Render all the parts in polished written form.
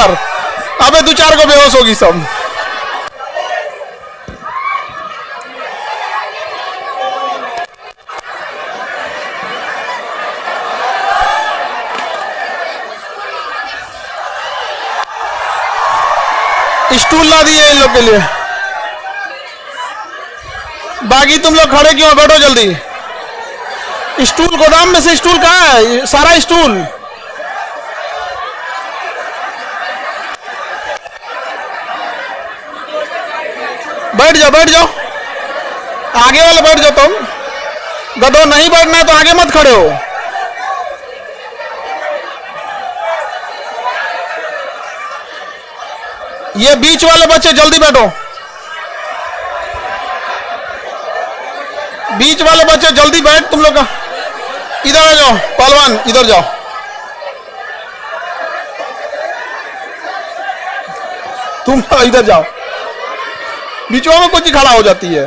इधर। अबे 2-4 को बेहोश होगी सब। स्टूल ला दिए इन लोग के लिए। बाकी तुम लोग खड़े क्यों, बैठो जल्दी। स्टूल गोदाम में से स्टूल कहाँ है? सारा स्टूल। बैठ जाओ बैठ जाओ, आगे वाले बैठ जाओ। तुम गधो, नहीं बैठना है तो आगे मत खड़े हो। ये बीच वाले बच्चे जल्दी बैठो। बीच वाले बच्चे जल्दी बैठ। तुम लोग इधर आ जाओ, पहलवान इधर जाओ। तुम इधर जाओ, बीचों में कुछ खड़ा हो जाती है।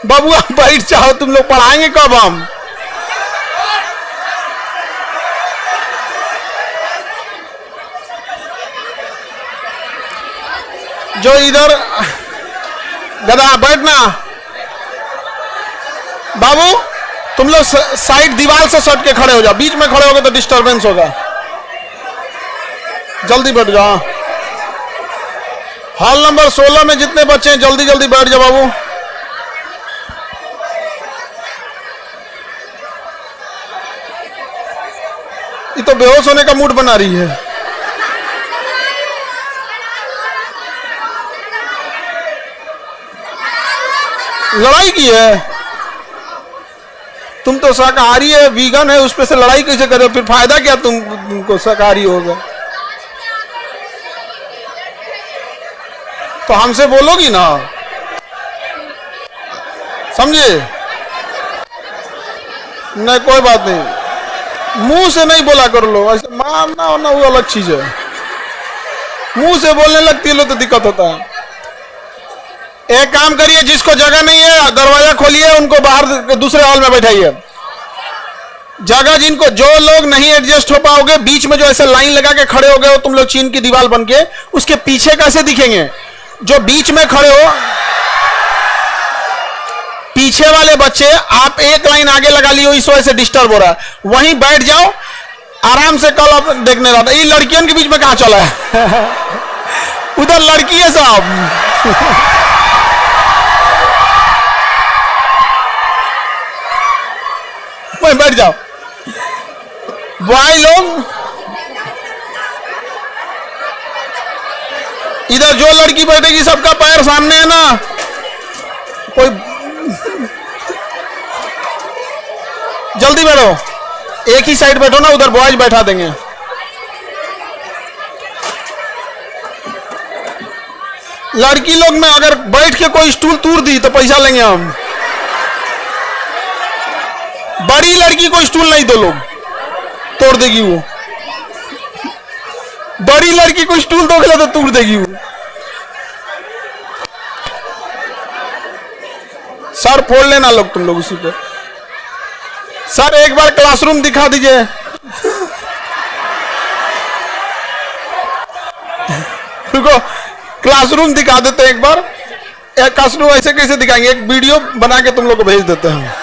बाबू आप बैठ जाओ, तुम लोग पढ़ाएंगे कब हम? जो इधर गधा बैठना। बाबू तुम लोग साइड दीवार से सट के खड़े हो जाओ, बीच में खड़े होगे तो डिस्टरबेंस होगा। जल्दी बैठ जाओ। हॉल नंबर 16 में जितने बच्चे हैं जल्दी जल्दी बैठ जाओ बाबू। ये तो बेहोश होने का मूड बना रही है। लड़ाई की है। तुम तो शाकाहारी है, वीगन है, उस पे से लड़ाई कैसे करे? फिर फायदा क्या तुमको शाकाहारी होगा? तो हमसे बोलोगी ना, समझे? नहीं कोई बात नहीं, मुंह से नहीं बोला कर लो। ऐसे मारना होना वो अलग चीज है। मुंह से बोलने लगती है लो तो दिक्कत होता है। एक काम करिए, जिसको जगह नहीं है दरवाजा खोलिए, उनको बाहर दूसरे हॉल में बैठाइए। जगह जिनको, जो लोग नहीं एडजस्ट हो पाओगे, बीच में जो ऐसे लाइन लगा के खड़े हो गए हो तुम लोग चीन की दीवार बन के, उसके पीछे कैसे दिखेंगे? जो बीच में खड़े हो, पीछे वाले बच्चे आप एक लाइन आगे लगा लियो, इस वजह से डिस्टर्ब हो रहा है। वहीं बैठ जाओ आराम से। कल आप देखने रहा था, ये लड़कियों के बीच में कहां चला है? उधर लड़की है साहब। बैठ जाओ भाई लोग। इधर जो लड़की बैठेगी सबका पैर सामने है ना। कोई जल्दी बैठो, एक ही साइड बैठो ना, उधर बॉयज बैठा देंगे। लड़की लोग में अगर बैठ के कोई स्टूल तोड़ दी तो पैसा लेंगे हम। बड़ी लड़की को स्टूल नहीं दो, लोग तोड़ देगी वो। बड़ी लड़की को स्टूल दोगे तो तोड़ देगी वो। सर फोड़ लेना लोग तुम लोग उसी पे। सर एक बार क्लासरूम दिखा दीजिए। रुको क्लासरूम दिखा देते हैं एक बार। एक क्लासरूम ऐसे कैसे दिखाएंगे, एक वीडियो बना के तुम लोग को भेज देते हैं।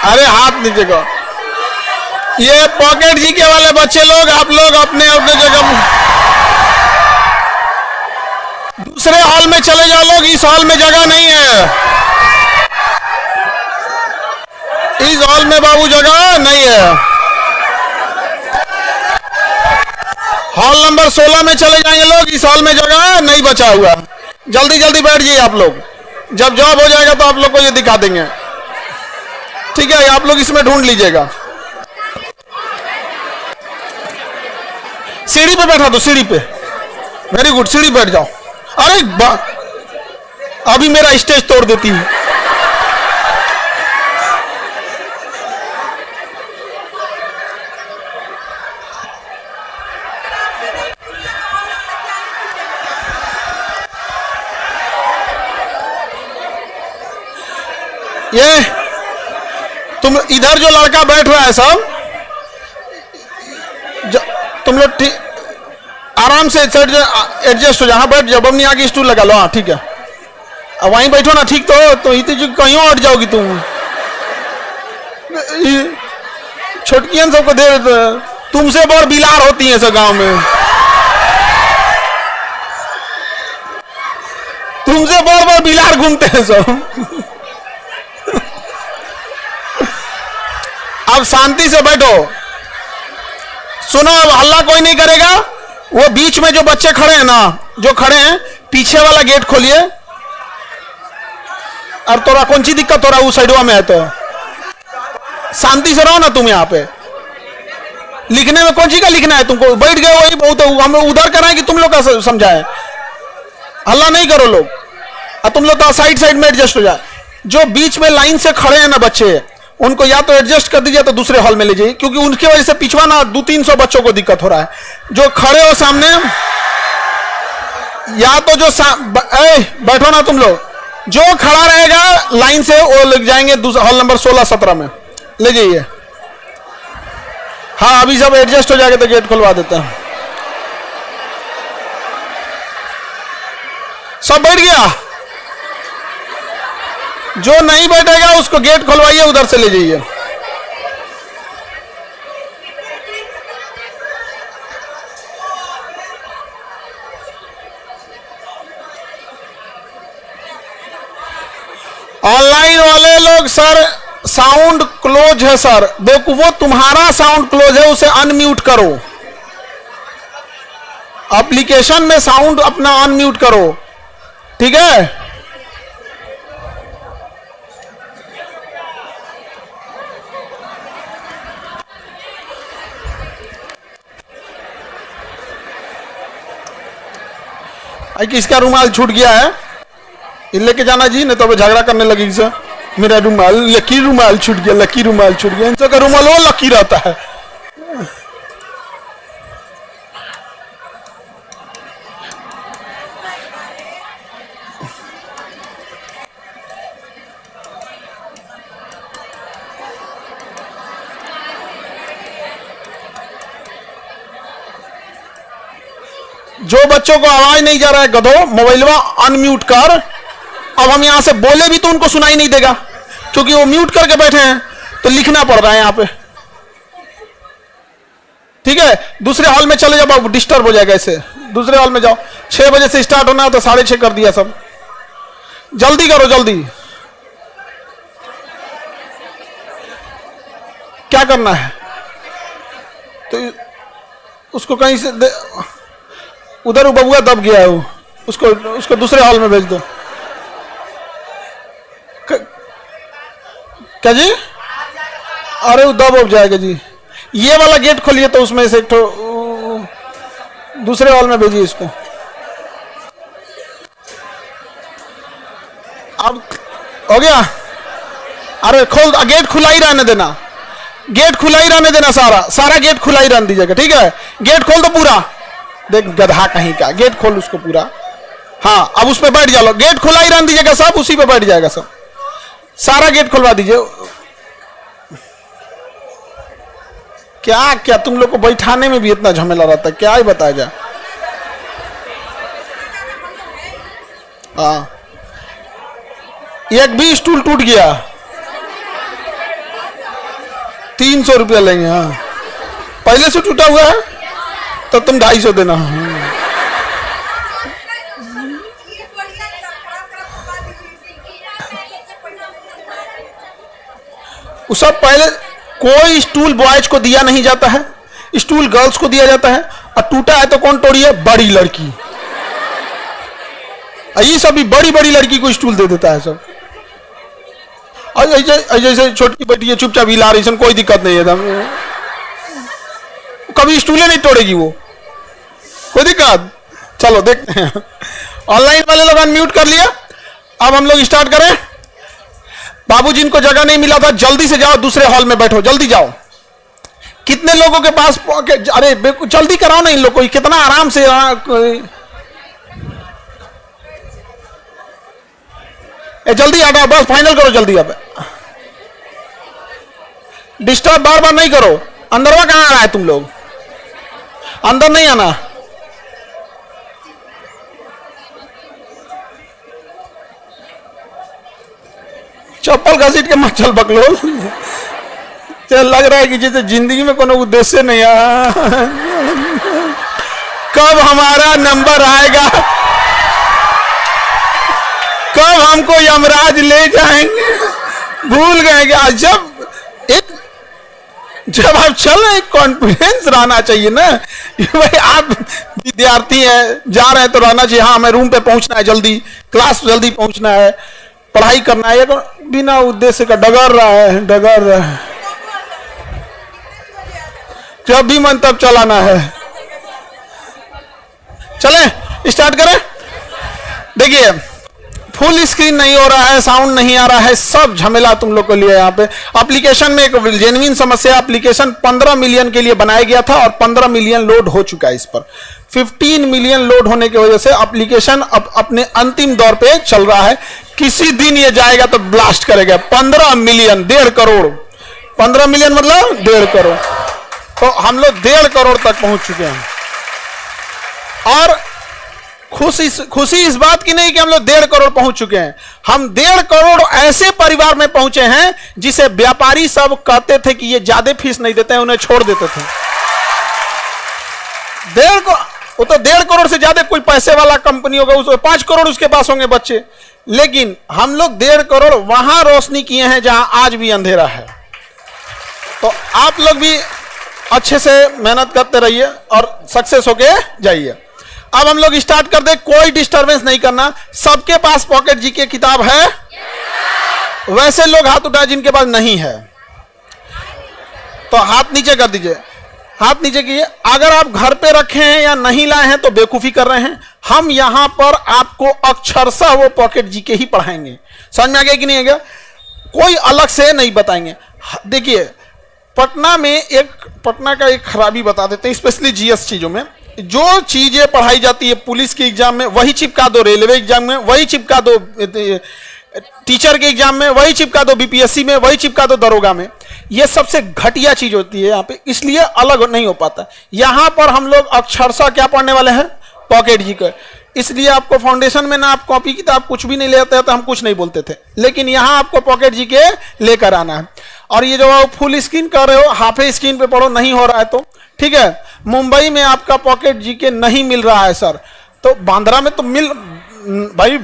अरे हाथ नीचे को। ये पॉकेट जी के वाले बच्चे लोग, आप लोग अपने अपने जगह दूसरे हॉल में चले जाओ। लोग इस हॉल में जगह नहीं है, इस हॉल में बाबू जगह नहीं है। हॉल नंबर 16 में चले जाएंगे लोग, इस हॉल में जगह नहीं बचा हुआ। जल्दी जल्दी बैठ जाइए आप लोग, जब जॉब हो जाएगा तो आप लोग को ये दिखा देंगे। ठीक है, आप लोग इसमें ढूंढ लीजिएगा। सीढ़ी पे बैठा दो, सीढ़ी पे। वेरी गुड, सीढ़ी बैठ जाओ। अरे अभी मेरा स्टेज तोड़ देती है। ये तुम इधर जो लड़का बैठ रहा है सब, तुम लोग ठीक आराम से एडजस्ट हो जाओ। हाँ बैठ जाओ, बमनी आगे स्टूल लगा लो। हाँ ठीक है, अब वहीं बैठो ना। ठीक तो इतनी कहीं और हट जाओगी तुम। छोटकियन सबको दे तुमसे बहुत बिलार होती है सब गांव में, तुमसे बहुत बिलार घूमते हैं सब। अब शांति से बैठो, सुनो। अब हल्ला कोई नहीं करेगा। वो बीच में जो बच्चे खड़े हैं ना, जो खड़े हैं, पीछे वाला गेट खोलिए। और तोरा कौन सी दिक्कत हो रहा है उस साइडवा में है तो शांति से रहो ना तुम। यहाँ पे लिखने में कौन सी का लिखना है तुमको? बैठ गए वही बहुत, हम उधर कराएं कि तुम लोग का समझाएं? हल्ला नहीं करो लोग, और तुम लोग तो साइड साइड में एडजस्ट हो जाए। जो बीच में लाइन से खड़े हैं ना बच्चे, उनको या तो एडजस्ट कर दीजिए तो दूसरे हॉल में ले जाइए, क्योंकि उनकी वजह से पिछवा ना 200-300 बच्चों को दिक्कत हो रहा है। जो खड़े हो सामने, या तो जो बैठो ना तुम लोग। जो खड़ा रहेगा लाइन से वो लग जाएंगे हॉल नंबर 16-17 में, ले जाइए। हाँ अभी सब एडजस्ट हो जाएगा तो गेट खुलवा देते हैं। सब बैठ गया? जो नहीं बैठेगा उसको गेट खुलवाइए, उधर से ले जाइए। ऑनलाइन वाले लोग सर साउंड क्लोज है सर। वो तुम्हारा साउंड क्लोज है, उसे अनम्यूट करो। एप्लीकेशन में साउंड अपना अनम्यूट करो, ठीक है? किसका रुमाल छूट गया है? लेके जाना जी, नहीं तो अब झगड़ा करने लगेगी सर। मेरा रुमाल, लकी रुमाल छूट गया, लकी रुमाल छूट गया। इन सबका रुमाल वो लकी रहता है। जो बच्चों को आवाज नहीं जा रहा है, गधो मोबाइलवा अनम्यूट कर। अब हम यहां से बोले भी तो उनको सुनाई नहीं देगा, क्योंकि वो म्यूट करके बैठे हैं, तो लिखना पड़ रहा है यहां पे। ठीक है, दूसरे हॉल में चले जाओ, डिस्टर्ब हो जाएगा ऐसे। दूसरे हॉल में जाओ। 6 बजे से स्टार्ट होना है तो 6:30 कर दिया सब। जल्दी करो, जल्दी। क्या करना है? तो उसको कहीं से उधर बबुआ दब गया है, उसको दूसरे हॉल में भेज दो। क्या जी? अरे वो दब हो जाएगा जी। ये वाला गेट खोलिए तो उसमें से दूसरे हॉल में भेजिए इसको। अब हो गया? अरे खोल, गेट खुला ही रहने देना, गेट खुला ही रहने देना। सारा गेट खुला ही रहने दीजिएगा, ठीक है? गेट खोल दो पूरा। देख गधा कहीं का, गेट खोल उसको पूरा। हाँ अब उस पर बैठ जाओ। गेट खुला ही रहने दीजिएगा, सब उसी पे बैठ जाएगा सब। सारा गेट खुलवा दीजिए। क्या क्या तुम लोग को बैठाने में भी इतना झमेला रहता है, क्या ही बताया जाए। हाँ एक भी स्टूल टूट गया 300 रुपया लेंगे। हाँ पहले से टूटा हुआ है तो तुम 250 देना। उस सब पहले कोई स्टूल बॉयज को दिया नहीं जाता है, स्टूल गर्ल्स को दिया जाता है। और टूटा है तो कौन तोड़ी है? बड़ी लड़की। ये सब भी बड़ी बड़ी लड़की को स्टूल दे देता है सब। और जैसे छोटी बेटी है चुपचाप हिला रही, कोई दिक्कत नहीं है, कभी स्टूले नहीं तोड़ेगी वो, कोई दिक्कत। चलो देखते हैं। ऑनलाइन वाले लोग अनम्यूट कर लिया। अब हम लोग स्टार्ट करें। बाबू जिनको जगह नहीं मिला था जल्दी से जाओ, दूसरे हॉल में बैठो, जल्दी जाओ। कितने लोगों के पास? अरे जल्दी कराओ ना इन लोगों को, कितना आराम से। जल्दी आ जाओ, बस फाइनल करो जल्दी। अब डिस्टर्ब बार बार नहीं करो। अंदरवा कहां आ रहा है तुम लोग? अंदर नहीं आना। चप्पल घसीट के मत चल बकलोल। चल लग रहा है कि जैसे जिंदगी में कोनो उद्देश्य नहीं है। कब हमारा नंबर आएगा, कब हमको यमराज ले जाएंगे, भूल गए। जब आप चल रहे कॉन्फिडेंस रहना चाहिए ना भाई। आप विद्यार्थी हैं, जा रहे हैं तो रहना चाहिए, हाँ हमें रूम पे पहुंचना है, जल्दी क्लास जल्दी पहुंचना है, पढ़ाई करना है। बिना उद्देश्य का डगर रहा है। जब भी मन तब चलाना है। चलें स्टार्ट करें। देखिए फुल स्क्रीन नहीं हो रहा है, साउंड नहीं आ रहा है, सब झमेला तुम लोग को लिए। यहाँ पे एप्लीकेशन में एक जेन्युइन समस्या। एप्लीकेशन 15 मिलियन के लिए बनाया गया था और 15 मिलियन लोड हो चुका है। इस पर 15 मिलियन लोड होने की वजह से एप्लीकेशन अब अपने अंतिम दौर पे चल रहा है। किसी दिन ये जाएगा तो ब्लास्ट करेगा। 15 मिलियन, 1.5 करोड़। 15 मिलियन मतलब 1.5 करोड़। तो हम लोग 1.5 करोड़ तक पहुंच चुके हैं। और खुशी इस बात की नहीं कि हम लोग 1.5 करोड़ पहुंच चुके हैं। हम 1.5 करोड़ ऐसे परिवार में पहुंचे हैं जिसे व्यापारी सब कहते थे कि ये ज्यादा फीस नहीं देते हैं, उन्हें छोड़ देते थे। वो तो 1.5 करोड़ से ज्यादा कोई पैसे वाला कंपनी होगा, उसको 5 करोड़ उसके पास होंगे बच्चे। लेकिन हम लोग 1.5 करोड़ वहां रोशनी किए हैं जहां आज भी अंधेरा है। तो आप लोग भी अच्छे से मेहनत करते रहिए और सक्सेस होके जाइए। अब हम लोग स्टार्ट कर दे। कोई डिस्टरबेंस नहीं करना। सबके पास पॉकेट जी के किताब है? वैसे लोग हाथ उठाए जिनके पास नहीं है तो हाथ नीचे कर दीजिए। हाथ नीचे कीजिए। अगर आप घर पे रखे हैं या नहीं लाए हैं तो बेवकूफी कर रहे हैं। हम यहां पर आपको अक्षरशः वो पॉकेट जी के ही पढ़ाएंगे। समझ में आ गया कि नहीं आ गया? कोई अलग से नहीं बताएंगे। देखिए पटना का एक खराबी बता देते हैं, स्पेशली जीएस चीजों में। जो चीजें पढ़ाई जाती है पुलिस के एग्जाम में वही चिपका दो, रेलवे एग्जाम में वही चिपका दो, टीचर के एग्जाम में वही चिपका दो, बीपीएससी में वही चिपका दो, दरोगा में। ये सबसे घटिया चीज होती है यहाँ पे, इसलिए अलग नहीं हो पाता। यहाँ पर हम लोग अक्षरशः क्या पढ़ने वाले हैं? पॉकेट जी का। इसलिए आपको फाउंडेशन में ना आप कॉपी किताब कुछ भी नहीं लेते तो हम कुछ नहीं बोलते थे, लेकिन यहाँ आपको पॉकेट जी के लेकर आना है। और ये जो फुल स्क्रीन कर रहे हो, हाफे स्क्रीन पे पढ़ो, नहीं हो रहा है तो ठीक है। मुंबई में आपका पॉकेट जी के नहीं मिल रहा है सर, तो बांद्रा में तो मिल भाई,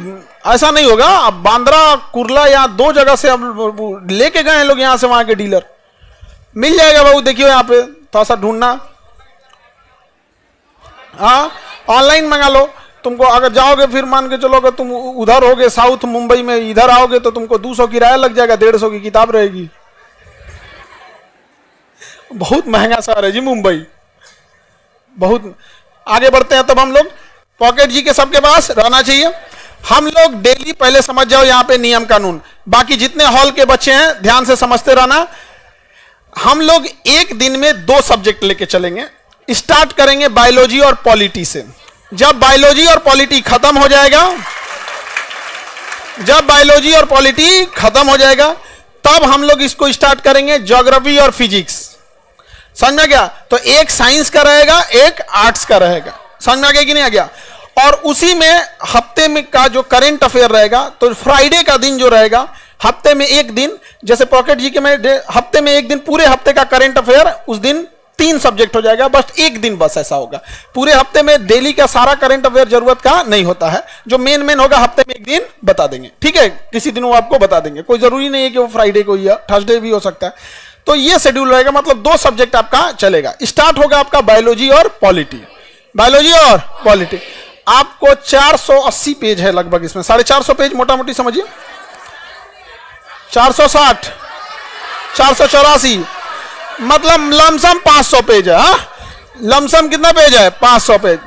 ऐसा नहीं होगा। अब बांद्रा कुर्ला या 2 जगह से अब लेके गए हैं लोग, यहां से वहां के डीलर। मिल जाएगा बाबू, देखियो यहाँ पे थोड़ा सा ढूंढना। हाँ ऑनलाइन मंगा लो। तुमको अगर जाओगे फिर मान के चलोगे तुम उधर होगे साउथ मुंबई में, इधर आओगे तो तुमको 200 किराया लग जाएगा, 150 की किताब रहेगी। बहुत महंगा शहर है जी मुंबई, बहुत। आगे बढ़ते हैं। तब हम लोग पॉकेट जी के सबके पास रहना चाहिए। हम लोग डेली पहले समझ जाओ यहाँ पे नियम कानून। बाकी जितने हॉल के बच्चे हैं ध्यान से समझते रहना। हम लोग एक दिन में 2 सब्जेक्ट लेके चलेंगे। स्टार्ट करेंगे बायोलॉजी और पॉलिटी से। जब बायोलॉजी और पॉलिटी खत्म हो जाएगा, तब हम लोग इसको स्टार्ट करेंगे ज्योग्राफी और फिजिक्स। समझ में आ गया? तो एक साइंस का रहेगा, एक आर्ट्स का रहेगा। समझ में आ गया कि नहीं आ गया? और उसी में हफ्ते में का जो करंट अफेयर रहेगा, तो फ्राइडे का दिन जो रहेगा, हफ्ते में एक दिन, जैसे पॉकेट जी के में हफ्ते में एक दिन, पूरे हफ्ते का करंट अफेयर उस दिन 3 सब्जेक्ट हो जाएगा। बस एक दिन बस ऐसा होगा। पूरे हफ्ते में डेली का सारा करंट अफेयर जरूरत का नहीं होता है। जो मेन होगा हफ्ते में एक दिन बता देंगे, ठीक है? किसी दिन वो आपको बता देंगे। कोई जरूरी नहीं है कि वो फ्राइडे को या थर्सडे भी हो सकता है। तो ये शेड्यूल रहेगा, मतलब 2 सब्जेक्ट आपका चलेगा। स्टार्ट होगा आपका बायोलॉजी और पॉलिटी। बायोलॉजी और पॉलिटी आपको 480 पेज है लगभग, इसमें 450 पेज मोटा मोटी समझिए। 460, 484, मतलब लमसम 500 पेज है। हाँ लमसम कितना पेज है? 500 पेज।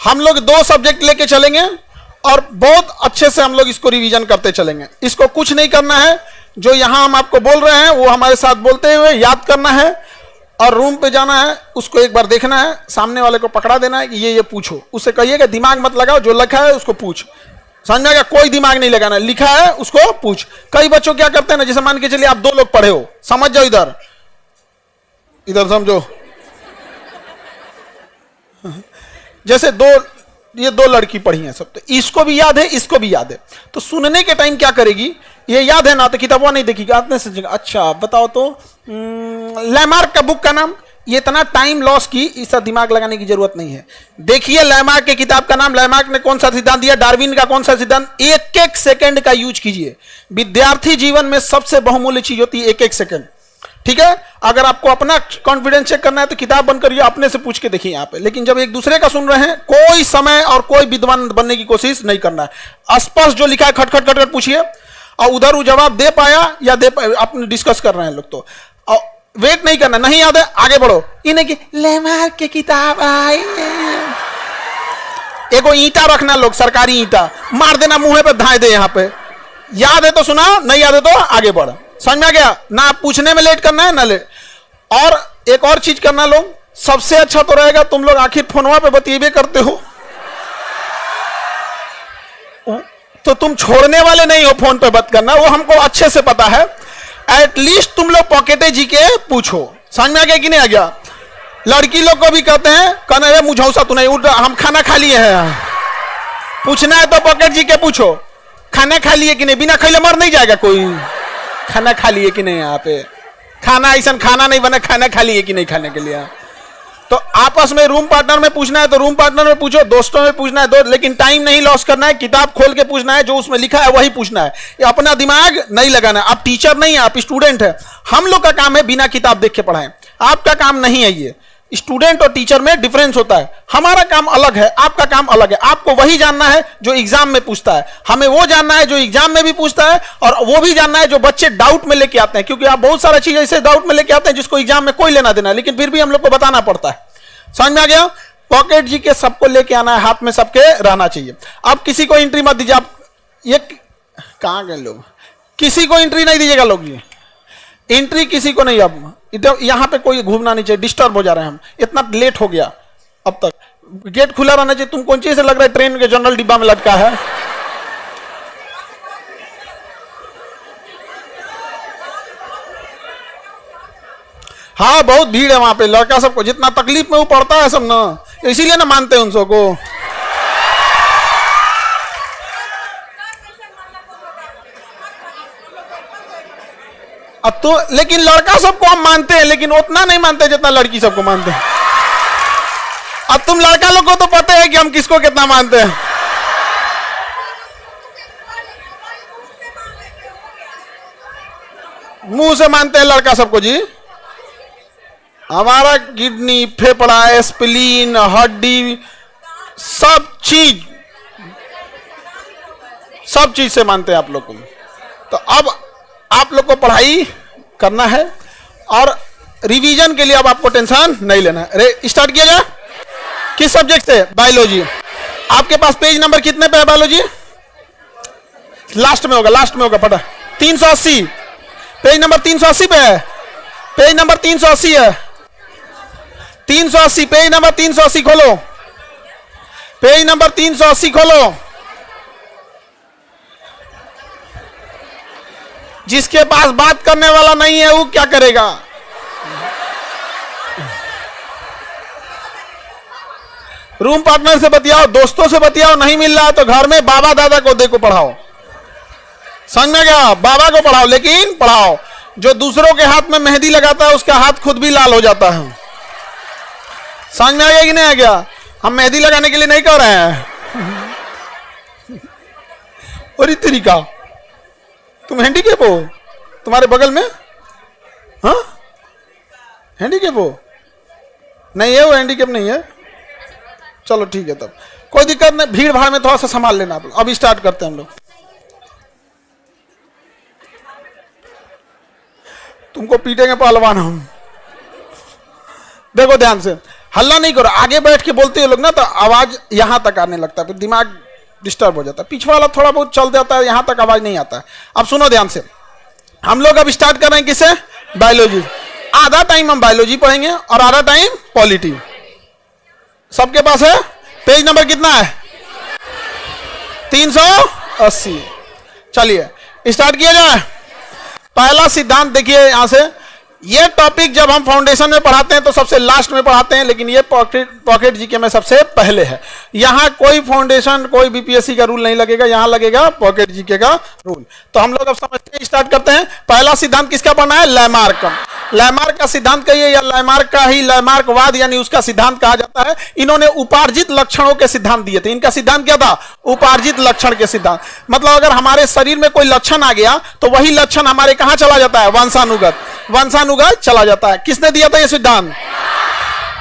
हम लोग 2 सब्जेक्ट लेके चलेंगे और बहुत अच्छे से हम लोग इसको रिवीजन करते चलेंगे। इसको कुछ नहीं करना है, जो यहां हम आपको बोल रहे हैं वो हमारे साथ बोलते हुए याद करना है और रूम पे जाना है, उसको एक बार देखना है, सामने वाले को पकड़ा देना है कि ये पूछो। उससे कहिएगा दिमाग मत लगाओ, जो लिखा है उसको पूछ। समझ में आएगा? कोई दिमाग नहीं लगाना, लिखा है उसको पूछ। कई बच्चों क्या करते हैं ना, जैसे मान के चलिए आप 2 लोग पढ़े हो, समझ जाओ इधर, इधर समझो। जैसे ये दो लड़की पढ़ी हैं सब, तो इसको भी याद है, इसको भी याद है, तो सुनने के टाइम क्या करेगी, ये याद है ना, तो किताबवा नहीं देखी, आते से अच्छा बताओ तो लैमार्क का बुक का नाम, ये इतना टाइम लॉस की, इसका दिमाग लगाने की जरूरत नहीं है। देखिए लैमार्क के किताब का नाम, लैमार्क ने कौन सा सिद्धांत दिया, डार्विन का कौन सा सिद्धांत, एक एक सेकंड का यूज कीजिए। विद्यार्थी जीवन में सबसे बहुमूल्य चीज होती है एक एक सेकंड, ठीक है। अगर आपको अपना कॉन्फिडेंस चेक करना है तो किताब बंद करिए, अपने से पूछ के देखिए यहाँ पे। लेकिन जब एक दूसरे का सुन रहे हैं, कोई समय और कोई विद्वान बनने की कोशिश नहीं करना है। स्पष्ट जो लिखा है खट खट खट खट पूछिए, और उधर वो जवाब दे पाया या दे पाया, अपने डिस्कस कर रहे हैं लोग, तो वेट नहीं करना, नहीं याद है आगे बढ़ो। इन्हें की लैमार्क की किताब आई, एगो ईंटा रखना लोग, सरकारी ईंटा मार देना मुंह पे, धाए दे यहाँ पे। याद है तो सुना, नहीं याद है तो आगे बढ़। समझ में आ गया ना, पूछने में लेट करना है ना लेट। और एक और चीज करना लोग, सबसे अच्छा तो रहेगा तुम लोग आखिर फोनवा पे बतिएबे करते हो, तो तुम छोड़ने वाले नहीं हो फोन पे बात करना, वो हमको अच्छे से पता है। एटलीस्ट तुम लोग पॉकेटे जी के पूछो। समझ में आ गया कि नहीं आ गया। लड़की लोग को भी कहते हैं, कहना है मुझौसा तू नहीं उठ, हम खाना खा लिए हैं, पूछना है तो पॉकेट जी के पूछो, खाना खा लिए कि नहीं, बिना खैले मर नहीं जाएगा कोई। खाना खा लिए कि नहीं, यहाँ पे खाना ऐसा खाना नहीं बना, खाना खा लिए कि नहीं खाने के लिए। तो आपस में रूम पार्टनर में पूछना है तो रूम पार्टनर में पूछो, दोस्तों में पूछना है दोस्त, लेकिन टाइम नहीं लॉस करना है, किताब खोल के पूछना है, जो उसमें लिखा है वही पूछना है, ये अपना दिमाग नहीं लगाना। आप टीचर नहीं है, आप स्टूडेंट है। हम लोग का काम है बिना किताब देख के पढ़ाएं, आपका काम नहीं है ये। स्टूडेंट और टीचर में डिफरेंस होता है, हमारा काम अलग है, आपका काम अलग है। आपको वही जानना है जो एग्जाम में पूछता है, हमें वो जानना है जो एग्जाम में भी पूछता है, और वो भी जानना है जो बच्चे डाउट में लेके आते हैं, क्योंकि आप बहुत सारा चीज ऐसे डाउट में लेके आते हैं जिसको एग्जाम में कोई लेना देना है, लेकिन फिर भी हम लोग को बताना पड़ता है। समझ में आ गया। पॉकेट जी के सबको लेके आना है, हाथ में सबके रहना चाहिए। अब किसी को एंट्री मत दीजिए, आप ये कहां गए लोग, किसी को एंट्री नहीं दीजिएगा लोग, ये एंट्री किसी को नहीं। अब यहां पे कोई घूमना नहीं चाहिए, डिस्टर्ब हो जा रहे हैं हम, इतना लेट हो गया, अब तक गेट खुला रहना चाहिए। तुम कौन चीज से लग रहा है ट्रेन के जनरल डिब्बा में लटका है। हाँ बहुत भीड़ है वहां पे, लड़का सबको जितना तकलीफ में वो पड़ता है सब ना, इसीलिए ना मानते हैं उन सबको। अब तो लेकिन लड़का सबको हम मानते हैं, लेकिन उतना नहीं मानते जितना लड़की सबको मानते हैं। अब तुम लड़का लोग को तो पता है कि हम किसको कितना मानते हैं। मुंह से मानते हैं लड़का सबको जी। हमारा किडनी, फेफड़ा, स्प्लीन, हड्डी, सब चीज से मानते हैं आप लोग को। तो अब आप लोग को पढ़ाई करना है, और रिवीजन के लिए अब आपको टेंशन नहीं लेना है। अरे स्टार्ट किया जाए। किस सब्जेक्ट से? बायोलॉजी। आपके पास पेज नंबर कितने पे है बायोलॉजी? लास्ट में होगा पता। 380, पेज नंबर 380 पे है, पेज नंबर 380 है, 380, पेज नंबर 380 खोलो, पेज नंबर 380 खोलो। जिसके पास बात करने वाला नहीं है वो क्या करेगा? रूम पार्टनर से बतियाओ, दोस्तों से बतियाओ, नहीं मिल रहा है तो घर में बाबा दादा को देखो पढ़ाओ। समझ में गया? बाबा को पढ़ाओ, लेकिन पढ़ाओ। जो दूसरों के हाथ में मेहंदी लगाता है उसका हाथ खुद भी लाल हो जाता है। समझ में आ गया कि नहीं आ गया? हम मेहंदी लगाने के लिए नहीं कह रहे हैं। और इस तरीका तुम हैंडीकेप हो, तुम्हारे बगल में हाँ हैंडीकेप हो? नहीं है, वो हैंडीकेप नहीं है। चलो ठीक है, तब कोई दिक्कत नहीं। भीड़ भाड़ में थोड़ा सा संभाल लेना आप लोग। अभी स्टार्ट करते हैं हम लोग। तुमको पीटेंगे पहलवान हम। देखो ध्यान से, हल्ला नहीं करो। आगे बैठ के बोलते हो लोग ना तो आवाज यहां तक आने लगता है, फिर दिमाग डिस्टर्ब हो जाता है। पीछे वाला थोड़ा बहुत चल जाता है, यहां तक आवाज नहीं आता है। अब सुनो ध्यान से, हम लोग अब स्टार्ट कर रहे हैं किससे? बायोलॉजी। आधा टाइम हम बायोलॉजी पढ़ेंगे और आधा टाइम पॉलिटी। सबके पास है? पेज नंबर कितना है? 380। चलिए स्टार्ट किया जाए। पहला सिद्धांत देखिए यहां से, ये टॉपिक जब हम फाउंडेशन में पढ़ाते हैं तो सबसे लास्ट में पढ़ाते हैं, लेकिन ये पॉकेट जीके में सबसे पहले है। यहां कोई फाउंडेशन, कोई बीपीएससी का रूल नहीं लगेगा, यहां लगेगा पॉकेट जीके का रूल। तो हम लोग अब समझते हैं, स्टार्ट करते हैं। पहला सिद्धांत किसका पढ़ना है? लैमार्क का। लैमार्क का सिद्धांत कहिए या लैमार्क का ही लैमार्कवाद यानी उसका सिद्धांत कहा जाता है। इन्होंने उपार्जित लक्षणों के सिद्धांत दिए थे। इनका सिद्धांत क्या था? उपार्जित लक्षण के सिद्धांत। मतलब अगर हमारे शरीर में कोई लक्षण आ गया तो वही लक्षण हमारे कहां चला जाता है? वंशानुगत, वंशानुगत चला जाता है। किसने दिया था यह सिद्धांत?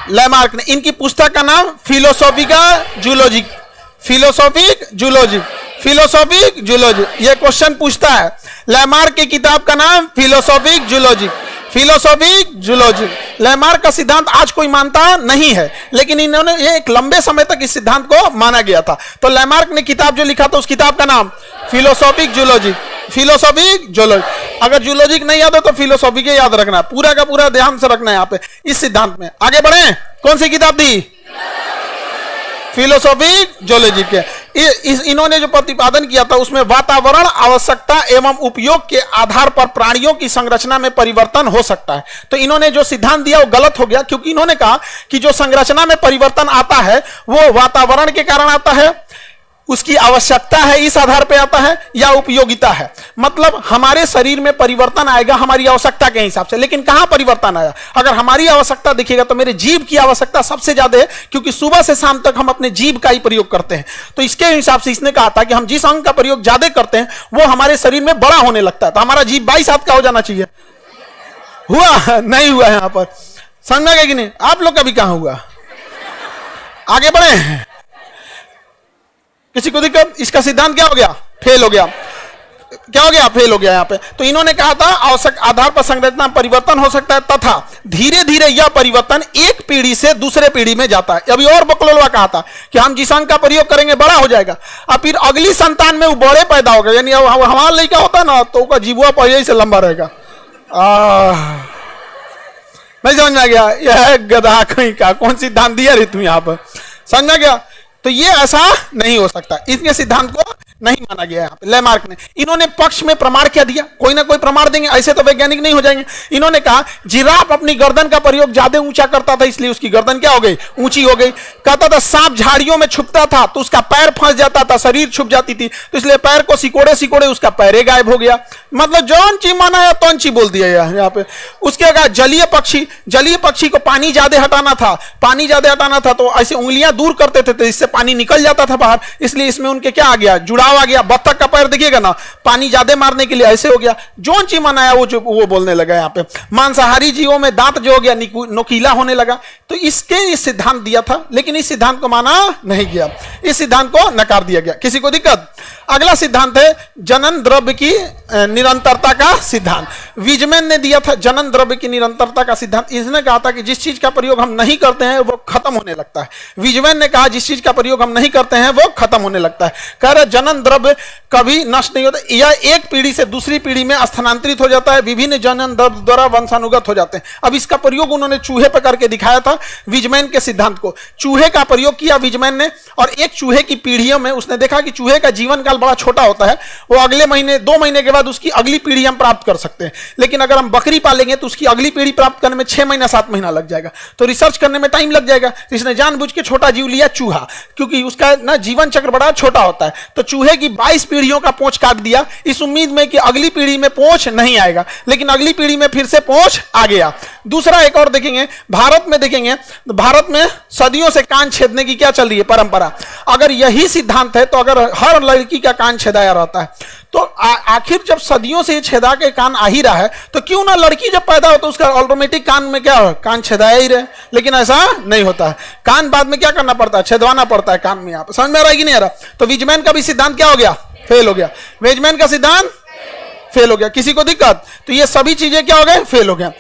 लैमार्क ने। इनकी पुस्तक का नाम फिलोसॉफिका zoologic, philosophic zoologic, philosophic zoologic. यह क्वेश्चन पूछता है। लैमार्क की किताब का नाम philosophic zoologic, philosophic zoologic. Lamarck का सिद्धांत आज कोई मानता नहीं है, लेकिन इन्होंने ये एक लंबे समय तक इस सिद्धांत को माना गया था। तो लैमार्क ने किताब जो लिखा था उस किताब का नाम फिलोसॉफिक जूलॉजिक, फिलोसॉफिक जूलॉजिक। अगर जूलॉजिक नहीं याद हो तो फिलोसॉफी के याद रखना है, पूरा का पूरा ध्यान से रखना है यहाँ पे इस सिद्धांत में। आगे बढ़े, कौन सी किताब दी? फिलोसॉफिक जूलॉजिक के। इन्होंने जो प्रतिपादन किया था उसमें वातावरण, आवश्यकता एवं उपयोग के आधार पर प्राणियों की संरचना में परिवर्तन हो सकता है। तो इन्होंने जो सिद्धांत दिया वो गलत हो गया, क्योंकि इन्होंने कहा कि जो संरचना में परिवर्तन आता है वो वातावरण के कारण आता है, उसकी आवश्यकता है इस आधार पे आता है, या उपयोगिता है। मतलब हमारे शरीर में परिवर्तन आएगा हमारी आवश्यकता के हिसाब से। लेकिन कहां परिवर्तन आया? अगर हमारी आवश्यकता देखिएगा तो मेरे जीभ की आवश्यकता सबसे ज्यादा है, क्योंकि सुबह से शाम तक हम अपने जीभ का ही प्रयोग करते हैं। तो इसके हिसाब से इसने कहा था कि हम जिस अंग का प्रयोग ज्यादा करते हैं वो हमारे शरीर में बड़ा होने लगता है। तो हमारा जीभ 22 हाथ का हो जाना चाहिए। हुआ? नहीं हुआ। यहां पर समझ गए कि नहीं? आप लोग का भी कहां हुआ? आगे बढ़े, किसी को दिक्कत? इसका सिद्धांत क्या हो गया? फेल हो गया। क्या हो गया? फेल हो गया यहाँ पे। तो इन्होंने कहा था आवश्यक आधार पर संरचना परिवर्तन हो सकता है तथा धीरे धीरे यह परिवर्तन एक पीढ़ी से दूसरे पीढ़ी में जाता है। अभी और बकलोलवा कहा था कि हम जिस अंग का प्रयोग करेंगे बड़ा हो जाएगा, और फिर अगली संतान में वो बड़े पैदा होगा, यानी हमारा लड़का होता है ना तो उसका जीवा पहले से लंबा रहेगा। नहीं समझ में आ गया? यह गधा कहीं का कौन सिद्धांत दिया रे तुम यहाँ पर? समझ में आ गया? तो ये ऐसा नहीं हो सकता, इसके सिद्धांत को नहीं माना गया यहाँ पे लैमार्क ने। इन्होंने पक्ष में प्रमाण क्या दिया? कोई ना कोई प्रमाण देंगे, ऐसे तो वैज्ञानिक नहीं हो जाएंगे। इन्होंने कहा जिराफ अपनी गर्दन का प्रयोग ज्यादा ऊंचा करता था इसलिए उसकी गर्दन क्या हो गई? ऊंची हो गई। कहता था सांप झाड़ियों में छुपता था तो उसका पैर फंस जाता था, शरीर छुप जाती थी, तो इसलिए पैर को सिकोड़े सिकोड़े उसका पैरे गायब हो गया। मतलब जौन ची माना या तौन ची बोल दिया यहाँ पे। उसके बाद जलीय पक्षी, जलीय पक्षी को पानी ज्यादा हटाना था, पानी ज्यादा हटाना था तो ऐसे उंगलियां दूर करते थे तो इससे पानी निकल जाता था बाहर, इसलिए इसमें उनके क्या आ गया? जुड़ाव आ गया। बत्तख का पैर देखिएगा ना, पानी ज्यादा मारने के लिए ऐसे हो गया। जोन ची मनाया वो बोलने लगा यहाँ पे। मांसाहारी जीवों में दांत जो हो गया नोकीला होने लगा। तो इसके इस सिद्धांत दिया था, लेकिन इस सिद्धांत को माना नहीं गया, इस सिद्धांत को नकार दिया गया। किसी को दिक्कत? अगला सिद्धांत है जनन द्रव्य की निरंतरता का सिद्धांत। विजमैन ने दिया था जनन द्रव्य की निरंतरता का सिद्धांत। इसने कहा था कि जिस चीज का प्रयोग हम नहीं करते हैं वो खत्म होने लगता है। विजमैन ने कहा जिस चीज का प्रयोग हम नहीं करते हैं वो खत्म होने लगता है। कह रहे जनन द्रव्य कभी नष्ट नहीं होता, यह एक पीढ़ी से दूसरी पीढ़ी में स्थानांतरित हो जाता है, विभिन्न जनन द्रव्य द्वारा वंशानुगत हो जाते हैं। अब इसका प्रयोग उन्होंने चूहे पर करके दिखाया था विजमैन के सिद्धांत को। चूहे का प्रयोग किया विजमैन ने, और एक चूहे की पीढ़ियों में उसने देखा कि चूहे का जीवन काल बड़ा छोटा होता है, वो अगले महीने 2 महीने के बाद उसकी अगली पीढ़ी हम प्राप्त कर सकते हैं। लेकिन अगर हम बकरी पालेंगे तो उसकी अगली पीढ़ी प्राप्त करने में 6 महीना 7 महीना लग जाएगा, तो रिसर्च करने में टाइम लग जाएगा। इसने जानबूझ के छोटा जीव लिया चूहा, क्योंकि उसका ना जीवन चक्र बड़ा छोटा होता है। तो चूहे की 22 पीढ़ियों का पूंछ काट दिया इस उम्मीद में कि अगली पीढ़ी में पूंछ नहीं आएगा, लेकिन अगली पीढ़ी में फिर से पूंछ आ गया। दूसरा एक और देखेंगे, भारत में देखेंगे, भारत में सदियों से कान छेदने की क्या चल रही है परंपरा। अगर यही सिद्धांत है तो अगर हर लड़की का कान छेदाया रहता है तो आखिर जब सदियों से छेदा के कान आ ही रहा है तो क्यों ना लड़की जब पैदा हो तो उसका ऑटोमेटिक कान में क्या हो? कान छेदाया ही रहे। लेकिन ऐसा नहीं होता है, कान बाद में क्या करना पड़ता है? छेदवाना पड़ता है कान में। यहाँ समझ में आ रहा है कि नहीं आ रहा? तो विजमैन का भी सिद्धांत क्या हो गया? फेल हो गया। विजमैन का सिद्धांत फेल हो गया। किसी को दिक्कत? तो ये सभी चीजें क्या हो गए? फेल हो गया।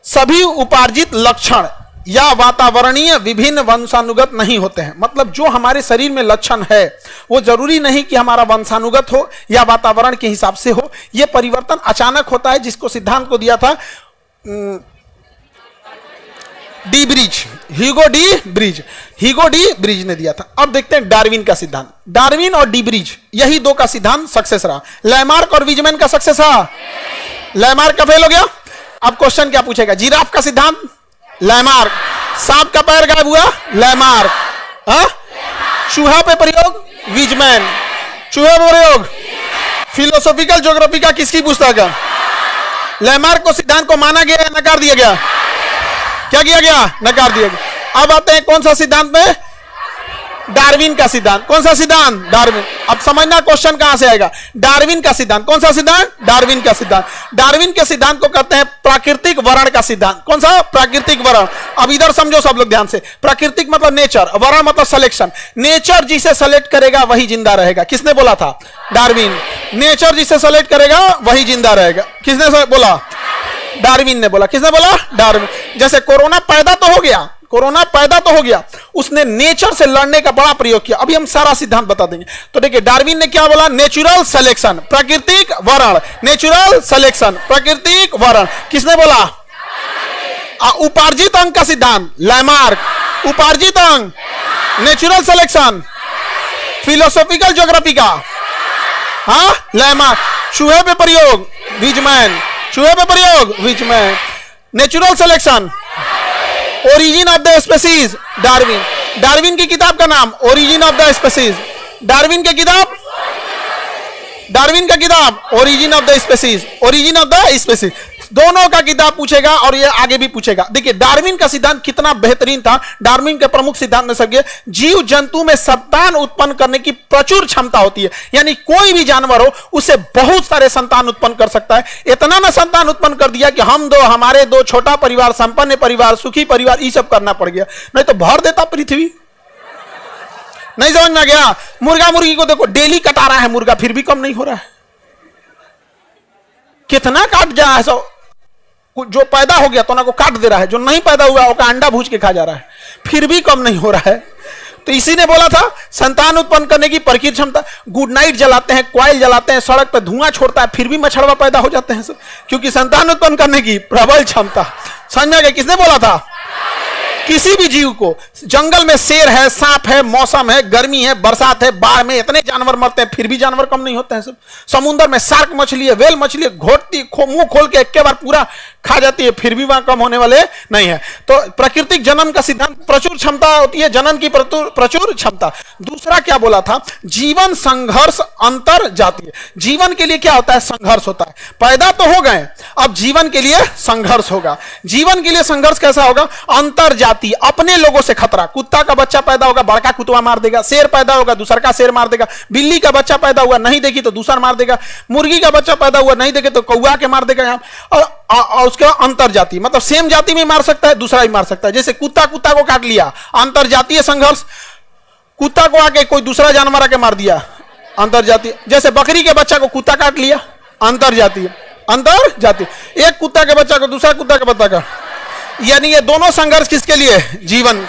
सभी उपार्जित लक्षण या वातावरणीय विभिन्न वंशानुगत नहीं होते हैं। मतलब जो हमारे शरीर में लक्षण है वो जरूरी नहीं कि हमारा वंशानुगत हो या वातावरण के हिसाब से हो। यह परिवर्तन अचानक होता है, जिसको सिद्धांत को दिया था D bridge, Hugo de bridge ने दिया था। अब देखते हैं डार्विन का सिद्धांत। डार्विन और डी ब्रिज यही दो का सिद्धांत सक्सेस रहा। लैमार्क और विजमैन का सक्सेस रहा, लैमार्क का फेल हो गया। अब क्वेश्चन क्या पूछेगा? जिराफ का सिद्धांत लैमार्क, सांप का पैर गायब हुआ लैमार्क, चूहा पे प्रयोग विजमैन, चूहे पे प्रयोग फिलोसॉफिकल ज्योग्राफी का किसकी पुस्तक है? लैमार्क को सिद्धांत को माना गया या नकार दिया गया? क्या किया गया? नकार दिया गया। अब आते हैं कौन सा सिद्धांत में? डार्विन का सिद्धांत। कौन सा सिद्धांत? डार्विन। अब समझना क्वेश्चन कहां से आएगा। डार्विन का सिद्धांत। कौन सा सिद्धांत? डार्विन का सिद्धांत। डार्विन के सिद्धांत को कहते हैं प्राकृतिक वर्ण का सिद्धांत। कौन सा? प्राकृतिक वर्ण। अब इधर समझो सब लोग ध्यान से, प्राकृतिक मतलब नेचर, वर्ण मतलब सिलेक्शन। नेचर जिसे सेलेक्ट करेगा वही जिंदा रहेगा। किसने बोला था? डार्विन। नेचर जिसे सेलेक्ट करेगा वही जिंदा रहेगा। किसने बोला? डार्विन ने बोला। किसने बोला? डार्विन। जैसे कोरोना पैदा तो हो गया, कोरोना पैदा तो हो गया, उसने नेचर से लड़ने का बड़ा प्रयोग किया। अभी हम सारा सिद्धांत बता देंगे। तो देखिए डार्विन ने क्या बोला? नेचुरल सिलेक्शन, प्राकृतिक वर्ण, नेचुरल सिलेक्शन, प्राकृतिक वर्ण। किसने बोला? उपार्जित अंग का सिद्धांत लैमार्क। उपार्जित अंग, नेचुरल सिलेक्शन, फिलोसॉफिकल ज्योग्राफी का लैमार्क। चूहे पे प्रयोग विजमैन, चूहे पे प्रयोग Weizmann. Natural selection, origin of the species Darwin. Darwin की किताब का नाम origin of the species. Darwin की किताब, डार्विन का किताब origin of the species, origin of the species. दोनों का किताब पूछेगा और ये आगे भी पूछेगा। देखिए डार्विन का सिद्धांत कितना बेहतरीन था। डार्विन के प्रमुख सिद्धांत में सबके जीव जंतु में संतान उत्पन्न करने की प्रचुर क्षमता होती है। यानी कोई भी जानवर हो उससे बहुत सारे संतान उत्पन्न कर सकता है। इतना ना संतान उत्पन्न कर दिया कि हम दो, हमारे दो, छोटा परिवार, संपन्न परिवार, सुखी परिवार, ये सब करना पड़ गया, नहीं तो भर देता पृथ्वी। नहीं समझ में गया? मुर्गा मुर्गी को देखो, डेली कटा रहा है मुर्गा, फिर भी कम नहीं हो रहा है। कितना काट जा है सब। जो पैदा हो गया तो ना को काट दे रहा है, जो नहीं पैदा हुआ उसका अंडा भूज के खा जा रहा है, फिर भी कम नहीं हो रहा है। तो इसी ने बोला था संतान उत्पन्न करने की प्रखर क्षमता। गुड नाइट जलाते हैं, कॉइल जलाते हैं, सड़क पर धुआं छोड़ता है, फिर भी मछड़वा पैदा हो जाते हैं सब, क्योंकि संतान उत्पन्न करने की प्रबल क्षमता। समझ में आ गया? किसने बोला था? किसी भी जीव को, जंगल में शेर है, सांप है, मौसम है, गर्मी है, बरसात है, बाढ़ में इतने जानवर मरते हैं, फिर भी जानवर कम नहीं होते हैं सब। समुद्र में शार्क मछली है, वेल मछली है, घोटती मुंह खोल के एक बार पूरा खा जाती है, फिर भी वहां कम होने वाले नहीं है। तो प्राकृतिक जन्म का सिद्धांत, प्रचुर क्षमता होती है जन्म की, प्रचुर क्षमता। दूसरा क्या बोला था? जीवन संघर्ष अंतर जातीय। जीवन के लिए क्या होता है? संघर्ष होता है। पैदा तो हो गए, अब जीवन के लिए संघर्ष होगा। जीवन के लिए संघर्ष कैसा होगा? अंतर जातीय, अपने लोगों से खतरा। कुत्ता का बच्चा पैदा होगा, बड़का कुत्ता मार देगा। शेर पैदा होगा, दूसरा का शेर मार देगा। बिल्ली का बच्चा पैदा हुआ, नहीं देखी तो दूसरा मार देगा। मुर्गी का बच्चा पैदा हुआ, नहीं देखे तो कौआ के मार देगा। और उसके बाद अंतर जाति, मतलब सेम जाति में मार सकता है, दूसरा भी मार सकता है। जैसे कुत्ता कुत्ता को काट लिया, अंतर जातीय संघर्ष। कुत्ता को आके कोई दूसरा जानवर आके मार दिया, अंतर जातीय। जैसे बकरी के बच्चा को कुत्ता काट लिया, अंतर जातीय। अंतर जातीय, एक कुत्ता के बच्चा को दूसरा कुत्ता के बच्चा का, यानी ये दोनों संघर्ष किसके लिए? जीवन।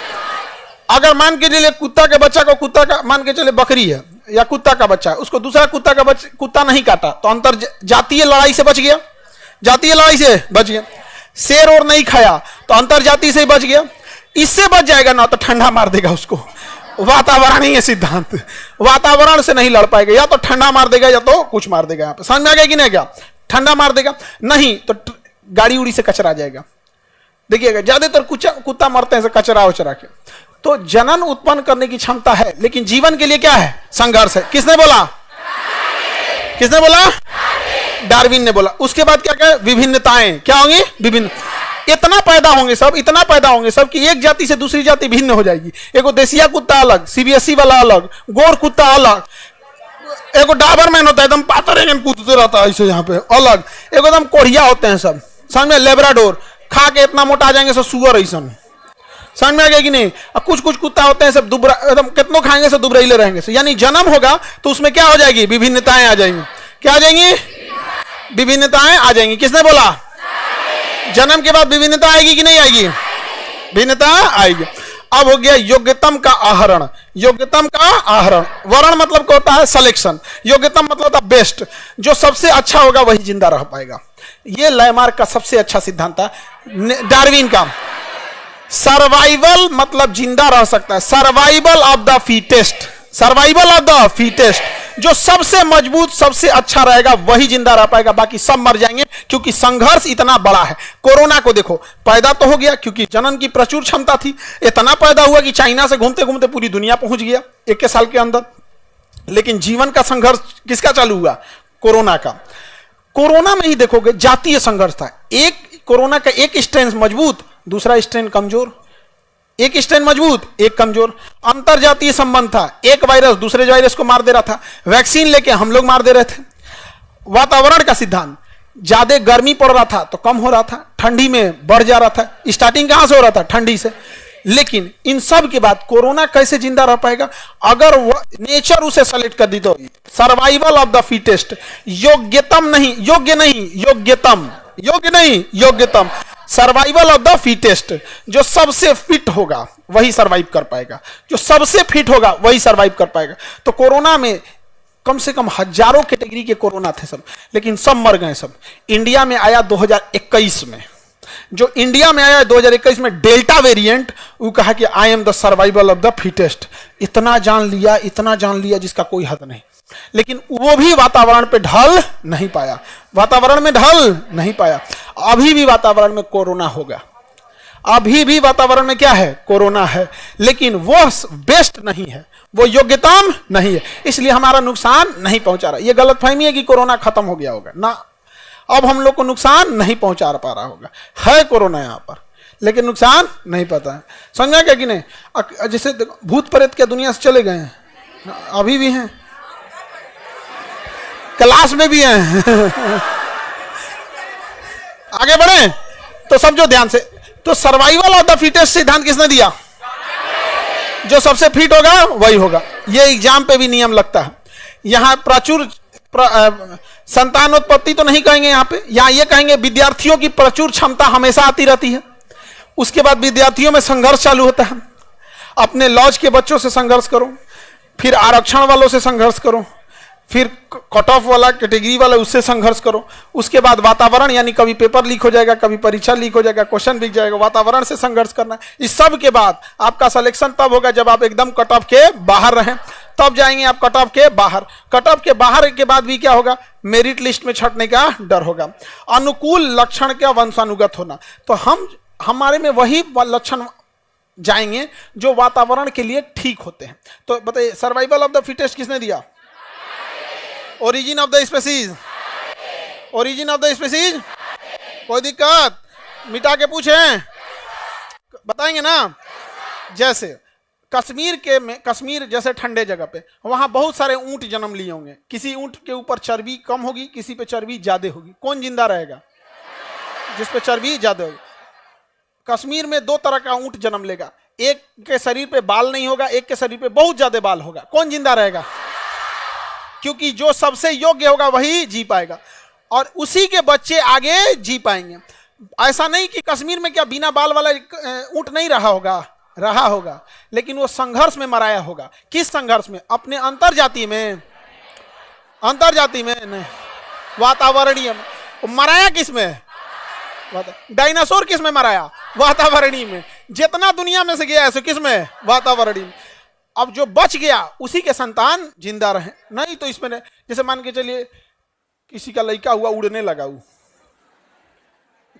अगर मान के चलिए कुत्ता के बच्चा को, कुत्ता का मान के चले बकरी है या कुत्ता का बच्चा, उसको दूसरा कुत्ता का बच्चा कुत्ता नहीं काटा तो अंतर जातीय लड़ाई से बच गया, जातीय लड़ाई से बच गया। शेर और नहीं खाया तो अंतर जाति से बच गया। इससे बच जाएगा ना तो ठंडा मार देगा उसको। वातावरण ही है सिद्धांत, वातावरण से नहीं लड़ पाएगा, या तो ठंडा मार देगा या तो कुछ मार देगा। यहाँ पे समझ में आ गया कि नहीं? क्या ठंडा मार देगा? नहीं तो गाड़ी उड़ी से कचरा जाएगा। देखिएगा ज्यादातर कुत्ता मरते हैं कचरा उचरा के। तो जनन उत्पन्न करने की क्षमता है, लेकिन जीवन के लिए क्या है? संघर्ष है। किसने बोला? किसने बोला? डार्विन ने बोला। उसके बाद क्या क्या? विभिन्नताएं क्या होंगी? विभिन्न। इतना पैदा होंगे सब, इतना पैदा होंगे सब कि एक जाति से दूसरी जाति भिन्न हो जाएगी। एगो देसिया कुत्ता अलग, सीबीएसई वाला अलग, गोर कुत्ता अलग, एगो डाबरमैन होता है एकदम पातर कूदते रहता है ऐसे यहाँ पे अलग, एगो एकदम कोढ़िया होते हैं सब। समझ में? लेब्राडोर खा के इतना मोटा आ जाएंगे सब, सुअर ऐसा। समझ में आ गया कि नहीं? कुछ कुछ कुत्ता होते हैं सब दुबरा, एकदम कितनों खाएंगे सब दुबराइले रहेंगे। यानी जन्म होगा तो उसमें क्या हो जाएगी? विभिन्नताएं आ जाएंगी। क्या आ जाएंगी? विभिन्नताएं आ जाएंगी। किसने बोला? जन्म के बाद विभिन्नता आएगी कि नहीं आएगी? भिन्नता आएगी। अब हो गया योग्यतम का आहरण। योग्यतम का आहरण, वर्ण मतलब क्या होता है? सिलेक्शन। योग्यतम मतलब होता है बेस्ट, जो सबसे अच्छा होगा वही जिंदा रह पाएगा। ये लैमार्क का सबसे अच्छा सिद्धांत था। डार्विन का सर्वाइवल मतलब जिंदा रह सकता है, survival of the fittest, survival of the fittest. जो सबसे मजबूत सबसे अच्छा रहेगा वही जिंदा रह पाएगा, बाकी सब मर जाएंगे, क्योंकि संघर्ष इतना बड़ा है। कोरोना को देखो, पैदा तो हो गया क्योंकि जनन की प्रचुर क्षमता थी, इतना पैदा हुआ कि चाइना से घूमते घूमते पूरी दुनिया पहुंच गया 1 साल के अंदर। लेकिन जीवन का संघर्ष किसका चालू हुआ? कोरोना का। कोरोना में ही देखोगे जातीय संघर्ष था। एक कोरोना का एक स्ट्रेन मजबूत, दूसरा स्ट्रेन कमजोर, एक स्ट्रेन मजबूत एक कमजोर। अंतर जातीय संबंध था, एक वायरस दूसरे वायरस को मार दे रहा था, वैक्सीन लेके हम लोग मार दे रहे थे। वातावरण का सिद्धांत, ज्यादा गर्मी पड़ रहा था तो कम हो रहा था, ठंडी में बढ़ जा रहा था। स्टार्टिंग कहां से हो रहा था? ठंडी से। लेकिन इन सब के बाद कोरोना कैसे जिंदा रह पाएगा? अगर नेचर उसे सेलेक्ट कर दी तो सर्वाइवल ऑफ द फिटेस्ट, योग्यतम नहीं, योग्य नहीं, योग्यतम, योग्य नहीं, योग्यतम, सर्वाइवल ऑफ द फिटेस्ट। जो सबसे फिट होगा वही सर्वाइव कर पाएगा, जो सबसे फिट होगा वही सर्वाइव कर पाएगा। तो कोरोना में कम से कम हजारों कैटेगरी के कोरोना थे सब, लेकिन सब मर गए सब। इंडिया में आया 2021 में, जो इंडिया में आया 2021 में डेल्टा वेरिएंट, वो कहा कि I am the survival of the fittest. इतना जान लिया, इतना जान लिया जिसका कोई हद नहीं। लेकिन वो भी वातावरण पे ढल नहीं पाया, वातावरण में ढल नहीं पाया। अभी भी वातावरण में कोरोना होगा, अभी भी वातावरण में क्या है? कोरोना है, लेकिन वो बेस्ट नहीं है, वो योग्यतम नहीं है, इसलिए हमारा नुकसान नहीं पहुंचा रहा। ये गलतफहमी है कि कोरोना खत्म हो गया होगा ना, अब हम लोग को नुकसान नहीं पहुंचा पा रहा होगा। है कोरोना यहां पर, लेकिन नुकसान नहीं पता है। समझा क्या कि नहीं? जैसे भूत प्रेत के दुनिया से चले गए हैं, अभी भी हैं, क्लास में भी हैं आगे बढ़े तो समझो ध्यान से। तो सर्वाइवल ऑफ द फिटेस्ट सिद्धांत किसने दिया? जो सबसे फिट होगा वही होगा। ये एग्जाम पे भी नियम लगता है। यहां प्रचुर संतानोत्पत्ति तो नहीं कहेंगे, यहां ये कहेंगे विद्यार्थियों की प्रचुर क्षमता हमेशा आती रहती है। उसके बाद विद्यार्थियों में संघर्ष चालू होता है। अपने लॉज के बच्चों से संघर्ष करो, फिर आरक्षण वालों से संघर्ष करो, फिर कट ऑफ वाला कैटेगरी वाला उससे संघर्ष करो। उसके बाद वातावरण, यानी कभी पेपर लीक हो जाएगा, कभी परीक्षा लीक हो जाएगा, क्वेश्चन बिक जाएगा, वातावरण से संघर्ष करना। इस सब के बाद आपका सिलेक्शन तब होगा जब आप एकदम कट ऑफ के बाहर रहें, तब जाएंगे आप कट ऑफ के बाहर। कट ऑफ के बाहर के बाद भी क्या होगा? मेरिट लिस्ट में छटने का डर होगा। अनुकूल लक्षण का वंशानुगत होना, तो हमारे में वही लक्षण जाएंगे जो वातावरण के लिए ठीक होते हैं। तो बताइए, सर्वाइवल ऑफ द फिटेस्ट किसने दिया? Origin of the species, origin of the species. कोई दिक्कत? मिटा के पूछें, बताएंगे ना। जैसे कश्मीर जैसे ठंडे जगह पे, वहां बहुत सारे ऊंट जन्म लिए होंगे। किसी ऊंट के ऊपर चर्बी कम होगी, किसी पे चर्बी ज्यादा होगी। कौन जिंदा रहेगा? जिस पे चर्बी ज्यादा होगी। कश्मीर में 2 तरह का ऊंट जन्म लेगा, एक के शरीर पे बाल नहीं होगा, एक के शरीर पे बहुत ज्यादा बाल होगा। कौन जिंदा रहेगा? क्योंकि जो सबसे योग्य होगा वही जी पाएगा, और उसी के बच्चे आगे जी पाएंगे। ऐसा नहीं कि कश्मीर में क्या बिना बाल वाला ऊंट नहीं रहा होगा, रहा होगा, लेकिन वो संघर्ष में मराया होगा। किस संघर्ष में? अपने अंतर जाति में, अंतर जाति में नहीं, वातावरणीय में। मराया किस में? डायनासोर किस में मराया? वातावरणीय में। जितना दुनिया में से गया है किस में? वातावरणीय में। अब जो बच गया उसी के संतान जिंदा रहे, नहीं तो इसमें नहीं। जैसे मान के चलिए किसी का लड़का हुआ, उड़ने लगा, वो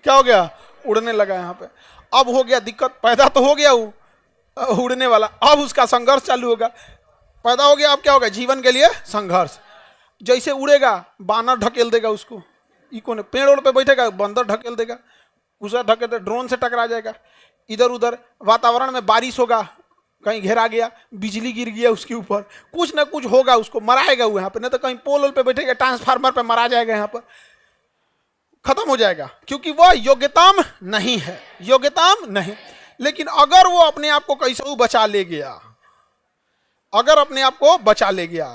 क्या हो गया? उड़ने लगा। यहाँ पे अब हो गया दिक्कत, पैदा तो हो गया वो उड़ने वाला, अब उसका संघर्ष चालू होगा। पैदा हो गया, अब क्या होगा? जीवन के लिए संघर्ष। जैसे उड़ेगा, बानर ढकेल देगा उसको, इको ने पेड़ पे बैठेगा, बंदर ढकेल देगा, उसे ढकेल, ड्रोन से टकरा जाएगा। इधर उधर वातावरण में बारिश होगा, कहीं घेरा गया, बिजली गिर गया उसके ऊपर, कुछ ना कुछ होगा, उसको मराएगा वो यहाँ पे। नहीं तो कहीं पोल पे बैठेगा, ट्रांसफार्मर पे मरा जाएगा, यहाँ पर खत्म हो जाएगा, क्योंकि वह योग्यतम नहीं है, योग्यतम नहीं। लेकिन अगर वो अपने आप को कैसे बचा ले गया, अगर अपने आप को बचा ले गया,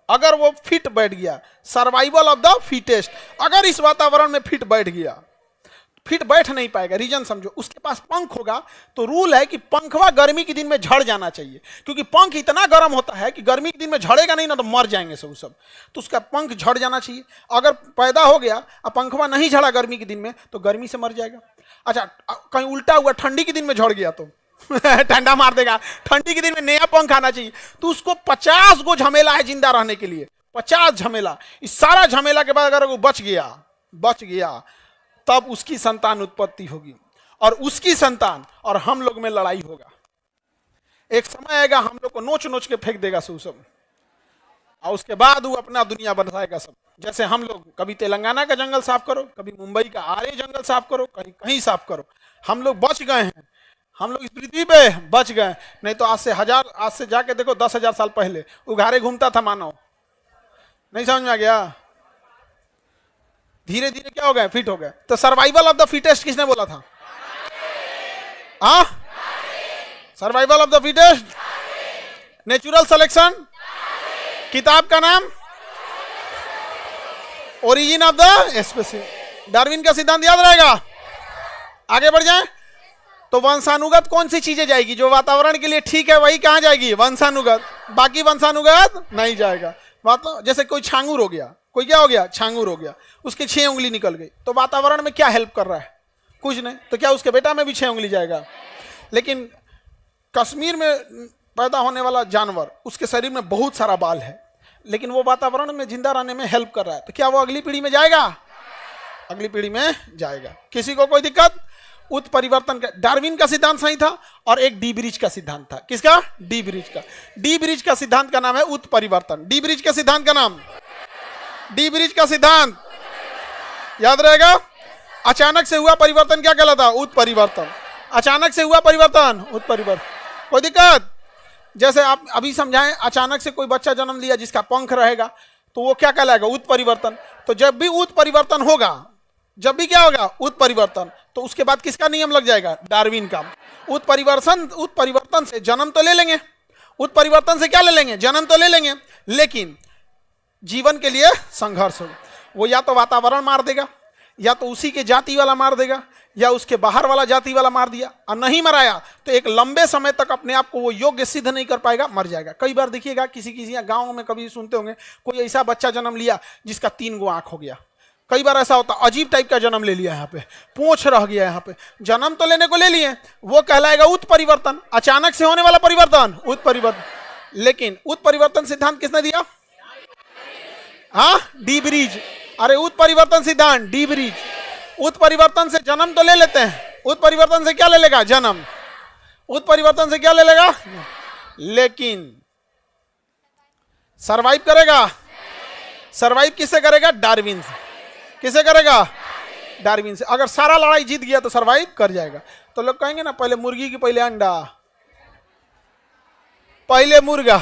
अगर वो फिट बैठ गया, सर्वाइवल ऑफ द फिटेस्ट, अगर इस वातावरण में फिट बैठ गया, फिट बैठ नहीं पाएगा। रीजन समझो, उसके पास पंख होगा तो रूल है कि पंखवा गर्मी के दिन में झड़ जाना चाहिए, क्योंकि पंख इतना गर्म होता है कि गर्मी के दिन में झड़ेगा नहीं ना तो मर जाएंगे सब। तो उसका पंख झड़ जाना चाहिए। अगर पैदा हो गया और पंखवा नहीं झड़ा गर्मी के दिन में तो गर्मी से मर जाएगा। अच्छा, कहीं उल्टा हुआ, ठंडी के दिन में झड़ गया तो ठंडा मार देगा। ठंडी के दिन में नया पंख आना चाहिए। तो उसको 50 गो झमेला है जिंदा रहने के लिए। 50 झमेला, इस सारा झमेला के बाद अगर वो बच गया तब उसकी संतान उत्पत्ति होगी और उसकी संतान और हम लोग में लड़ाई होगा। एक समय आएगा हम लोग को नोच नोच के फेंक देगा सब, और उसके बाद वो अपना दुनिया बनाएगा सब। जैसे हम लोग कभी तेलंगाना का जंगल साफ करो, कभी मुंबई का आर्य जंगल साफ करो, कहीं कहीं साफ करो, हम लोग बच गए हैं, हम लोग इस पृथ्वी पे बच गए। नहीं तो आज से जाके देखो 10,000 साल पहले उघारे घूमता था मानव। नहीं समझ में आ गया? धीरे धीरे क्या हो गए? फिट हो गए। तो सर्वाइवल ऑफ द फिटेस्ट किसने बोला था? Survival of the fittest, natural selection, किताब का नाम origin of the species. Darwin का सिद्धांत याद रहेगा। आगे बढ़ जाए तो वंशानुगत कौन सी चीजें जाएगी? जो वातावरण के लिए ठीक है वही कहां जाएगी? वंशानुगत। बाकी वंशानुगत नहीं जाएगा। जैसे कोई छांगूर हो गया, कोई क्या हो गया? छांगूर हो गया, उसकी 6 उंगली निकल गई, तो वातावरण में क्या हेल्प कर रहा है? कुछ नहीं। तो क्या उसके बेटा में भी 6 उंगली जाएगा? लेकिन कश्मीर में पैदा होने वाला जानवर, उसके शरीर में बहुत सारा बाल है, लेकिन वो वातावरण में जिंदा रहने में हेल्प कर रहा है, तो क्या वो अगली पीढ़ी में जाएगा? अगली पीढ़ी में जाएगा। किसी को कोई दिक्कत? उत्परिवर्तन का डार्विन का सिद्धांत सही था और एक डी ब्रिज का सिद्धांत था। किसका? डी ब्रिज का। डी ब्रिज का सिद्धांत का नाम है उत्परिवर्तन। डी ब्रिज के सिद्धांत का नाम, डी ब्रिज का सिद्धांत याद रहेगा। अचानक से हुआ परिवर्तन क्या कहलाता? उत्परिवर्तन। अचानक से हुआ परिवर्तन, उत्परिवर्तन। कोई दिक्कत? जैसे आप अभी समझाएं, अचानक से कोई बच्चा जन्म लिया जिसका पंख रहेगा, तो वो क्या कहलाएगा? उत्परिवर्तन। तो जब भी उत्परिवर्तन होगा, जब भी क्या होगा? उत्परिवर्तन, तो उसके बाद किसका नियम लग जाएगा? डार्विन का। उत्परिवर्तन से जन्म तो ले लेंगे, उत्परिवर्तन से क्या ले लेंगे? जन्म तो ले लेंगे, लेकिन जीवन के लिए संघर्ष हो। वो या तो वातावरण मार देगा, या तो उसी के जाति वाला मार देगा, या उसके बाहर वाला जाति वाला मार दिया, और नहीं मराया तो एक लंबे समय तक अपने आप को वो योग्य सिद्ध नहीं कर पाएगा, मर जाएगा। कई बार देखिएगा किसी गांव में कभी सुनते होंगे, कोई ऐसा बच्चा जन्म लिया जिसका 3 गो आंख हो गया। कई बार ऐसा होता, अजीब टाइप का जन्म ले लिया, यहाँ पे पूंछ रह गया, यहाँ पे जन्म तो लेने को ले लिए, वो कहलाएगा उत्परिवर्तन। अचानक से होने वाला परिवर्तन, उत्परिवर्तन। लेकिन उत्परिवर्तन सिद्धांत किसने दिया? D bridge. अरे उत्परिवर्तन सिद्धांत, डी ब्रिज। उत्परिवर्तन से जन्म तो ले लेते हैं, उत्परिवर्तन से क्या ले लेगा? जन्म। उत्परिवर्तन से क्या ले लेगा? लेकिन सरवाइव करेगा? सरवाइव किससे करेगा? डार्विन से। किसे करेगा? डार्विन से। अगर सारा लड़ाई जीत गया तो सरवाइव कर जाएगा। तो लोग कहेंगे ना, पहले मुर्गी की पहले अंडा, पहले मुर्गा।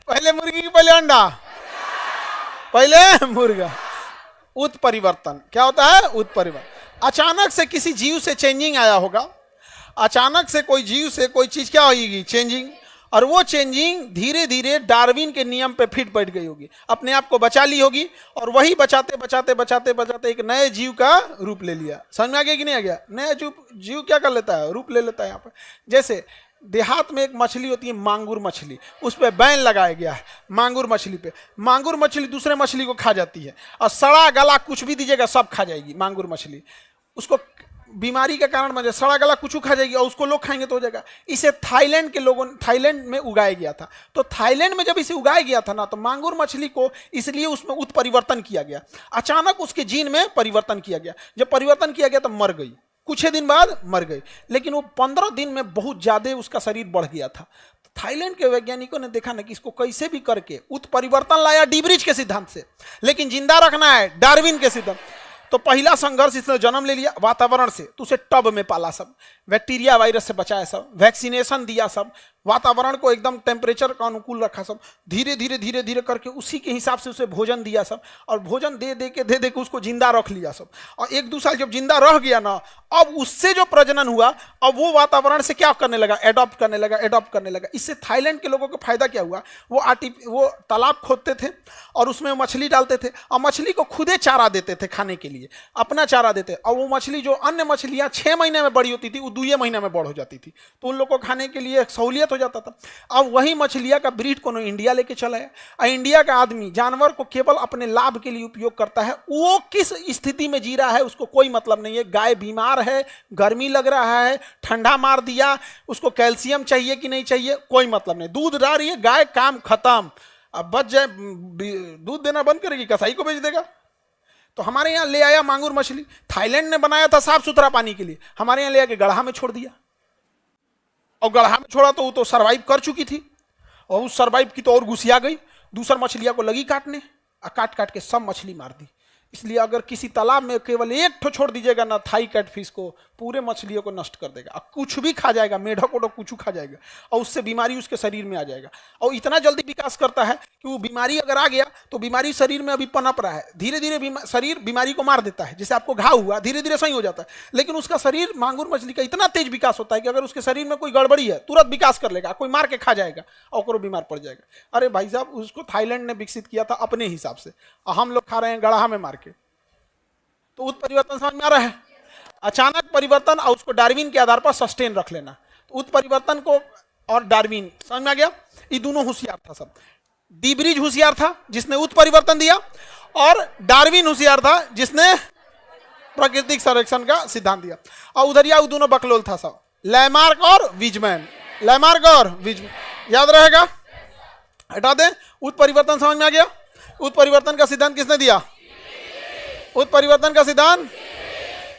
पहले मुर्गी की पहले अंडा, पहले मुर्गा। उत्परिवर्तन क्या होता है? उत्परिवर्तन। अचानक से किसी जीव से चेंजिंग आया होगा, अचानक से कोई जीव से कोई चीज क्या होगी? चेंजिंग। और वो चेंजिंग धीरे धीरे डार्विन के नियम पे फिट बैठ गई होगी, अपने आप को बचा ली होगी, और वही बचाते बचाते बचाते बचाते एक नए जीव का रूप ले लिया। समझ में आ गया कि नहीं आ गया? नया जीव क्या कर लेता है? रूप ले लेता है। यहाँ पे जैसे देहात में एक मछली होती है मांगुर मछली, उस पर बैन लगाया गया है मांगुर मछली पे। मांगुर मछली दूसरे मछली को खा जाती है, और सड़ा गला कुछ भी दीजिएगा सब खा जाएगी मांगुर मछली। उसको बीमारी के कारण मजे सड़ा गला कुछ खा जाएगी, और उसको लोग खाएंगे तो हो जाएगा। इसे थाईलैंड के लोगों थाईलैंड में उगाया गया था। तो थाईलैंड में जब इसे उगाया गया था ना, तो मांगुर मछली को इसलिए उसमें उत्परिवर्तन किया गया। अचानक उसके जीन में परिवर्तन किया गया। जब परिवर्तन किया गया तो मर गई, कुछ ही दिन बाद मर गई। लेकिन वो 15 दिन में बहुत ज्यादा उसका शरीर बढ़ गया था। थाईलैंड के वैज्ञानिकों ने देखा ना कि इसको कैसे भी करके उत्परिवर्तन लाया डी ब्रिज के सिद्धांत से, लेकिन जिंदा रखना है डार्विन के सिद्धांत। तो पहला संघर्ष इसने जन्म ले लिया वातावरण से, तो उसे टब में पाला, सब बैक्टीरिया वायरस से बचाया, सब वैक्सीनेशन दिया, सब वातावरण को एकदम टेम्परेचर का अनुकूल रखा, सब धीरे धीरे धीरे धीरे करके उसी के हिसाब से उसे भोजन दिया, सब और भोजन दे दे के उसको जिंदा रख लिया सब। और 1-2 साल जब जिंदा रह गया ना, अब उससे जो प्रजनन हुआ, अब वो वातावरण से क्या करने लगा? एडॉप्ट करने लगा। इससे थाईलैंड के लोगों को फायदा क्या हुआ? वो तालाब खोदते थे और उसमें मछली डालते थे, और मछली को खुदे चारा देते थे खाने के लिए। लिए अपना चारा देते, और वो मछली जो अन्य मछलियां 6 महीने में बड़ी होती थी वो 2 महीने में बड़ हो जाती थी, तो उन लोग को खाने के लिए सहूलियत हो जाता था। अब वही मछलियां का ब्रीड को इंडिया लेके चला है, और इंडिया का आदमी जानवर को केवल अपने लाभ के लिए उपयोग करता है। वो किस स्थिति में जी रहा है उसको कोई मतलब नहीं है। गाय बीमार है, गर्मी लग रहा है, ठंडा मार दिया, उसको कैल्शियम चाहिए कि नहीं चाहिए, कोई मतलब नहीं। दूध ला रही है गाय, काम खत्म। अब बच जाए, दूध देना बंद करेगी, कसाई को बेच देगा। तो हमारे यहाँ ले आया मांगुर मछली, थाईलैंड ने बनाया था साफ सुथरा पानी के लिए, हमारे यहाँ ले आके गढ़ा में छोड़ दिया, और गढ़ा में छोड़ा तो वो तो सर्वाइव कर चुकी थी, और उस सर्वाइव की तो और घुसिया गई, दूसर मछलियां को लगी काटने, और काट काट के सब मछली मार दी। इसलिए अगर किसी तालाब में केवल एक ठो छोड़ दीजिएगा ना थाई कैटफिश को, पूरे मछलियों को नष्ट कर देगा, और कुछ भी खा जाएगा, मेढक ओढक कुछ खा जाएगा, और उससे बीमारी उसके शरीर में आ जाएगा। और इतना जल्दी विकास करता है कि वो बीमारी अगर आ गया तो बीमारी शरीर में अभी पनप रहा है, धीरे धीरे शरीर बीमारी को मार देता है। जैसे आपको घाव हुआ, धीरे धीरे सही हो जाता है, लेकिन उसका शरीर मांगुर मछली का इतना तेज विकास होता है कि अगर उसके शरीर में कोई गड़बड़ी है तुरंत विकास कर लेगा, कोई मार के खा जाएगा और बीमार पड़ जाएगा। अरे भाई साहब, उसको थाईलैंड ने विकसित किया था अपने हिसाब से, और हम लोग खा रहे हैं गड़हा में मार के। तो उत्परिवर्तन समझ में आ रहा है? अचानक परिवर्तन और उसको डार्विन के आधार पर सस्टेन रख लेना। तो उत्परिवर्तन को और डार्विन समझ में आ गया? ये दोनों होशियार था सब। डी ब्रिज होशियार था जिसने उत्परिवर्तन दिया, और डार्विन होशियार था जिसने प्राकृतिक संरक्षण का सिद्धांत दिया। और उधर या दोनों बकलोल था सब, लैमार्क और विजमैन। लैमार्क और विजमैन याद रहेगा, हटा दें। उत्परिवर्तन समझ में आ गया? उत्परिवर्तन का सिद्धांत किसने दिया? उत्परिवर्तन का सिद्धांत।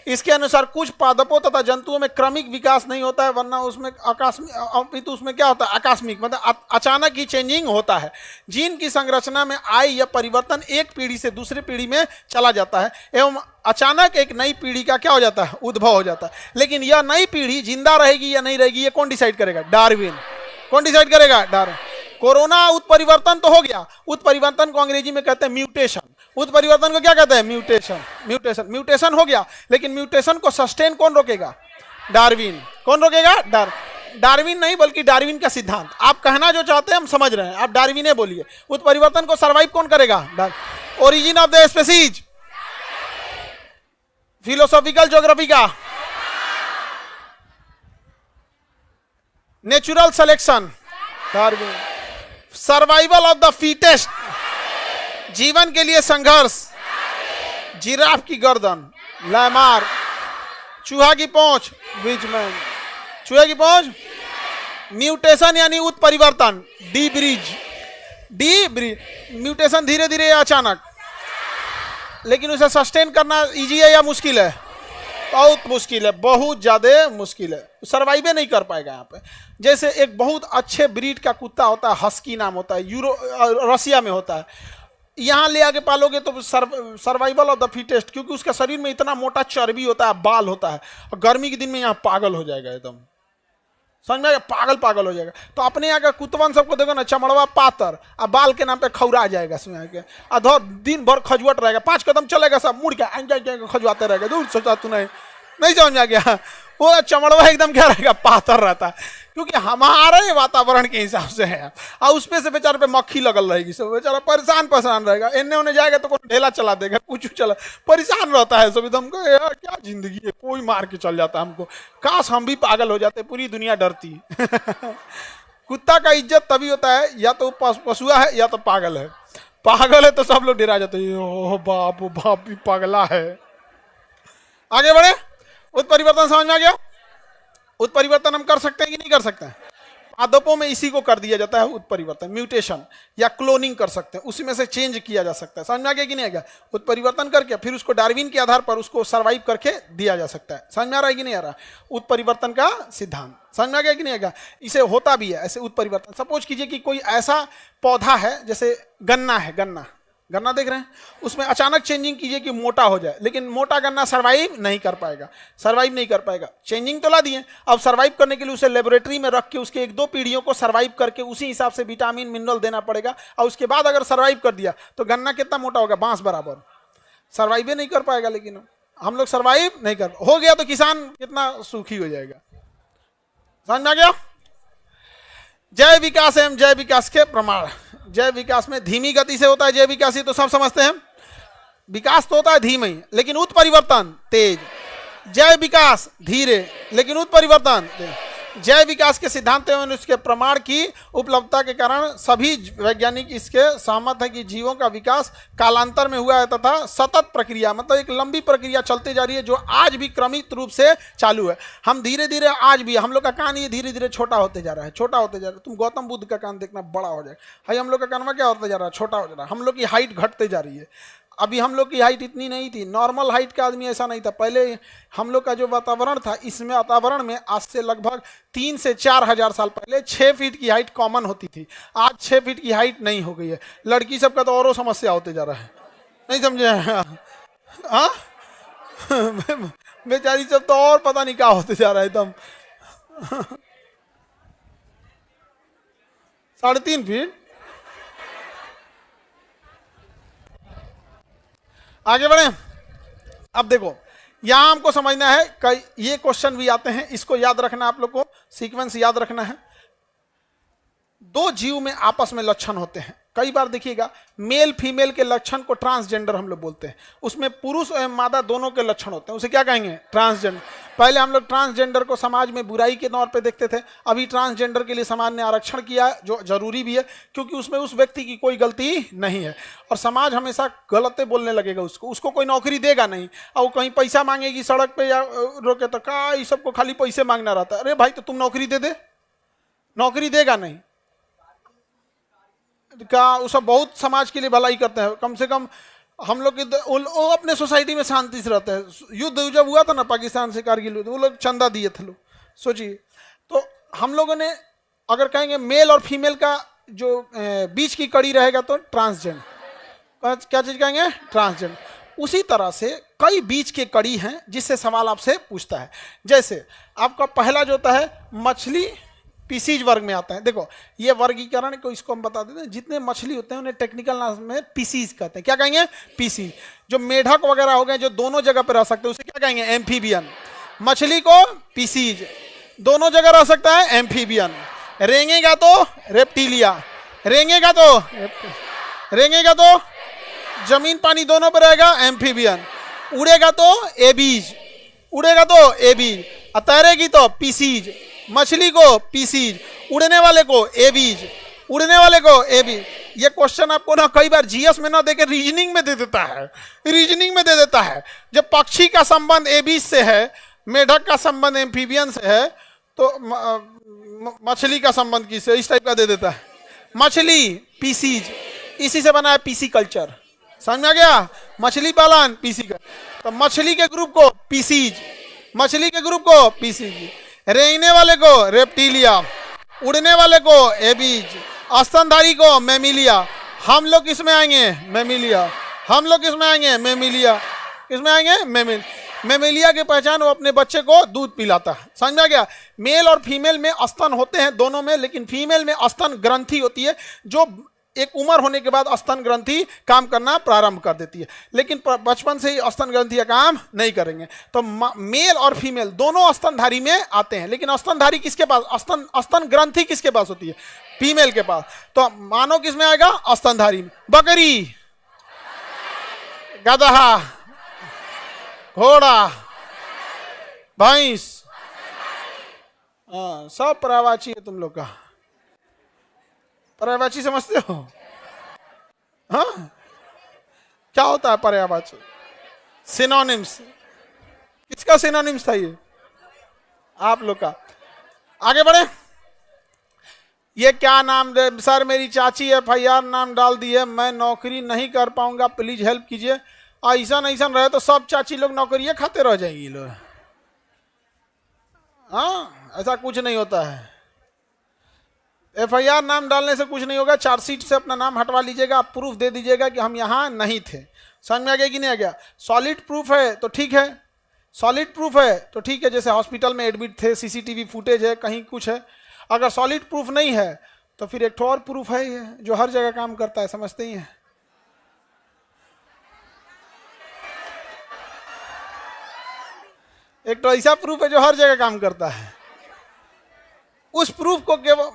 इसके अनुसार कुछ पादपों तथा जंतुओं में क्रमिक विकास नहीं होता है, वरना उसमें आकस्मिक, तो उसमें क्या होता है? आकस्मिक मतलब अचानक ही चेंजिंग होता है। जीन की संरचना में आय या परिवर्तन एक पीढ़ी से दूसरी पीढ़ी में चला जाता है, एवं अचानक एक नई पीढ़ी का क्या हो जाता है? उद्भव हो जाता है। लेकिन यह नई पीढ़ी जिंदा रहेगी या नहीं रहेगी, ये कौन डिसाइड करेगा? डार्विन। कौन डिसाइड करेगा? डार्विन। कोरोना उत्परिवर्तन तो हो गया, उत्परिवर्तन को अंग्रेजी में कहते हैं म्यूटेशन। उत्परिवर्तन को क्या कहते हैं? म्यूटेशन। म्यूटेशन म्यूटेशन हो गया, लेकिन म्यूटेशन को सस्टेन कौन रोकेगा? डार्विन। कौन रोकेगा? डार्विन नहीं, बल्कि डार्विन का सिद्धांत। आप कहना जो चाहते हैं हम समझ रहे हैं, आप डार्विन बोलिए। उत्परिवर्तन को सर्वाइव कौन करेगा? Origin of the species, philosophical geography का, natural selection, Darwin. Survival of the fittest, जीवन के लिए संघर्ष, जिराफ की गर्दन, लैमार। चूहा की पहुंच, विजमैन। चूहे की पहुंच, म्यूटेशन यानी उत्परिवर्तन, D bridge. D bridge mutation धीरे धीरे या अचानक, लेकिन उसे सस्टेन करना इजी है या मुश्किल है? बहुत मुश्किल है, बहुत ज्यादा मुश्किल है। सर्वाइव नहीं कर पाएगा यहाँ पे। जैसे एक बहुत अच्छे ब्रीड का कुत्ता होता है, हस्की नाम होता है, रसिया में होता है। यहाँ ले आके पालोगे तो सर्वाइवल ऑफ द फिटेस्ट, क्योंकि उसका शरीर में इतना मोटा चर्बी होता है, बाल होता है, और गर्मी के दिन में यहाँ पागल हो जाएगा एकदम। समझ में? पागल हो जाएगा। तो अपने यहाँ का कुतवन सबको देखो ना, चमड़वा पातर, और बाल के नाम पे खौरा जाएगा इसमें आके, अधर दिन भर खजुआट रहेगा, 5 कदम चलेगा सब मुड़ के खजुआते रहेगा। दूर सोचा तू नहीं समझ में आ गया? वो चमड़वा एकदम क्या रहेगा? पातर रहता है, क्योंकि हमारे वातावरण के हिसाब से है। और उसपे से बेचारे पे मक्खी लगल रहेगी, सब बेचारा परेशान रहेगा। इन्ने उन्हें जाएगा तो कोई ढेला चला देगा, कुछ चला, परेशान रहता है सब एकदम। यार क्या जिंदगी है, कोई मार के चल जाता है हमको। काश हम भी पागल हो जाते, पूरी दुनिया डरती। कुत्ता का इज्जत तभी होता है या तो पशुआ है या तो पागल है। पागल है तो सब लोग डरा जाते हैं, ओ बाप भी पागला है। आगे बढ़े। उत्परिवर्तन समझ में आ गया? उत्परिवर्तन हम कर सकते हैं कि नहीं कर सकते हैं? पादपों में इसी को कर दिया जाता है उत्परिवर्तन, म्यूटेशन या क्लोनिंग कर सकते हैं, उसी में से चेंज किया जा सकता है। समझ में आ गया कि नहीं आ गया? उत्परिवर्तन करके फिर उसको डार्विन के आधार पर उसको सर्वाइव करके दिया जा सकता है। समझ में आ रहा है कि नहीं आ रहा? उत्परिवर्तन का सिद्धांत समझ में आ गया कि नहीं आ गया? इसे होता भी है ऐसे उत्परिवर्तन। सपोज कीजिए कि कोई ऐसा पौधा है, जैसे गन्ना है, गन्ना देख रहे हैं, उसमें अचानक चेंजिंग कीजिए कि मोटा हो जाए, लेकिन मोटा गन्ना सर्वाइव नहीं कर पाएगा। चेंजिंग तो ला दिए, अब सर्वाइव करने के लिए उसे लेबोरेटरी में रख के उसके 1-2 पीढ़ियों को सर्वाइव करके उसी हिसाब से विटामिन मिनरल देना पड़ेगा, और उसके बाद अगर सर्वाइव कर दिया तो गन्ना कितना मोटा होगा? बांस बराबर। सर्वाइव नहीं कर पाएगा, लेकिन हम लोग सर्वाइव नहीं कर हो गया तो किसान कितना सुखी हो जाएगा। समझ में आ गया? जय विकास एवं जय विकास के प्रमाण। जय विकास में धीमी गति से होता है जय विकास, ये तो सब समझते हैं। विकास तो होता है धीमे ही, लेकिन उत्परिवर्तन तेज। जय विकास धीरे, लेकिन उत्परिवर्तन तेज। जय विकास के सिद्धांत एवं उसके प्रमाण की उपलब्धता के कारण सभी वैज्ञानिक इसके सहमत है कि जीवों का विकास कालांतर में हुआ है तथा सतत प्रक्रिया, मतलब एक लंबी प्रक्रिया चलती जा रही है जो आज भी क्रमिक रूप से चालू है। हम धीरे धीरे आज भी, हम लोग का कान ये धीरे धीरे छोटा होते जा रहा है, छोटा होते जा रहा है। तुम गौतम बुद्ध का कान देखना, बड़ा हो जाएगा। भाई हम लोग का कान में क्या होता जा रहा है, छोटा हो जा रहा है। हम लोग की हाइट घटते जा रही है। अभी हम लोग की हाइट इतनी नहीं थी, नॉर्मल हाइट का आदमी ऐसा नहीं था। पहले हम लोग का जो वातावरण था, इसमें वातावरण में आज से लगभग 3 से 4 हजार साल पहले 6 फीट की हाइट कॉमन होती थी। आज 6 फीट की हाइट नहीं हो गई है। लड़की सबका तो और समस्या होते जा रहा है, नहीं समझे? हाँ बेचारी सब तो और पता नहीं क्या होते जा रहा है एकदम। 3.5 फीट। आगे बढ़े। अब देखो यहां हमको समझना है, कई ये क्वेश्चन भी आते हैं, इसको याद रखना, आप लोग को सीक्वेंस याद रखना है। दो जीव में आपस में लक्षण होते हैं। कई बार देखिएगा मेल फीमेल के लक्षण को ट्रांसजेंडर हम लोग बोलते हैं। उसमें पुरुष एवं मादा दोनों के लक्षण होते हैं, उसे क्या कहेंगे? ट्रांसजेंडर। पहले हम लोग ट्रांसजेंडर को समाज में बुराई के तौर पे देखते थे। अभी ट्रांसजेंडर के लिए समाज ने आरक्षण किया, जो जरूरी भी है, क्योंकि उसमें उस व्यक्ति की कोई गलती नहीं है। और समाज हमेशा गलतें बोलने लगेगा, उसको कोई नौकरी देगा नहीं। और कहीं पैसा मांगेगी सड़क पे या रोके तो का ये सबको खाली पैसे मांगना रहता है। अरे भाई तो तुम नौकरी दे दे, नौकरी देगा नहीं का। वो सब बहुत समाज के लिए भलाई करते हैं। कम से कम हम लोग वो अपने सोसाइटी में शांति से रहते हैं। युद्ध जब हुआ था ना पाकिस्तान से, कारगिल, वो लोग चंदा दिए थे लोग, सोचिए। तो हम लोगों ने अगर कहेंगे मेल और फीमेल का जो बीच की कड़ी रहेगा तो ट्रांसजेंडर, क्या चीज कहेंगे? ट्रांसजेंडर। उसी तरह से कई बीच के कड़ी हैं जिससे सवाल आपसे पूछता है। जैसे आपका पहला जो होता है मछली, पीसीज वर्ग में आता है। देखो ये वर्गीकरण को इसको हम बता देते हैं। जितने मछली होते हैं उन्हें टेक्निकल नाम में पीसीज कहते हैं। क्या कहेंगे? पीसीज। जो मेढक वगैरह हो गए जो दोनों जगह पे रह सकते हैं उसे क्या कहेंगे? एम्फीबियन। मछली को पीसीज, दोनों जगह रह सकता है, एम्फीबियन। रेंगेगा तो रेप्टिलिया, रेंगेगा तो जमीन पानी दोनों पर रहेगा, एम्फीबियन। उड़ेगा तो एबीज, तैरेगी तो पीसीज। मछली को पीसीज, उड़ने वाले को एबीज, ये क्वेश्चन आपको ना कई बार जीएस में ना देके रीजनिंग में दे देता है। जब पक्षी का संबंध एबीज से है, मेढक का संबंध एम्फीबियन से है, तो मछली का संबंध किससे, इस टाइप का दे देता है। मछली पीसीज, इसी से बना है पीसी कल्चर। समझ में आ गया? मछली पालन पीसी का। तो मछली के ग्रुप को पीसीज, रेंगने वाले को रेप्टिलिया, उड़ने वाले को एबीज, स्तनधारी को मैमिलिया। हम लोग किसमें आएंगे? मैमिलिया। मैमिलिया की पहचान, वो अपने बच्चे को दूध पिलाता है। समझ में आ गया? मेल और फीमेल में स्तन होते हैं दोनों में, लेकिन फीमेल में स्तन ग्रंथि होती है, जो एक उम्र होने के बाद स्तन ग्रंथि काम करना प्रारंभ कर देती है। लेकिन बचपन से ही स्तन ग्रंथि काम नहीं करेंगे। तो मेल और फीमेल दोनों स्तनधारी में आते हैं, लेकिन स्तनधारी किसके पास, स्तन ग्रंथि किसके पास होती है? फीमेल के पास। तो मानो किसमें आएगा? स्तनधारी में। बकरी, गधा, घोड़ा, भैंस, सब पर्यायवाची है तुम लोग का। पर्यायवाची समझते हो? हाँ, क्या होता है पर्यायवाची? सिनोनिम्स। किसका सिनोनिम्स था ये? आप लोग का। आगे बढ़े। ये क्या नाम दे सर, मेरी चाची FIR नाम डाल दी है, मैं नौकरी नहीं कर पाऊंगा, प्लीज हेल्प कीजिए। ऐसा रहे तो सब चाची लोग नौकरियां खाते रह जाएंगी लोग। हाँ, ऐसा कुछ नहीं होता है। FIR नाम डालने से कुछ नहीं होगा। चार्जशीट से अपना नाम हटवा लीजिएगा, आप प्रूफ दे दीजिएगा कि हम यहाँ नहीं थे। समझ में आ गया कि नहीं आ गया? सॉलिड प्रूफ है तो ठीक है, जैसे हॉस्पिटल में एडमिट थे, CCTV फुटेज है, कहीं कुछ है। अगर सॉलिड प्रूफ नहीं है तो फिर एक तो और प्रूफ है जो हर जगह काम करता है, समझते ही हैं। एक तो ऐसा प्रूफ है जो हर जगह काम करता है। उस प्रूफ को केवल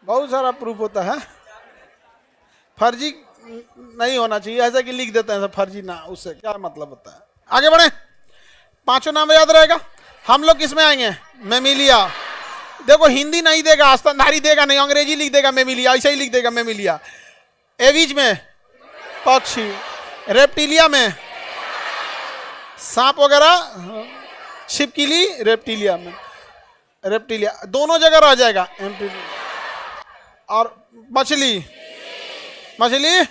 बहुत सारा प्रूफ होता है। फर्जी नहीं होना चाहिए, ऐसा कि लिख देते हैं सब फर्जी ना, उससे क्या मतलब होता है। आगे बढ़े, पांचों नाम याद रहेगा। हम लोग किसमें आएंगे? मेमिलिया। देखो हिंदी नहीं देगा, स्तनधारी देगा नहीं, अंग्रेजी लिख देगा मेमिलिया, ऐसे ही लिख देगा मेमिलिया। एविज में पक्षी, रेप्टिलिया में सांप वगैरह, छिपकली रेप्टिलिया में, रेप्टिलिया दोनों जगह रह जाएगा। और मछली, मछली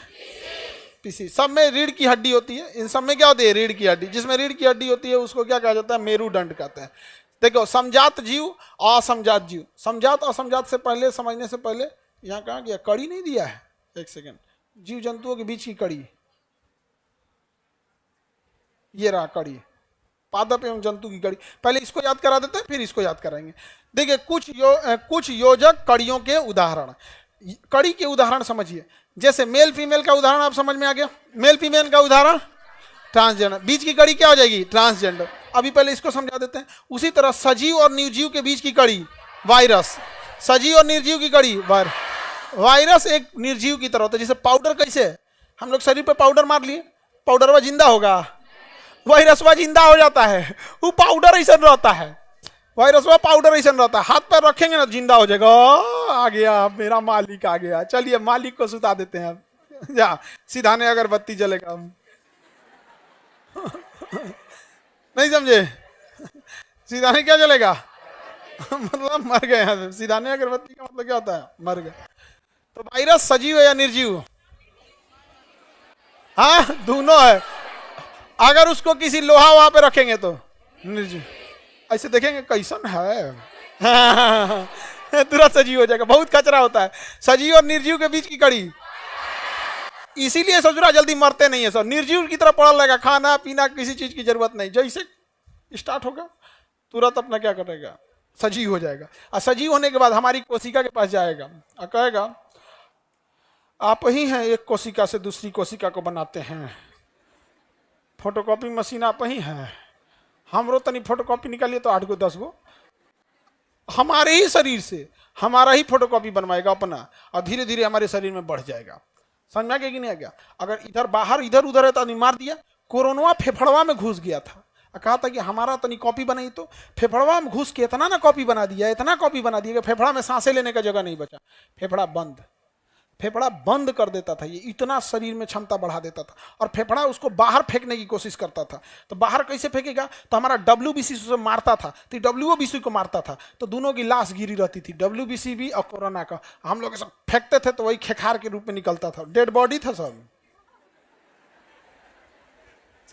पीसी, सब में रीढ़ की हड्डी होती है। इन सब में क्या होती है? रीढ़ की हड्डी। जिसमें रीढ़ की हड्डी होती है उसको क्या कहा जाता है? मेरुदंड कहते हैं। देखो समजात जीव, असमजात जीव। समजात असमजात से पहले समझने से पहले यहाँ कहा गया, कड़ी नहीं दिया है, एक सेकेंड, जीव जंतुओं के बीच की कड़ी, ये रहा कड़ी, पादप एवं जंतु की कड़ी। पहले इसको याद करा देते हैं, फिर इसको याद कराएंगे। देखिए कुछ योजक कड़ियों के उदाहरण, कड़ी के उदाहरण समझिए। जैसे मेल फीमेल का उदाहरण आप समझ में आ गया। मेल फीमेल का उदाहरण ट्रांसजेंडर, बीच की कड़ी क्या हो जाएगी? ट्रांसजेंडर। अभी पहले इसको समझा देते हैं। उसी तरह सजीव और निर्जीव के बीच की कड़ी वायरस, सजीव और निर्जीव की कड़ी वायरस एक निर्जीव की तरह होता है। जैसे पाउडर, कैसे हम लोग शरीर पे पाउडर मार लिए, पाउडरवा जिंदा होगा, वायरसवा जिंदा हो जाता है, वो पाउडर ऐसा रहता है, वायरसवा पाउडर ऐसा रहता है। हाथ पैर रखेंगे ना जिंदा हो जाएगा। आ गया मेरा मालिक, आ गया, चलिए मालिक को सुता देते हैं अब, जा सीधाने अगरबत्ती जलेगा। नहीं समझे? सीधाने क्या जलेगा? मतलब मर गए। सीधाने अगरबत्ती का मतलब क्या होता है? मर गए। तो वायरस सजीव है या निर्जीव? हाँ दोनों है। अगर उसको किसी लोहा वहां पे रखेंगे तो निर्जीव, ऐसे देखेंगे कैसन है, तुरंत सजीव हो जाएगा। बहुत कचरा होता है सजीव और निर्जीव के बीच की कड़ी। इसीलिए ससुरा जल्दी मरते नहीं है सब, निर्जीव की तरह पड़ा रहेगा, खाना पीना किसी चीज की जरूरत नहीं। जैसे स्टार्ट होगा तुरंत अपना क्या करेगा? सजीव हो जाएगा। और सजीव होने के बाद हमारी कोशिका के पास जाएगा और कहेगा आप ही हैं एक कोशिका से दूसरी कोशिका को बनाते हैं, फोटोकॉपी मशीन आप ही हैं, हमरो तनी फोटोकॉपी निकालिए तो 8 गो 10 गो हमारे ही शरीर से हमारा ही फोटोकॉपी बनवाएगा अपना, और धीरे धीरे हमारे शरीर में बढ़ जाएगा। समझ में आ गया कि नहीं आ गया? अगर इधर बाहर इधर उधर है तो आदमी मार दिया। कोरोना फेफड़वा में घुस गया था, कहा था कि हमारा तनी कॉपी बनाई, तो फेफड़वा में घुस के इतना ना कॉपी बना दिया, इतना कॉपी बना दिया कि फेफड़ा में सांसें लेने का जगह नहीं बचा। फेफड़ा बंद कर देता था। ये इतना शरीर में क्षमता बढ़ा देता था। और फेफड़ा उसको बाहर फेंकने की कोशिश करता था। तो बाहर कैसे फेंकेगा? तो हमारा WBC उसे मारता था, तो WBC को मारता था, तो दोनों की लाश गिरी रहती थी, WBC भी और कोरोना का। हम लोग सब फेंकते थे तो वही खेखार के रूप में निकलता था, डेड बॉडी था सब।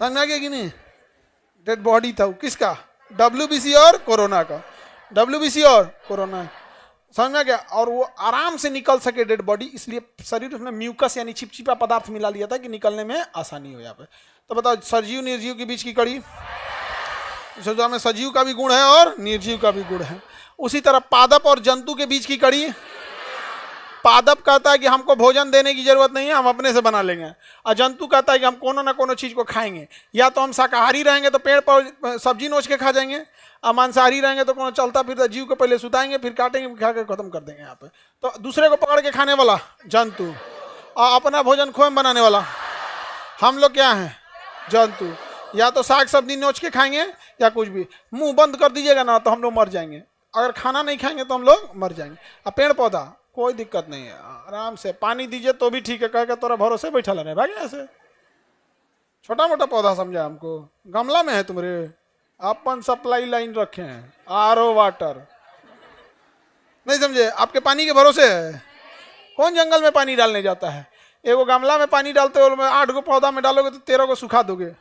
समझ में आ गया कि नहीं? डेड बॉडी था किसका? WBC और कोरोना का, WBC और कोरोना। समझ में गया? और वो आराम से निकल सके डेड बॉडी, इसलिए शरीर में म्यूकस यानी चिपचिपा पदार्थ मिला लिया था कि निकलने में आसानी हो। यहाँ पे तो बताओ सजीव निर्जीव के बीच की कड़ी, में सजीव का भी गुण है और निर्जीव का भी गुण है। उसी तरह पादप और जंतु के बीच की कड़ी, पादप कहता है कि हमको भोजन देने की जरूरत नहीं है, हम अपने से बना लेंगे। और जंतु कहता है कि हम कोनो ना कोनो चीज को खाएंगे, या तो हम शाकाहारी रहेंगे तो पेड़ पर सब्जी नोच के खा जाएंगे, और मांसाहारी रहेंगे तो कोनो चलता फिरता जीव को पहले सुताएंगे, फिर काटेंगे, खा के खत्म कर देंगे। यहाँ पे तो दूसरे को पकड़ के खाने वाला जंतु, और अपना भोजन खुद बनाने वाला हम लोग क्या हैं? जंतु। या तो साग सब्जी नोच के खाएंगे या कुछ भी। मुंह बंद कर दीजिएगा ना तो हम लोग मर जाएंगे। अगर खाना नहीं खाएंगे तो हम लोग मर जाएंगे। और पेड़ पौधा कोई दिक्कत नहीं है, आराम से पानी दीजिए तो भी ठीक है, कह के तोरा भरोसे बैठा रहने भाई। ऐसे छोटा मोटा पौधा समझा हमको, गमला में है तुम्हारे, अपन सप्लाई लाइन रखे हैं, RO वाटर नहीं समझे? आपके पानी के भरोसे है। कौन जंगल में पानी डालने जाता है? एगो गमला में पानी डालते हो, 8 गो पौधा में डालोगे तो 13 को सुखा दोगे।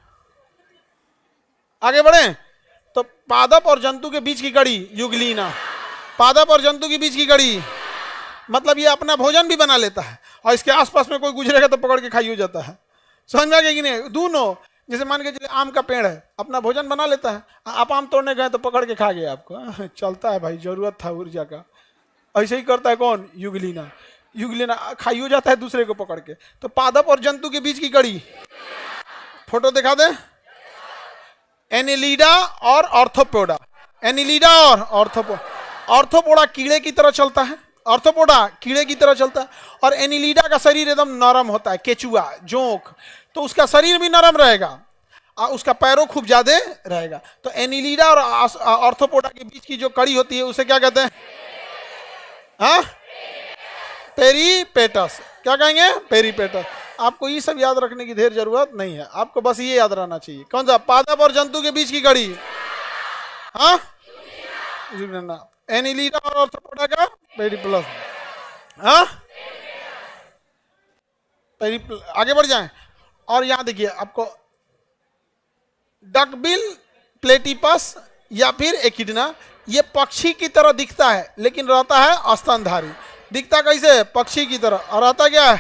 आगे बढ़े तो पादप और जंतु के बीच की कड़ी युगलीना, पादप और जंतु के बीच की कड़ी मतलब ये अपना भोजन भी बना लेता है, और इसके आसपास में कोई गुजरेगा तो पकड़ के खाई हो जाता है। समझ में आ गया कि नहीं? दोनों, जैसे मान के चलिए आम का पेड़ है, अपना भोजन बना लेता है, आप आम तोड़ने गए तो पकड़ के खा गया आपको। चलता है भाई, जरूरत था ऊर्जा का। ऐसे ही करता है कौन? युगलीना। युगलीना खाई हो जाता है दूसरे को पकड़ के। तो पादप और जंतु के बीच की कड़ी, फोटो दिखा दे, एनिलीडा और ऑर्थोपोडा। एनिलीडा और ऑर्थोपोडा कीड़े की तरह चलता है, ऑर्थोपोडा कीड़े की तरह चलता है, और एनिलीडा का शरीर एकदम नरम होता है, केचुआ जोंक, तो उसका शरीर भी नरम रहेगा और उसका पैरों खूब ज्यादा रहेगा। तो एनिलीडा और ऑर्थोपोडा के बीच की जो कड़ी होती है उसे क्या कहते हैं? हाँ, पेरीपेटस। क्या कहेंगे? पेरीपेटस। आपको ये सब याद रखने की ढेर जरूरत नहीं है, आपको बस ये याद रहना चाहिए। कौन सा? पादप और जंतु के बीच की कड़ी। हाँ, एनिलीडा और ऑर्थोपोडा का पेरीप्लस। हाँ, आगे बढ़ जाएं। और यहां देखिए आपको डकबिल प्लेटिपस या फिर एकिडना, ये पक्षी की तरह दिखता है लेकिन रहता है स्तनधारी। दिखता कैसे है? पक्षी की तरह, और रहता क्या है?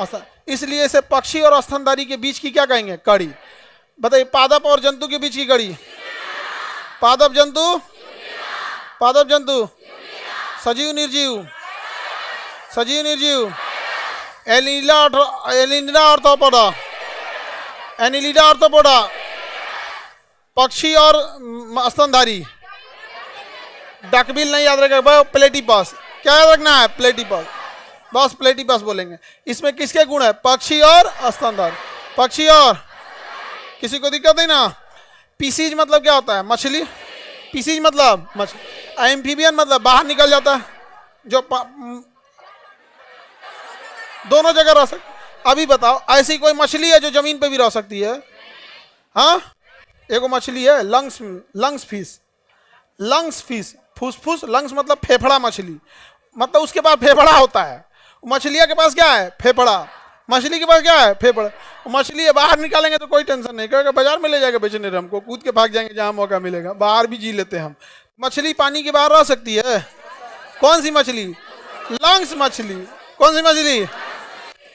स्तन। इसलिए इसे पक्षी और स्तनधारी के बीच की क्या कहेंगे? कड़ी। बताइए, पादप और जंतु के बीच की कड़ी। पादप जंतु, पादप जंतु, सजीव निर्जीव, सजीव निर्जीव, एनिलीडा ऑर्थोपोडा, एनिलीडा ऑर्थोपोडा, पक्षी और स्तनधारी। डकबिल नहीं याद रखेगा, प्लेटिपस। क्या याद रखना है? प्लेटिपस, बस प्लेटिपस बोलेंगे। इसमें किसके गुण है? पक्षी और स्तनधारी। पक्षी और, किसी को दिक्कत नहीं ना? पीसीज मतलब क्या होता है? मछली। पीसीज मतलब मछली। एम्फीबियन मतलब बाहर निकल जाता है, जो दोनों जगह रह सकती। अभी बताओ, ऐसी कोई मछली है जो जमीन पे भी रह सकती है? हाँ, एगो मछली है लंग्स फिश। लंग्स फिश, फुसफुस, लंग्स मतलब फेफड़ा मछली, मतलब उसके पास फेफड़ा होता है। मछलिया के पास क्या है? फेफड़ा। मछली के पास क्या है? फेफड़ा। मछली है, बाहर निकालेंगे तो कोई टेंशन नहीं, कहेगा बाजार में ले जाएगा बेचने, हमको कूद के भाग जाएंगे जहां मौका मिलेगा। बाहर भी जी लेते हैं हम। मछली पानी के बाहर रह सकती है। कौन सी मछली? लंग्स मछली। कौन सी मछली?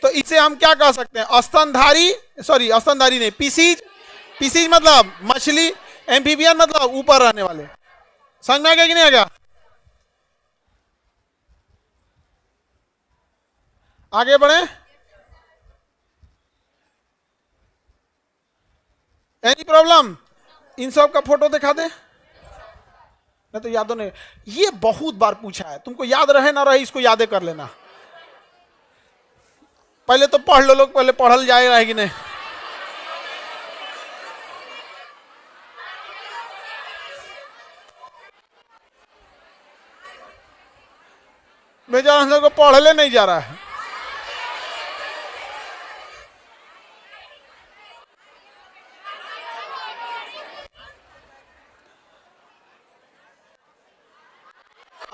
तो इसे हम क्या कह सकते हैं? स्तनधारी, सॉरी स्तनधारी नहीं, पीसीज। पीसीज मतलब मछली, एम्फीबियन मतलब ऊपर रहने वाले। समझ में आ गया कि नहीं आ गया? आगे बढ़े। Any problem? इन सब का फोटो दिखा दे, नहीं तो यादों नहीं। ये बहुत बार पूछा है, तुमको याद रहे ना रहे इसको यादें कर लेना। पहले तो पढ़ लो लोग, पहले पढ़ल जाए रहेगी नहीं। बेचारा हम लोग को पढ़ले नहीं जा रहा है।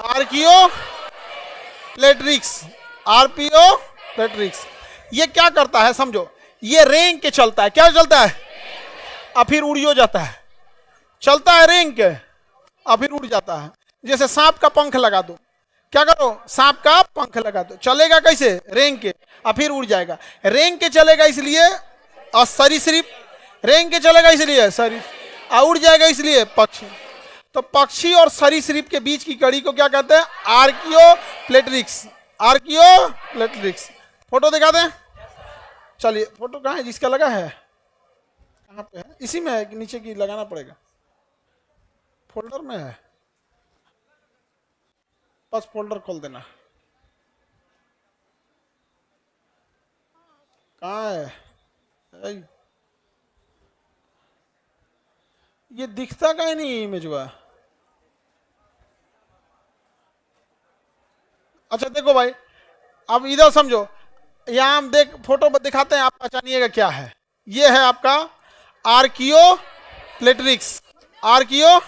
Archaeopteryx, archaeopteryx. ये क्या करता है समझो, ये रेंग के चलता है। क्या चलता है? और फिर उड़ियो जाता है। चलता है रेंग के और फिर उड़ जाता है। जैसे सांप का पंख लगा दो, क्या करो? सांप का पंख लगा दो, चलेगा कैसे? रेंग के, और फिर उड़ जाएगा। रेंग के चलेगा इसलिए और सरीसृप, रेंग के चलेगा इसलिए सरीसृप, और उड़ जाएगा इसलिए पक्षी। तो पक्षी और सरीसृप के बीच की कड़ी को क्या कहते हैं? आर्कियो प्लेट्रिक्स। आर्कियो प्लेट्रिक्स। फोटो दिखा दें? चलिए, फोटो कहाँ है? जिसका लगा है कहाँ पे है? इसी में है कि नीचे की लगाना पड़ेगा? फोल्डर में है, बस फोल्डर खोल देना। कहाँ है? ये दिखता कहीं नहीं इमेज हुआ। अच्छा देखो भाई, अब इधर समझो, यहां हम देख फोटो दिखाते हैं, आप पहचानिएगा क्या है। ये है आपका आर्कियो प्लेट्रिक्स। आर्कियो,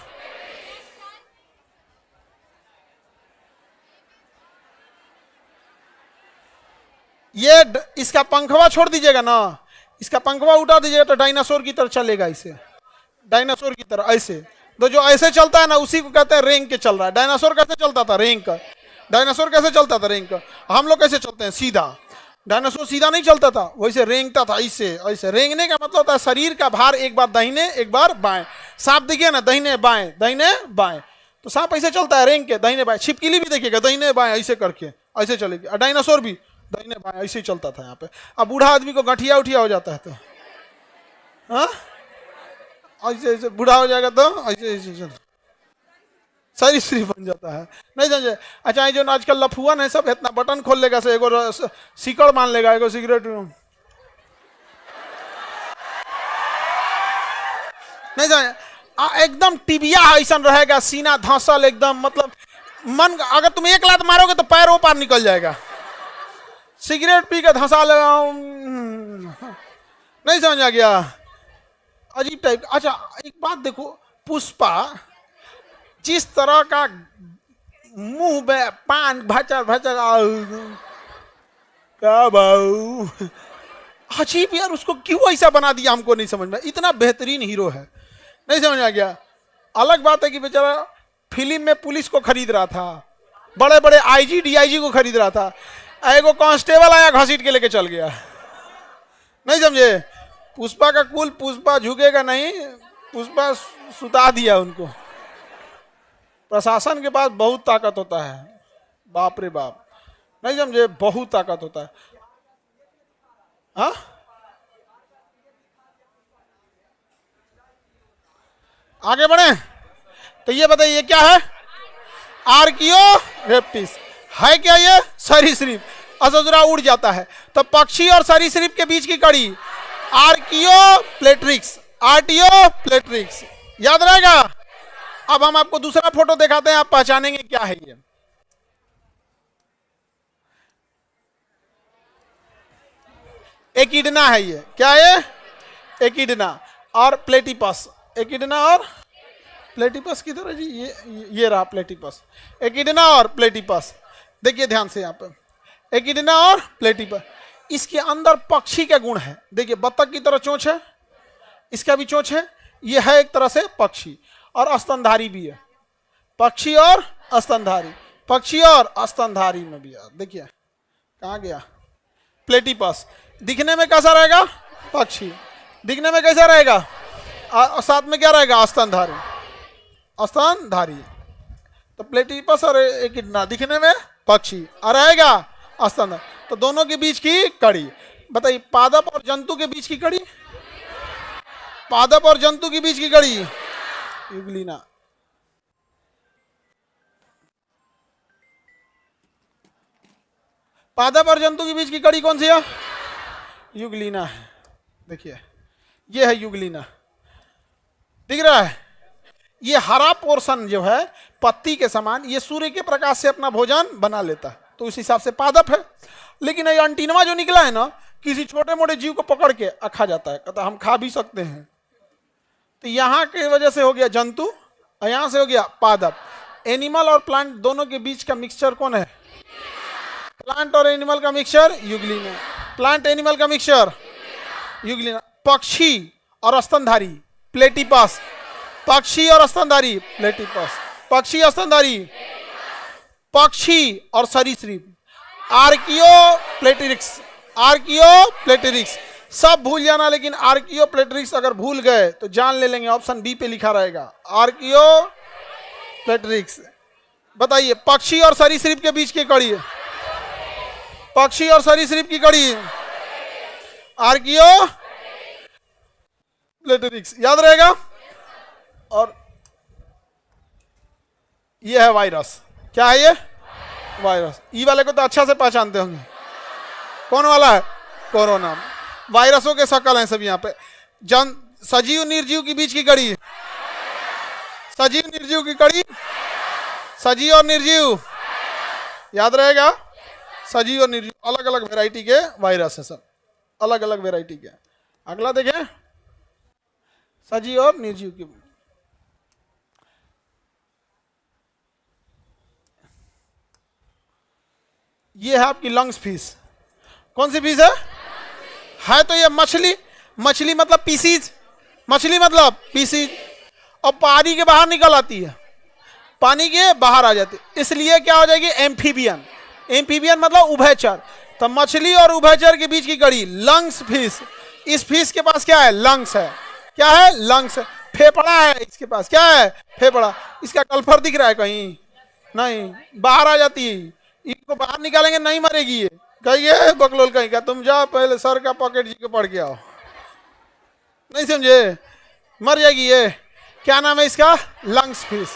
ये इसका पंखवा छोड़ दीजिएगा ना, इसका पंखवा उठा दीजिएगा तो डायनासोर की तरह चलेगा। इसे डायनासोर की तरह ऐसे, तो जो ऐसे चलता है ना उसी को कहते हैं रेंग के चल रहा है। डायनासोर कैसे चलता था? रेंग का। डायनासोर कैसे चलता था? रेंग का। हम लोग कैसे चलते हैं? सीधा। डायनासोर सीधा नहीं चलता था, वैसे रेंगता था ऐसे ऐसे। रेंगने का मतलब होता है शरीर का भार एक बार दाहिने एक बार बाएं। सांप देखिए ना, दाहिने बाएं दाहिने बाएं, तो सांप ऐसे चलता है रेंग के, दाहिने बाएं। छिपकली भी देखिएगा, दाहिने बाएं ऐसे करके ऐसे चलेगी। और डायनासोर भी दाहिने बाएं ऐसे ही चलता था यहाँ पे। अब बूढ़ा आदमी को गठिया उठिया हो जाता है तो हाँ ऐसे ऐसे बूढ़ा हो जाएगा तो ऐसे ऐसे चल। सरीसृप बन जाता है। नहीं समझे? अच्छा, ये जो आजकल लफुअन है सब इतना बटन खोल लेगा से एगो सीकड़ मान लेगा एगो सिगरेट। नहीं समझे? एकदम टिबिया ऐसा रहेगा, सीना धंसल एकदम, मतलब मन, अगर तुम एक लात मारोगे तो पैर वो पार निकल जाएगा। सिगरेट पी के धंसा लगा, नहीं समझ आ गया? अजीब टाइप। अच्छा एक बात देखो, पुष्पा जिस तरह का मुंह में पान भचर भचर, क्या भाऊ, अजीब यार, उसको क्यों ऐसा बना दिया हमको नहीं समझ में। इतना बेहतरीन हीरो है, नहीं समझ आ गया? अलग बात है कि बेचारा फिल्म में पुलिस को खरीद रहा था, बड़े बड़े आईजी डीआईजी को खरीद रहा था, एगो कांस्टेबल आया घसीट के लेके चल गया। नहीं समझे? पुष्पा का कुल, पुष्पा झुकेगा नहीं, पुष्पा सुता दिया उनको। प्रशासन के पास बहुत ताकत होता है, बाप रे बाप, नहीं समझे? बहुत ताकत होता है। हाँ, आगे बढ़े तो ये बताइए क्या है? आर्कियो रेप्टिस है क्या? ये सरीसृप, असुरा उड़ जाता है। तो पक्षी और सरीसृप के बीच की कड़ी आर्कियोप्लेट्रिक्स, आर्टियोप्लेट्रिक्स, याद रहेगा? अब हम आपको दूसरा फोटो दिखाते हैं, आप पहचानेंगे क्या है ये। एकिडना है ये, क्या है? एकिडना और प्लेटिपस। एकिडना और प्लेटिपस की तरह जी, ये रहा प्लेटिपस, एकिडना और प्लेटिपस। देखिए ध्यान से, यहाँ पे एकिडना और प्लेटिपस, इसके अंदर पक्षी के गुण है। देखिए बत्तख की तरह चोंच है, इसका भी चोंच है, ये है एक तरह से पक्षी, और स्तनधारी भी है। पक्षी और स्तनधारी, पक्षी और स्तनधारी में भी है। देखिए कहाँ गया प्लेटिपस, दिखने में कैसा रहेगा? पक्षी, दिखने में कैसा रहेगा? साथ में क्या रहेगा? स्तनधारी, स्तनधारी। तो प्लेटिपस और एकिडना दिखने में पक्षी और रहेगा स्तनधारी। तो दोनों के बीच की कड़ी बताइए, पादप और जंतु के बीच की कड़ी, पादप और जंतु के बीच की कड़ी युगलीना। पादप और जंतु के बीच की कड़ी कौन सी है? युगलीना है। देखिए ये है युगलीना, दिख रहा है? ये हरा पोर्शन जो है पत्ती के समान, ये सूर्य के प्रकाश से अपना भोजन बना लेता है, तो उस हिसाब से पादप है। लेकिन ये अंटीनवा जो निकला है ना, किसी छोटे मोटे जीव को पकड़ के खा जाता है, कहता हम खा भी सकते हैं। तो यहाँ की वजह से हो गया जंतु, और यहाँ से हो गया पादप। एनिमल और प्लांट दोनों के बीच का मिक्सचर कौन है? प्लांट और एनिमल का मिक्सचर युगलीना, प्लांट एनिमल का मिक्सचर युगलीना। पक्षी और स्तनधारी प्लेटिपस, पक्षी और स्तनधारी प्लेटिपस, पक्षी स्तनधारी, पक्षी और सरीसृप आर्कियोप्लेटिरिक्स, आर्कियोप्लेटिरिक्स। सब भूल जाना, लेकिन आर्कियोप्लेटिरिक्स अगर भूल गए तो जान ले लेंगे, ऑप्शन बी पे लिखा रहेगा आर्कियोप्लेटिरिक्स। बताइए पक्षी और सरीसृप के बीच की कड़ी, पक्षी और सरीसृप की कड़ी आर्कियोप्लेटिरिक्स, याद रहेगा? और ये है वायरस, क्या है ये? वायरस। ई वाले को तो अच्छा से पहचानते होंगे, कौन वाला है? कोरोना। वायरसों के शकल हैं सब यहाँ पे। सजीव निर्जीव के बीच की कड़ी, सजीव निर्जीव की कड़ी, सजीव और निर्जीव, याद रहेगा? सजीव और निर्जीव अलग अलग वैरायटी के वायरस है, सब अलग अलग वैरायटी के। अगला देखें, सजीव और निर्जीव की। ये है आपकी लंग्स फिश। कौन सी फिश है तो ये मछली, मछली मतलब पीसीज, मछली मतलब पीसीज, और पानी के बाहर निकल आती है, पानी के बाहर आ जाती है, इसलिए क्या हो जाएगी? एम्फीबियन। एम्फीबियन मतलब उभयचर। तो मछली और उभयचर के बीच की कड़ी लंग्स फिश। इस फिश के पास क्या है? लंग्स है। क्या है? लंग्स है। फेफड़ा है इसके पास, क्या है? फेफड़ा। इसका कल्फर दिख रहा है कहीं? नहीं, बाहर आ जाती है। इसको बाहर निकालेंगे नहीं मरेगी ये, कहिए बकलोल कहीं का, तुम जाओ पहले सर का पॉकेट जी के पढ़ के आओ, नहीं समझे? मर जाएगी ये। क्या नाम है इसका? Lungs fish.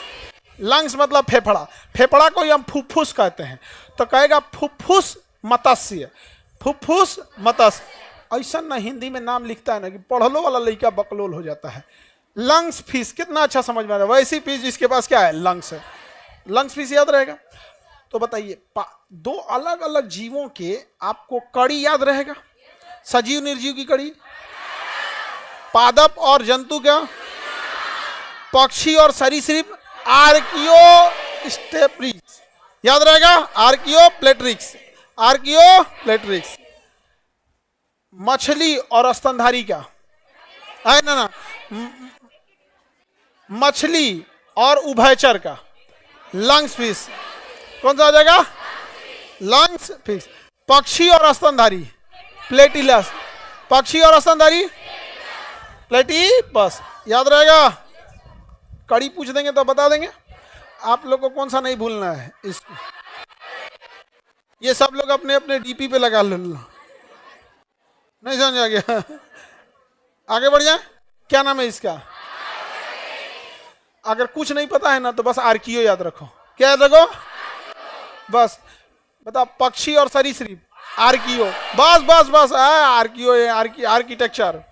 लंग्स मतलब फेफड़ा, फेफड़ा को ही हम फुफ्फुस कहते हैं। तो कहेगा फुफ्फुस मत्स्य, फुफ्फुस मत्स्य। ऐसा ना हिंदी में नाम लिखता है ना कि पढ़लो वाला लड़का बकलोल हो जाता है। लंग्स फिश, कितना अच्छा समझ में आ रहा है। वैसी फिश जिसके पास क्या है, लंग्स है। लंग्स फिश याद रहेगा। तो बताइए, दो अलग अलग जीवों के आपको कड़ी याद रहेगा? सजीव निर्जीव की कड़ी, पादप और जंतु क्या, पक्षी और सरीसृप, आर्कियो स्टेप्रिक्स याद रहेगा, आर्कियो प्लेट्रिक्स, आर्कियो प्लेट्रिक्स। मछली और स्तनधारी क्या है ना, मछली और उभयचर का, लंग्स फिश। कौन सा आ जाएगा, लंग्स फिश। पक्षी और स्तनधारी, प्लेटिलस, पक्षी और स्तनधारी प्लेटिपस याद रहेगा। कड़ी पूछ देंगे तो बता देंगे। आप लोग को कौन सा नहीं भूलना है इसको, ये सब लोग अपने अपने डीपी पे लगा लो। नहीं समझ आ गया, आगे बढ़ जाए। क्या नाम है इसका? अगर कुछ नहीं पता है ना तो बस आर्कियो याद रखो। क्या याद रखो? बस बता, पक्षी और सरीसृप, आर्कियो। बस बस बस आर्कियो है, आर्किटेक्चर।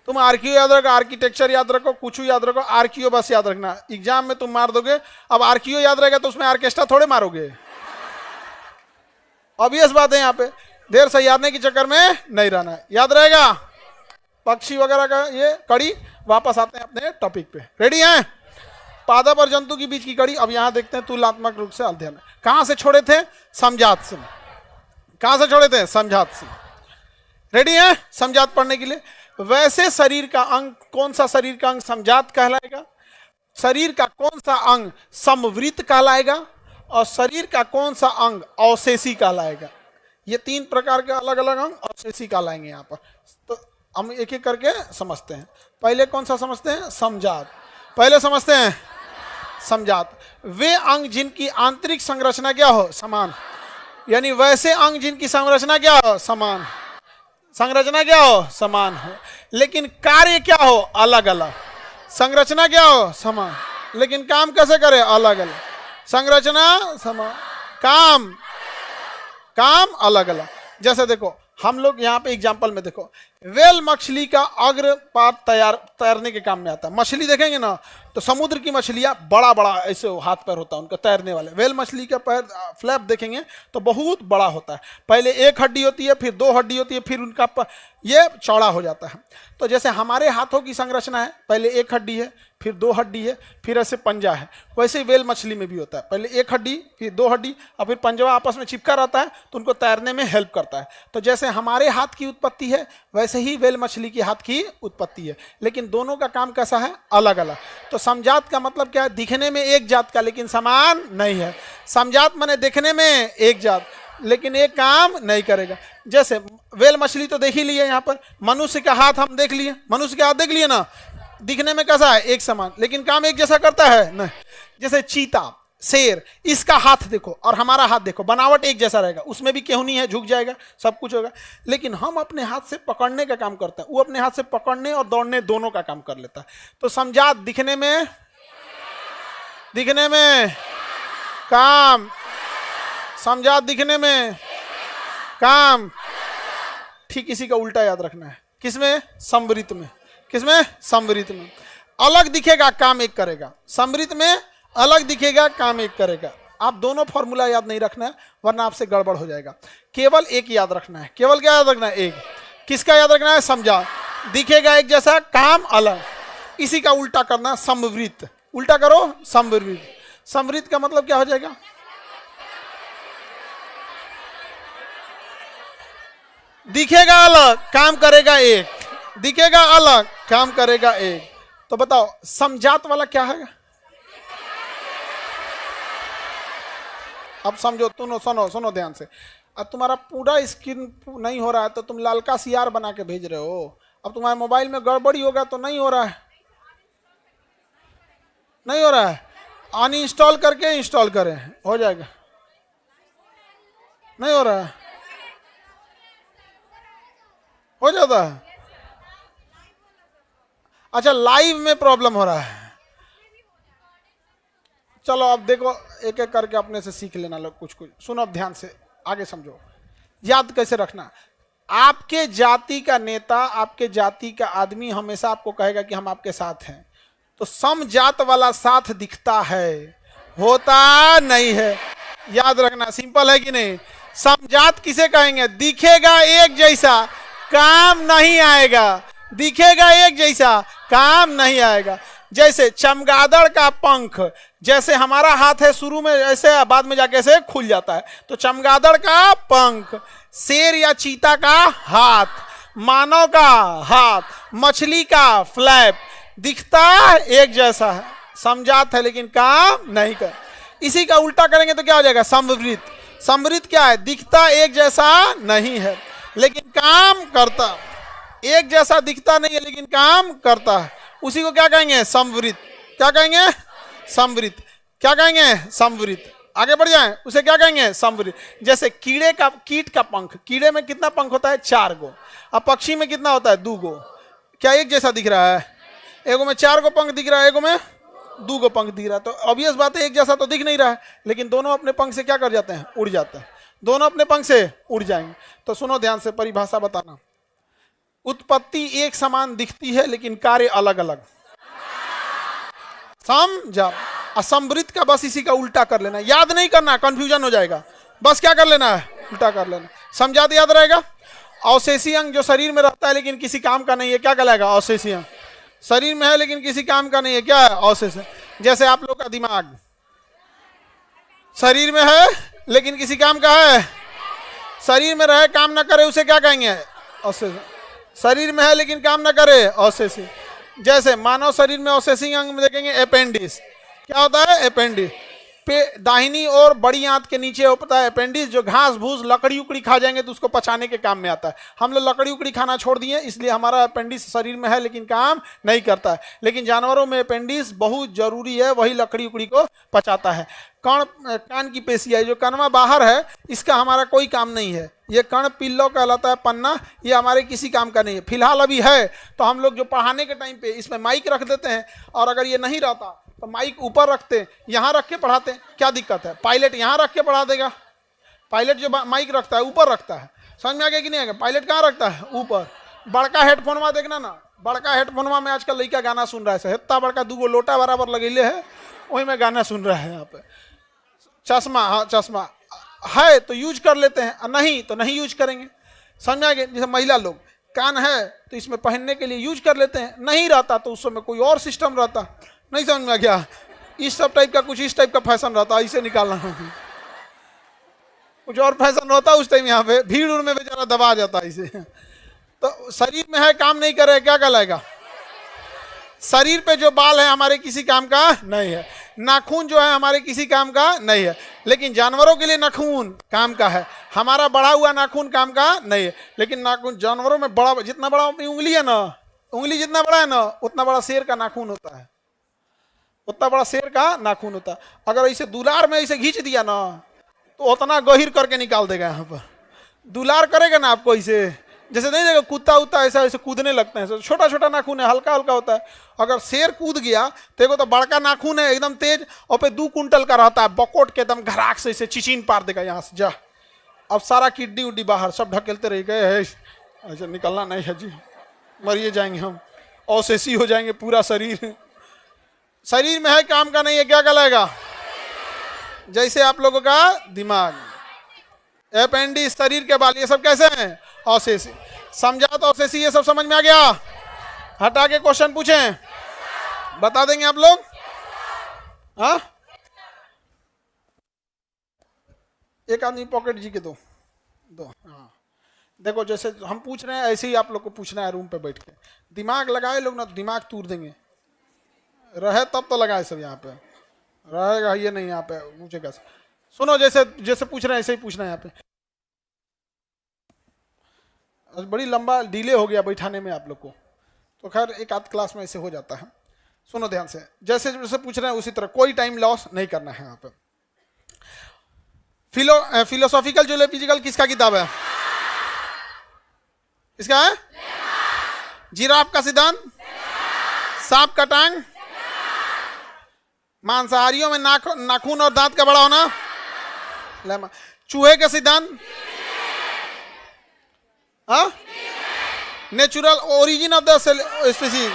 तुम आर्कियो याद रखो, आर्किटेक्चर याद रखो, कुछ याद रखो, आर्कियो बस याद रखना। एग्जाम में तुम मार दोगे। अब आर्कियो याद रहेगा तो उसमें आर्केस्ट्रा थोड़े मारोगे। ऑब्वियस बात है, यहाँ पे देर से यादने के चक्कर में नहीं रहना है, याद रहेगा। पक्षी वगैरह का ये कड़ी। वापस आते हैं अपने टॉपिक पे, रेडी हैं? पादप और जंतु के बीच की कड़ी। अब यहां देखते हैं तुलनात्मक रूप से अध्ययन। कहां से छोड़े थे? समझात से। कहां से छोड़े थे? समझात से। रेडी हैं समझात पढ़ने के लिए? वैसे शरीर का अंग, कौन सा शरीर का अंग समझात कहलाएगा? शरीर का कौन सा अंग समवृत्त कहलाएगा? और शरीर का कौन सा अंग अवशेषी कहलाएगा? ये तीन प्रकार के अलग अलग अंग अवशेषी कहलाएंगे यहाँ पर। तो हम एक एक करके समझते हैं। पहले कौन सा समझते हैं? समझात। पहले समझते हैं समझात। वे अंग जिनकी आंतरिक संरचना क्या हो? समान। यानी वैसे अंग जिनकी संरचना क्या हो? समान। संरचना क्या हो? समान हो, लेकिन कार्य क्या हो? अलग अलग। संरचना क्या हो? समान, लेकिन काम कैसे करे? अलग अलग। संरचना समान, काम काम अलग अलग। जैसे देखो, हम लोग यहाँ पे एग्जांपल में देखो, वेल मछली का अग्र पात तैरने के काम में आता है। मछली देखेंगे ना तो समुद्र की मछलियाँ बड़ा बड़ा ऐसे हाथ पैर होता है उनका, तैरने वाले। वेल मछली का पैर फ्लैप देखेंगे तो बहुत बड़ा होता है। पहले एक हड्डी होती है, फिर दो हड्डी होती है, फिर उनका ये चौड़ा हो जाता है। तो जैसे हमारे हाथों की संरचना है, पहले एक हड्डी है, फिर दो हड्डी है, फिर ऐसे पंजा है। वैसे ही वेल मछली में भी होता है, पहले एक हड्डी, फिर दो हड्डी, और फिर पंजवा आपस में चिपका रहता है तो उनको तैरने में हेल्प करता है। तो जैसे हमारे हाथ की उत्पत्ति है वैसे ही वेल मछली की हाथ की उत्पत्ति है, लेकिन दोनों का काम कैसा है? अलग अलग। तो समझात का मतलब क्या है? दिखने में एक जात का लेकिन समान नहीं है। समझात माने देखने में एक जात लेकिन एक काम नहीं करेगा। जैसे वेल मछली तो देख ही लिए, यहाँ पर मनुष्य का हाथ हम देख लिए, मनुष्य का हाथ देख लिए ना, दिखने में कैसा है? एक समान, लेकिन काम एक जैसा करता है? नहीं। जैसे चीता, शेर, इसका हाथ देखो और हमारा हाथ देखो, बनावट एक जैसा रहेगा, उसमें भी केहूनी है, झुक जाएगा, सब कुछ होगा, लेकिन हम अपने हाथ से पकड़ने का काम करते हैं, वो अपने हाथ से पकड़ने और दौड़ने दोनों का काम कर लेता है। तो समझात दिखने में काम, समझात दिखने में काम। ठीक इसी का उल्टा याद रखना है। किसमें? समवृत्त में। किसमें? समवृत्त में। अलग दिखेगा, काम एक करेगा। समवृत्त में अलग दिखेगा, काम एक करेगा। आप दोनों फॉर्मूला याद नहीं रखना है वरना आपसे गड़बड़ हो जाएगा। केवल एक याद रखना है। केवल क्या याद रखना है? एक। किसका याद रखना है? समझात। दिखेगा एक जैसा, काम अलग। इसी का उल्टा करना, समवृत्त। उल्टा करो, समवृत्त। समवृत्त का मतलब क्या हो जाएगा? दिखेगा अलग, काम करेगा एक। दिखेगा अलग, काम करेगा एक। तो बताओ समझात वाला क्या है? अब समझो, तुम सुनो सुनो ध्यान से। अब तुम्हारा पूरा स्क्रीन नहीं हो रहा है तो तुम लालका सियार बना के भेज रहे हो। अब तुम्हारे मोबाइल में गड़बड़ी होगा तो नहीं हो रहा है, नहीं हो रहा है, अनइंस्टॉल करके इंस्टॉल करें, हो जाएगा। नहीं हो रहा है, हो जाता है। अच्छा, लाइव में प्रॉब्लम हो रहा है। चलो अब देखो, एक एक करके अपने से सीख लेना लोग कुछ कुछ। सुनो अब ध्यान से, आगे समझो। याद कैसे रखना, आपके जाति का नेता, आपके जाति का आदमी हमेशा आपको कहेगा कि हम आपके साथ हैं, तो समजात वाला साथ दिखता है, होता नहीं है। याद रखना, सिंपल है कि नहीं। समजात किसे कहेंगे? दिखेगा एक जैसा, काम नहीं आएगा। दिखेगा एक जैसा, काम नहीं आएगा। जैसे चमगादड़ का पंख, जैसे हमारा हाथ है शुरू में ऐसे, बाद में जाके ऐसे खुल जाता है, तो चमगादड़ का पंख, शेर या चीता का हाथ, मानव का हाथ, मछली का फ्लैप, दिखता एक जैसा है, समझात है लेकिन काम नहीं कर। इसी का उल्टा करेंगे तो क्या हो जाएगा? समवृत्त। समवृत्त क्या है? दिखता एक जैसा नहीं है लेकिन काम करता, एक जैसा दिखता नहीं है लेकिन काम करता है, उसी को क्या कहेंगे? समवृत्त। क्या कहेंगे? समवृत्त। क्या कहेंगे? समवृत्त। आगे बढ़ जाएं, उसे क्या कहेंगे? समवृत्त। जैसे कीड़े का, कीट का पंख, कीड़े में कितना पंख होता है? 4 गो। अब पक्षी में कितना होता है? 2 गो। क्या एक जैसा दिख रहा है? एगो में 4 गो पंख दिख रहा है, एगो में 2 गो पंख दिख रहा है, तो ऑब्वियस बात है एक जैसा तो दिख नहीं रहा है, लेकिन दोनों अपने पंख से क्या कर जाते हैं? उड़ जाते हैं। दोनों अपने पंख से उड़ जाएंगे। तो सुनो ध्यान से, परिभाषा बताना। उत्पत्ति एक समान दिखती है लेकिन कार्य अलग अलग। समझा? असमवृत्त का बस इसी का उल्टा कर लेना, याद नहीं करना, कंफ्यूजन हो जाएगा। बस क्या कर लेना है? उल्टा कर लेना। समझा तो याद रहेगा। अवशेषी अंग जो शरीर में रहता है लेकिन किसी काम का नहीं है, क्या कहलाएगा? अवशेषी अंग। शरीर में है लेकिन किसी काम का नहीं है, क्या है? अवशेषी। जैसे आप लोग का दिमाग शरीर में है लेकिन किसी काम का है, शरीर में रहे काम ना करे, उसे क्या कहेंगे? अवशेषी। शरीर में है लेकिन काम ना करे, अवशेषी। जैसे मानव शरीर में अवशेषी अंग में देखेंगे अपेंडिस। क्या होता है? अपेंडिस। पे दाहिनी और बड़ी आंत के नीचे होता है अपेंडिस, जो घास भूस लकड़ी उकड़ी खा जाएंगे तो उसको पचाने के काम में आता है। हम लोग लकड़ी उकड़ी खाना छोड़ दिए, इसलिए हमारा अपेंडिस शरीर में है लेकिन काम नहीं करता है। लेकिन जानवरों में अपेंडिस बहुत जरूरी है, वही लकड़ी उकड़ी को पचाता है। कण, कान की पेशी है, जो कनवा बाहर है, इसका हमारा कोई काम नहीं है। ये कण पिल्लो कहलाता है, पन्ना, ये हमारे किसी काम का नहीं है। फिलहाल अभी है तो हम लोग जो पढ़ाने के टाइम पे इसमें माइक रख देते हैं, और अगर ये नहीं रहता तो माइक ऊपर रखते, यहाँ रख के पढ़ाते। क्या दिक्कत है? पायलट यहाँ रख के पढ़ा देगा। पायलट जो माइक रखता है ऊपर रखता है, समझ में आ गया कि नहीं आएगा? पायलट कहाँ रखता है? ऊपर। बड़का हेडफोनवा देखना ना, बड़का हेडफोनवा में आजकल लड़का गाना सुन रहा है, इतना बड़का 2 गो लोटा बराबर लगेले है, वही में गाना सुन रहा है। यहाँ पे चश्मा, हाँ चश्मा है तो यूज कर लेते हैं, नहीं तो नहीं यूज करेंगे। समझ में आ गया? जैसे महिला लोग, कान है तो इसमें पहनने के लिए यूज कर लेते हैं, नहीं रहता तो उस समय कोई और सिस्टम रहता। नहीं समझ में आ गया? इस सब टाइप का, कुछ इस टाइप का फैशन रहता, इसे निकालना कुछ और फैशन होता उस टाइम। यहाँ पे भीड़ उड़ में बेचारा दबा जाता इसे। तो शरीर में है, काम नहीं करे, क्या कहलाएगा? शरीर पे जो बाल है हमारे किसी काम का नहीं है, नाखून जो है हमारे किसी काम का नहीं है, लेकिन जानवरों के लिए नाखून काम का है। हमारा बड़ा हुआ नाखून काम का नहीं है, लेकिन नाखून जानवरों में बड़ा, जितना बड़ा अपनी उंगली है ना, उंगली जितना बड़ा है ना, उतना बड़ा शेर का नाखून होता है, उतना बड़ा शेर का नाखून होता है। अगर इसे दुलार में इसे खींच दिया ना तो उतना गहीर करके निकाल देगा। यहाँ पर दुलार करेगा ना आपको, इसे जैसे नहीं देखो कुत्ता उत्ता ऐसा ऐसे कूदने लगते हैं, छोटा छोटा नाखून है, हल्का हल्का होता है। अगर शेर कूद गया तो बड़का नाखून है एकदम तेज, और पे 2 कुंटल का रहता है, बकोट के एकदम घराक से इसे चिचिन पार देगा यहाँ से। जा अब सारा किड्डी उड्डी बाहर सब ढकेलते रह गए है, ऐसा निकलना नहीं है जी, मरिए जाएंगे हम, अवशेषी हो जाएंगे पूरा शरीर। शरीर में है, काम का नहीं है, क्या कहलाएगा? जैसे आप लोगों का दिमाग, अपेंडिक्स, शरीर के बाल, ये सब कैसे हैं? अवशेषी। समझा तो अवशेषी, ये सब समझ में आ गया? हटा के क्वेश्चन पूछें, बता देंगे आप लोग? हाँ, एक आदमी पॉकेट जी के दो। हाँ देखो, जैसे हम पूछ रहे हैं ऐसे ही आप लोग को पूछना है रूम पे बैठ के। दिमाग लगाए लोग ना, दिमाग तूर देंगे। रहे तब तो लगाए सब, यहाँ पे रहेगा ये नहीं, यहाँ पे पूछेगा। सुनो, जैसे जैसे पूछ रहे हैं ऐसे ही पूछना है यहाँ पे। बड़ी लंबा डिले हो गया बैठाने में आप लोग को, तो खैर एक आध क्लास में ऐसे हो जाता है। सुनो ध्यान से, जैसे जैसे पूछ रहे हैं उसी तरह, कोई टाइम लॉस नहीं करना है यहाँ पे। फिलोसॉफिकल जूलॉजिकल किसका किताब है? किसका है? जिराफ का सिद्धांत, सांप का टांग, मांसाहारियों में नाखून और दांत का बड़ा होना। चूहे का सिद्धांत, natural origin of the species,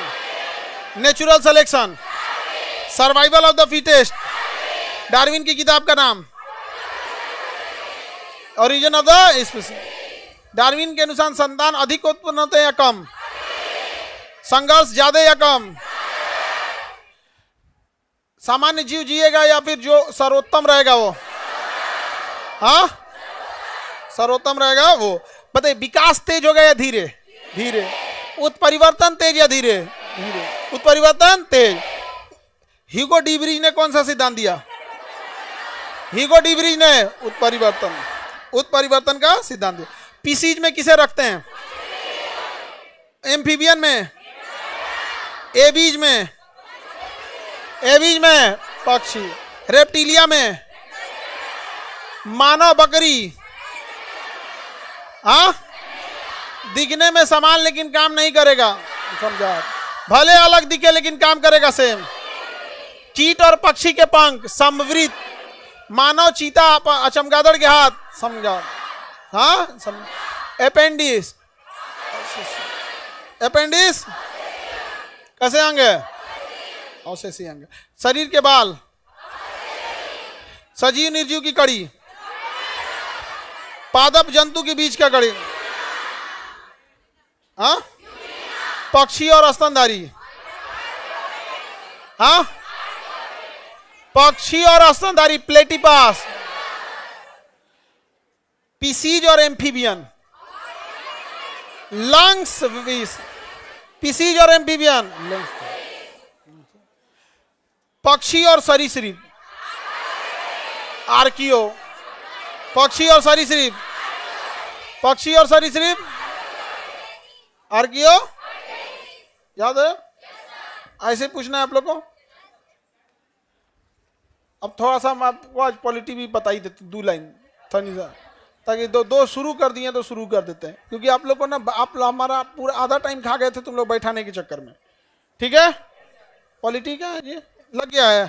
natural selection, survival of the fittest, Darwin की किताब का नाम, origin of the species. Darwin के अनुसार संतान अधिक उत्पन्न होते हैं या कम, संघर्ष ज्यादा या कम, सामान्य जीव जिएगा या फिर जो सर्वोत्तम रहेगा वो, हाँ सर्वोत्तम रहेगा वो। बताइए विकास तेज होगा या धीरे? धीरे। उत्परिवर्तन तेज या धीरे? धीरे। उत्परिवर्तन तेज। ह्यूगो डी व्रीज ने कौन सा सिद्धांत दिया? ह्यूगो डी व्रीज ने उत्परिवर्तन का सिद्धांत दिया। पीसीज में किसे रखते हैं? एम्फीबियन में, एबीज में, एबीज में पक्षी, रेप्टिलिया में, मानव बकरी, हाँ दिखने में समान लेकिन काम नहीं करेगा, समझा? भले अलग दिखे लेकिन काम करेगा सेम। कीट और पक्षी के पंख समवृत, मानव चीता चमगादड़ के हाथ, समझा? हाँ अपेंडिस, अपेंडिस कैसे आएंगे? ऐसे आएंगे। शरीर के बाल, सजीव निर्जीव की कड़ी, पादप जंतु के बीच का कड़ी, हाँ पक्षी और स्तनधारी, हाँ पक्षी और स्तनधारी, प्लेटिपास, पीसीज और एम्फीबियन, लंग्स, पीसीज और एम्फीबियन, पक्षी और सरीसृप, आर्कियो, पक्षी और सरीसृप, पक्षी और सरीसृप, आर्कियो याद है? ऐसे पूछना है आप लोग को। अब थोड़ा सा हम आपको आज पॉलिटी भी बता ही देते, 2 लाइन ताकि दो शुरू कर दिए तो शुरू कर देते हैं, क्योंकि आप लोग को ना आप हमारा पूरा आधा टाइम खा गए थे तुम लोग बैठाने के चक्कर में। ठीक है, पॉलिटी का ये लग गया है,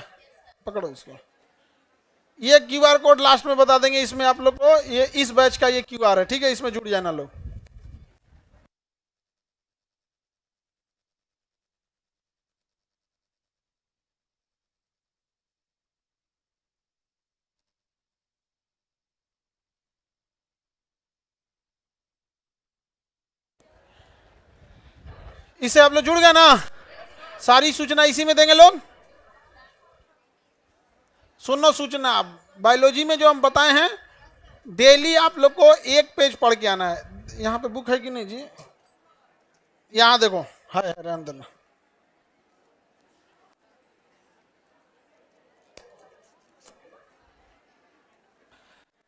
पकड़ो इसको। ये क्यूआर कोड लास्ट में बता देंगे, इसमें आप लोग को ये इस बैच का ये क्यूआर है, ठीक है, इसमें जुड़ जाना लोग। इससे आप लोग जुड़ गए ना, सारी सूचना इसी में देंगे लोग। सुनो सूचना, बायोलॉजी में जो हम बताए हैं डेली आप लोग को 1 पेज पढ़ के आना है। यहाँ पे बुक है कि नहीं जी? यहाँ देखो, है अंदर।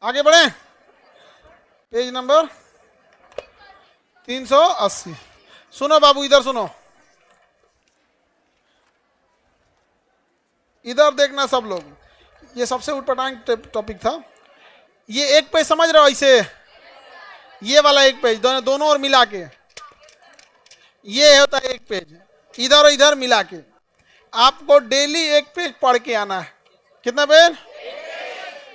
आगे बढ़े, पेज नंबर 380। सुनो बाबू, इधर सुनो, इधर देखना सब लोग। ये सबसे उटपटांग टॉपिक था। ये 1 पेज समझ रहे हो? ऐसे ये वाला 1 पेज दोनों और मिला के ये होता है 1 पेज, इधर और इधर मिला के आपको डेली 1 पेज पढ़ के आना है। कितना पेज?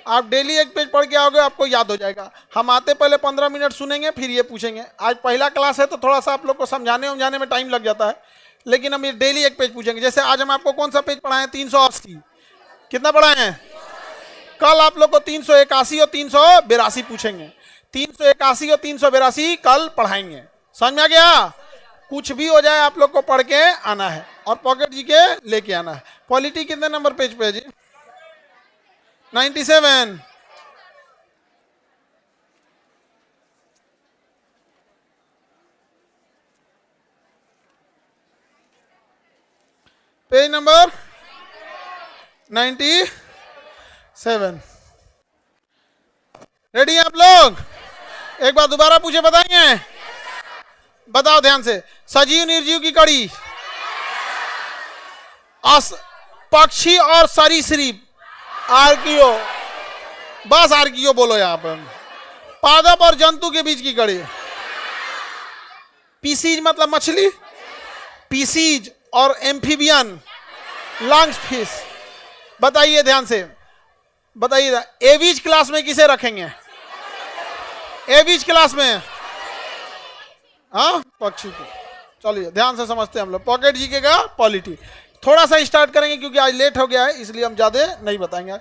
आप डेली 1 पेज पढ़ के आओगे, आपको याद हो जाएगा। हम आते पहले 15 मिनट सुनेंगे, फिर ये पूछेंगे। आज पहला क्लास है तो थोड़ा सा आप लोग को समझाने में टाइम लग जाता है, लेकिन हम ये डेली 1 पेज पूछेंगे। जैसे आज हम आपको कौन सा पेज पढ़ाएं? 380। कितना पढ़ाए हैं? कल आप लोग को 381 और 382 पूछेंगे। 381 और 382 कल पढ़ाएंगे। समझ में आ गया? कुछ भी हो जाए आप लोग को पढ़ के आना है और पॉकेट जी के लेके आना है। पॉलिटी कितने नंबर पेज पे है जी? 97। Page number 97। रेडी आप लोग? एक बार दोबारा पूछे, बताएंगे? बताओ ध्यान से। सजीव निर्जीव की कड़ी, पक्षी और सरीसृप, आर्कियो, बस आर्कियो बोलो यहां पर। पादप और जंतु के बीच की कड़ी, पीसीज मतलब मछली, पीसीज और एम्फीबियन, लंग्स फिश, बताइए ध्यान से, बताइए एवीज क्लास में किसे रखेंगे? एवीज क्लास में हाँ पक्षी को। चलिए ध्यान से समझते हैं हम लोग। पॉकेट जीके का पॉलिटी थोड़ा सा स्टार्ट करेंगे क्योंकि आज लेट हो गया है, इसलिए हम ज्यादा नहीं बताएंगे।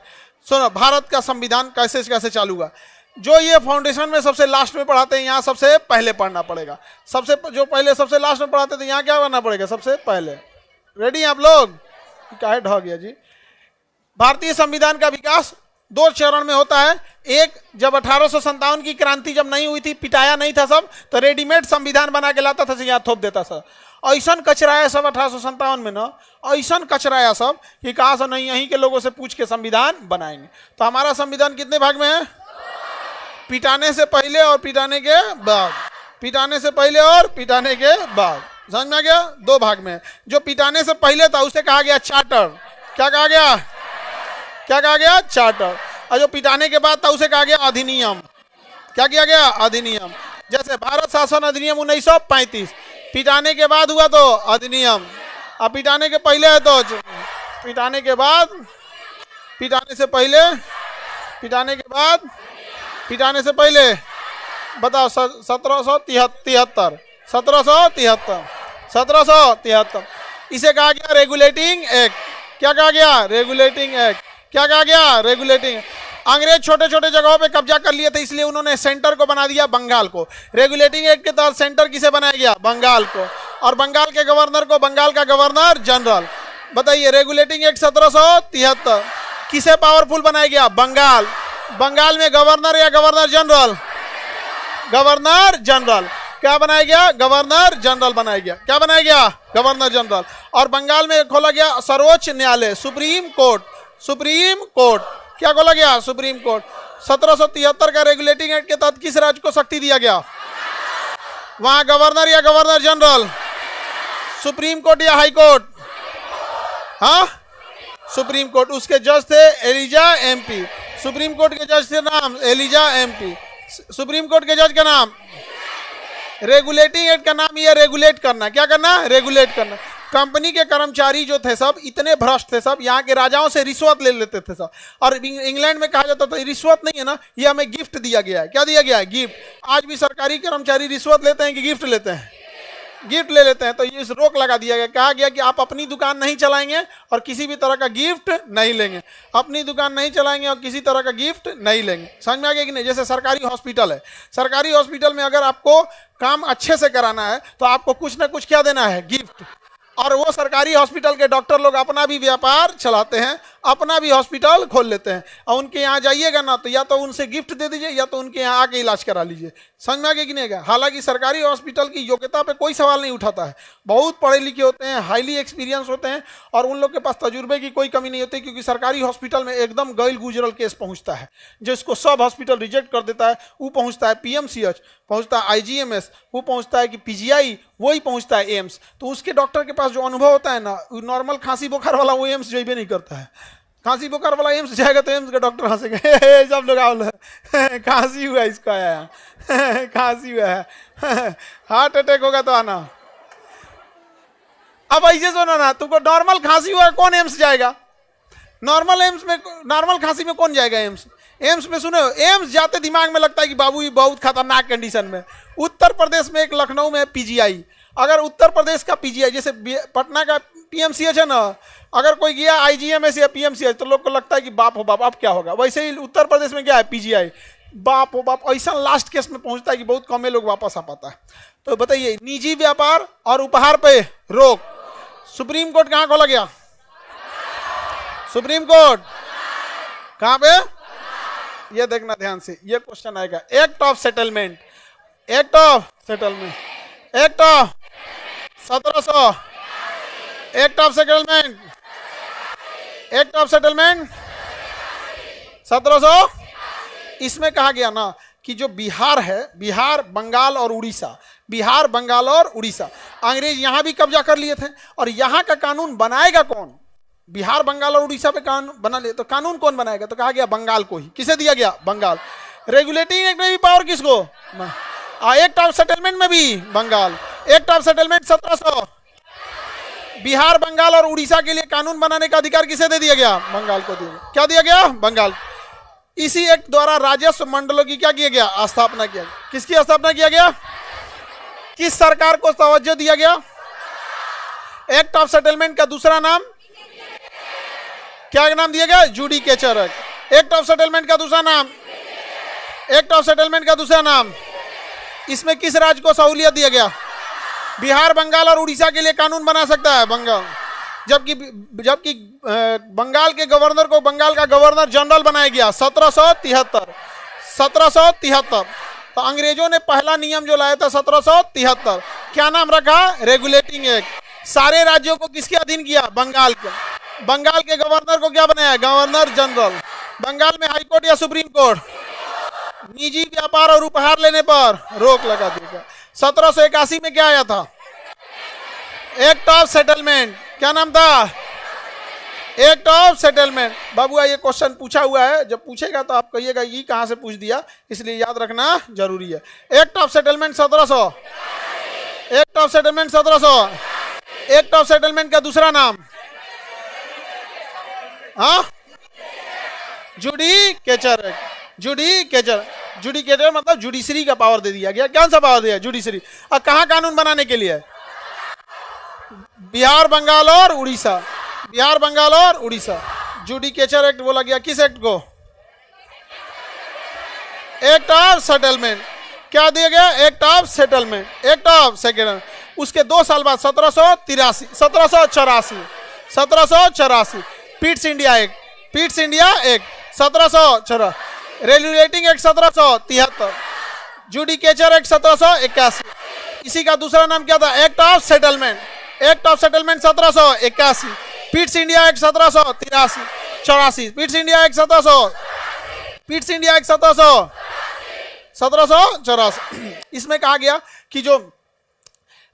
सुनो, भारत का संविधान कैसे कैसे चालू हुआ। जो ये फाउंडेशन में सबसे लास्ट में पढ़ाते हैं, यहाँ सबसे पहले पढ़ना पड़ेगा। सबसे जो पहले सबसे लास्ट में पढ़ाते थे, यहाँ क्या करना पड़ेगा? सबसे पहले। रेडी हैं आप लोग? क्या ढह गया जी। भारतीय संविधान का विकास 2 चरण में होता है। एक, जब 1857 की क्रांति जब नहीं हुई थी, पिटाया नहीं था सब, तो रेडीमेड संविधान बना के लाता था, यहाँ थोप देता था। ऐसा कचराया सब 1857 में ना, ऐसा कचराया सब कि कहा से नहीं, यहीं के लोगों से पूछ के संविधान बनाएंगे। तो हमारा संविधान कितने भाग में है? पिटाने से पहले और पिटाने के बाद। पिटाने से पहले और पिटाने के बाद। समझ में आ गया? 2 भाग में। जो पिटाने से पहले था उसे कहा गया चार्टर। क्या कहा गया? क्या कहा गया? चार्टर। और जो पिटाने के बाद था उसे कहा गया अधिनियम। क्या किया गया? अधिनियम। जैसे भारत शासन अधिनियम 1935, पिटाने के बाद हुआ तो अधिनियम। अब पिटाने के पहले है तो पिटाने के बाद, पिटाने से पहले, पिटाने के बाद, पिटाने से पहले। बताओ 1773, 1773। इसे कहा गया रेगुलेटिंग एक्ट। क्या कहा गया? Regulating act. क्या कहा गया? रेगुलेटिंग। अंग्रेज छोटे छोटे जगहों पे कब्जा कर लिए थे, इसलिए उन्होंने सेंटर को बना दिया बंगाल को। रेगुलेटिंग एक्ट के तहत सेंटर किसे बनाया गया? बंगाल को। और बंगाल के गवर्नर को बंगाल का गवर्नर जनरल। बताइए, रेगुलेटिंग एक्ट 1773 किसे पावरफुल बनाया गया? बंगाल। बंगाल में गवर्नर या गवर्नर जनरल? Governor general. क्या बनाया गया? गवर्नर जनरल बनाया गया। क्या बनाया गया? Governor general. और बंगाल में खोला गया सर्वोच्च न्यायालय, सुप्रीम कोर्ट। Supreme court. क्या खोला गया? Supreme court. 1773 का रेगुलेटिंग एक्ट के तहत किस राज्य को शक्ति दिया गया? वहां गवर्नर या गवर्नर जनरल? सुप्रीम कोर्ट या हाई कोर्ट? हाँ, सुप्रीम कोर्ट। उसके जज थे एलिजा एमपी। सुप्रीम कोर्ट के जज के नाम एलिजा एमपी। सुप्रीम कोर्ट के जज का नाम। रेगुलेटिंग एक्ट का नाम ये रेगुलेट करना। क्या करना? रेगुलेट करना। कंपनी के कर्मचारी जो थे सब इतने भ्रष्ट थे सब, यहाँ के राजाओं से रिश्वत ले लेते थे सब। और इंग्लैंड में कहा जाता था रिश्वत नहीं है ना, ये हमें गिफ्ट दिया गया है। क्या दिया गया है? गिफ्ट। आज भी सरकारी कर्मचारी रिश्वत लेते हैं कि गिफ्ट लेते हैं? गिफ्ट ले लेते हैं। तो ये रोक लगा दिया गया। कहा गया कि आप अपनी दुकान नहीं चलाएंगे और किसी भी तरह का गिफ्ट नहीं लेंगे। अपनी दुकान नहीं चलाएंगे और किसी तरह का गिफ्ट नहीं लेंगे। समझ में आ गया कि नहीं? जैसे सरकारी हॉस्पिटल है, सरकारी हॉस्पिटल में अगर आपको काम अच्छे से कराना है तो आपको कुछ ना कुछ क्या देना है? गिफ्ट। और वो सरकारी हॉस्पिटल के डॉक्टर लोग अपना भी व्यापार चलाते हैं, अपना भी हॉस्पिटल खोल लेते हैं। और उनके यहाँ जाइएगा ना तो या तो उनसे गिफ्ट दे दीजिए या तो उनके यहाँ आके इलाज करा लीजिए। समझ में आ गया कि नहीं? हालांकि सरकारी हॉस्पिटल की योग्यता पे कोई सवाल नहीं उठाता है। बहुत पढ़े लिखे होते हैं, हाईली एक्सपीरियंस होते हैं और उन लोग के पास तजुर्बे की कोई कमी नहीं होती, क्योंकि सरकारी हॉस्पिटल में एकदम गैल गुजरल केस पहुंचता है। जिसको सब हॉस्पिटल रिजेक्ट कर देता है वो पहुंचता है पीएमसीएच, पहुंचता है आईजीएमएस, वो पहुंचता है कि पीजीआई, वही पहुंचता है एम्स। तो उसके डॉक्टर के पास जो अनुभव होता है ना, नॉर्मल खांसी बुखार वाला वो एम्स जाइबे नहीं करता है। खांसी बुखार वाला एम्स जाएगा तो एम्स के डॉक्टर हंसेंगे, सब लोग आओ खांसी हुआ इसको आया, खांसी हुआ है, हार्ट अटैक होगा तो आना। अब ऐसे सुनो ना, तुमको नॉर्मल खांसी हुआ, कौन एम्स जाएगा? नॉर्मल एम्स में, नॉर्मल खांसी में कौन जाएगा एम्स? एम्स में सुनो, एम्स जाते दिमाग में लगता है कि बाबू ये बहुत खतरनाक कंडीशन में। उत्तर प्रदेश में एक लखनऊ में पीजीआई, अगर उत्तर प्रदेश का पीजीआई जैसे पटना का पीएमसीएच है ना, अगर कोई गया आईजीएमएस या पीएमसीएच तो लोग को लगता है कि बाप हो बाप अब क्या होगा। वैसे ही उत्तर प्रदेश में क्या है? पीजीआई। बाप हो बाप, ऐसा लास्ट केस में पहुंचता है कि बहुत कम लोग वापस आ पाता है। तो बताइए, निजी व्यापार और उपहार पे रोक, सुप्रीम कोर्ट कहां खोला गया? सुप्रीम कोर्ट कहां पे? ये देखना ध्यान से, ये क्वेश्चन आएगा। Act of settlement, act of settlement, act of 1700, act of settlement, act of settlement 1700। इसमें कहा गया ना कि जो बिहार है, बिहार, बंगाल और उड़ीसा, बिहार, बंगाल और उड़ीसा, अंग्रेज यहां भी कब्जा कर लिए थे। और यहां का कानून बनाएगा कौन? बिहार, बंगाल और उड़ीसा पे कानून बना ले, तो कानून कौन बनाएगा? तो कहा गया बंगाल को ही। किसे दिया गया? बंगाल। रेगुलेटिंग एक्ट में भी पावर किसको? एक्ट ऑफ सेटलमेंट में भी Bengal. Act of settlement 1700, Bihar, Bengal और उड़ीसा के लिए कानून बनाने का अधिकार किसे दे दिया गया? बंगाल को दिया गया। क्या दिया गया? बंगाल। इसी एक्ट द्वारा राजस्व मंडलों की क्या किया गया? स्थापना किया गया। किसकी स्थापना किया गया? किस सरकार को तवज्जो दिया गया? एक्ट ऑफ सेटलमेंट का दूसरा नाम क्या नाम दिया गया? Judicature act. Act of settlement का दूसरा नाम, एक्ट ऑफ सेटलमेंट का दूसरा नाम। इसमें किस राज्य को सहूलियत दिया गया? बिहार, बंगाल और उड़ीसा के लिए कानून बना सकता है बंगाल, जबकि जबकि बंगाल के गवर्नर को बंगाल का गवर्नर जनरल बनाया गया 1773। तो अंग्रेजों ने पहला नियम जो लाया था 1773, क्या नाम रखा? Regulating act. सारे राज्यों को किसके अधीन किया? बंगाल के। बंगाल के गवर्नर को क्या बनाया? Governor general. बंगाल में हाईकोर्ट या सुप्रीम कोर्ट? निजी व्यापार और उपहार लेने पर रोक लगा देगा। 1781 में क्या आया था? Act of settlement. क्या नाम था? Act of settlement. बाबू ये क्वेश्चन पूछा हुआ है, जब पूछेगा तो आप कहिएगा ये कहां से पूछ दिया, इसलिए याद रखना जरूरी है। Act of settlement 1700। Act of settlement 1700। Act of settlement का दूसरा नाम जुडिकेचर एक्ट। जुडिकेचर, जुडिकेचर मतलब जुडिशरी का पावर दे दिया गया। कौन सा पावर दिया? जुडिशरी। और कहां कानून बनाने के लिए? बिहार, बंगाल और उड़ीसा। बिहार, बंगाल और उड़ीसा। जुडिकेचर एक्ट बोला गया किस एक्ट को? Act of settlement. क्या दिया गया? Act of settlement. Act of settlement. उसके 2 साल बाद 1784 Pitt's India act. Pitt's India act 1784। Regulating act 1773। Judicature act 1781। इसी का दूसरा नाम क्या था? Act of settlement. Act of settlement 1781। Pitt's India act 1784। Pitt's India act 1784। इसमें कहा गया कि जो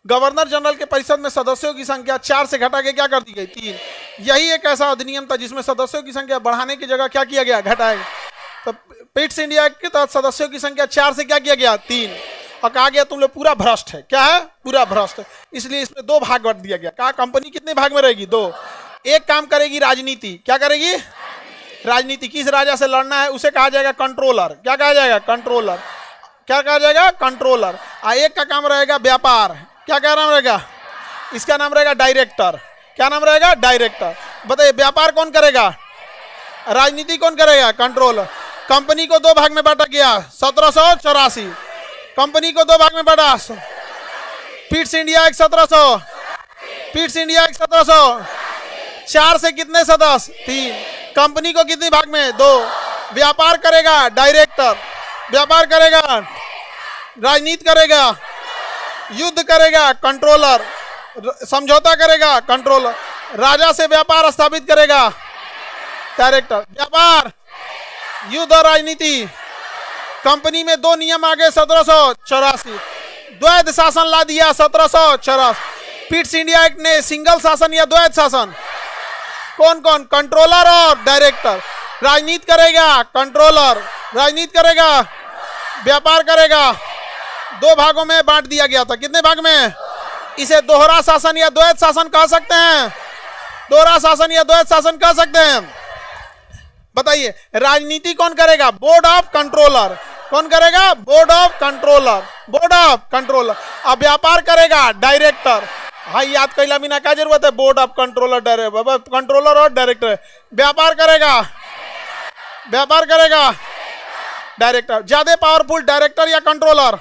गवर्नर जनरल के परिषद में सदस्यों की संख्या 4 से घटा के क्या कर दी गई? 3। यही एक ऐसा अधिनियम था जिसमें सदस्यों की संख्या बढ़ाने की जगह क्या किया गया? घटाया। तो पिट्स इंडिया एक्ट के तहत सदस्यों की संख्या 4 से क्या किया गया? 3। और कहा गया तुम लोग पूरा भ्रष्ट है। क्या है? पूरा भ्रष्ट है। इसलिए इसमें 2 भाग बांट दिया गया। कहा कंपनी कितने भाग में रहेगी? 2। एक काम करेगी राजनीति। क्या करेगी? राजनीति। किस राजा से लड़ना है उसे कहा जाएगा कंट्रोलर। क्या कहा जाएगा? कंट्रोलर। क्या कहा जाएगा? कंट्रोलर। एक का काम रहेगा व्यापार। क्या क्या नाम रहेगा? इसका नाम रहेगा डायरेक्टर। क्या नाम रहेगा? डायरेक्टर। बताइए व्यापार कौन करेगा? राजनीति कौन करेगा? कंट्रोलर। कंपनी को 2 भाग में बांटा गया 1784। कंपनी को 2 भाग में बांटा। Pitt's India act 1700। Pitt's India act 1700। 4 से कितने सदस्य? 3। कंपनी को कितने भाग में? 2। व्यापार करेगा डायरेक्टर। व्यापार करेगा, राजनीति करेगा, युद्ध करेगा कंट्रोलर, समझौता करेगा कंट्रोलर, राजा से व्यापार स्थापित करेगा डायरेक्टर। व्यापार, युद्ध और राजनीति। कंपनी में 2 नियम आ गए 1784। द्वैध शासन ला दिया 1784। पिट्स इंडिया एक्ट ने सिंगल शासन या द्वैध शासन? कौन कौन? कंट्रोलर और डायरेक्टर। राजनीति करेगा कंट्रोलर, राजनीति करेगा, व्यापार करेगा। 2 भागों में बांट दिया गया था। कितने भाग में? इसे दोहरा शासन या द्वैध शासन कह सकते हैं। दोहरा शासन या द्वैध शासन कह सकते हैं। बताइए राजनीति कौन करेगा? Board of controller. कौन करेगा? Board of controller. Board of controller. अब व्यापार करेगा डायरेक्टर। हाँ याद कैला बिना क्या जरूरत है? बोर्ड ऑफ कंट्रोलर, कंट्रोलर और डायरेक्टर। व्यापार करेगा, व्यापार करेगा डायरेक्टर। ज्यादा पावरफुल डायरेक्टर या कंट्रोलर?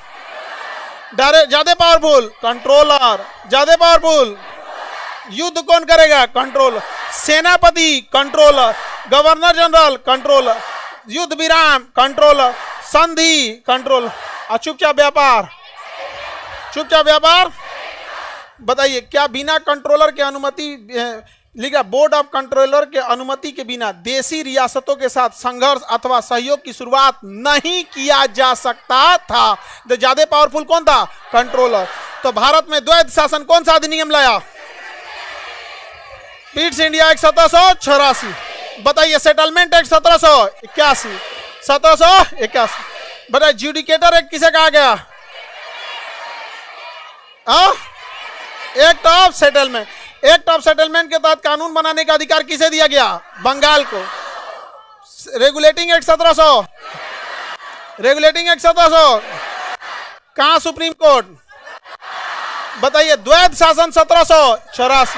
ज्यादा पावरफुल कंट्रोलर। ज्यादा पावरफुल युद्ध कौन करेगा? कंट्रोलर। सेनापति कंट्रोलर, गवर्नर जनरल कंट्रोलर, युद्ध विराम कंट्रोलर, संधि कंट्रोलर। और चुपचाप व्यापार, चुपचाप व्यापार। बताइए क्या बिना कंट्रोलर के अनुमति लिखा? बोर्ड ऑफ कंट्रोलर के अनुमति के बिना देशी रियासतों के साथ संघर्ष अथवा सहयोग की शुरुआत नहीं किया जा सकता था। तो ज्यादा पावरफुल कौन था? कंट्रोलर। तो भारत में द्वैध शासन कौन सा अधिनियम लाया? Pitt's India act 1784। बताइए सेटलमेंट एक्ट 1781। 1781। बताइए जुडिकेटर एक्ट किसे कहा गया? Act of settlement. Act of settlement के तहत कानून बनाने का अधिकार किसे दिया गया? बंगाल को। रेगुलेटिंग एक्ट 1700, रेगुलेटिंग एक्ट 1700 कहां? Supreme court. बताइए। द्वैध शासन 1784।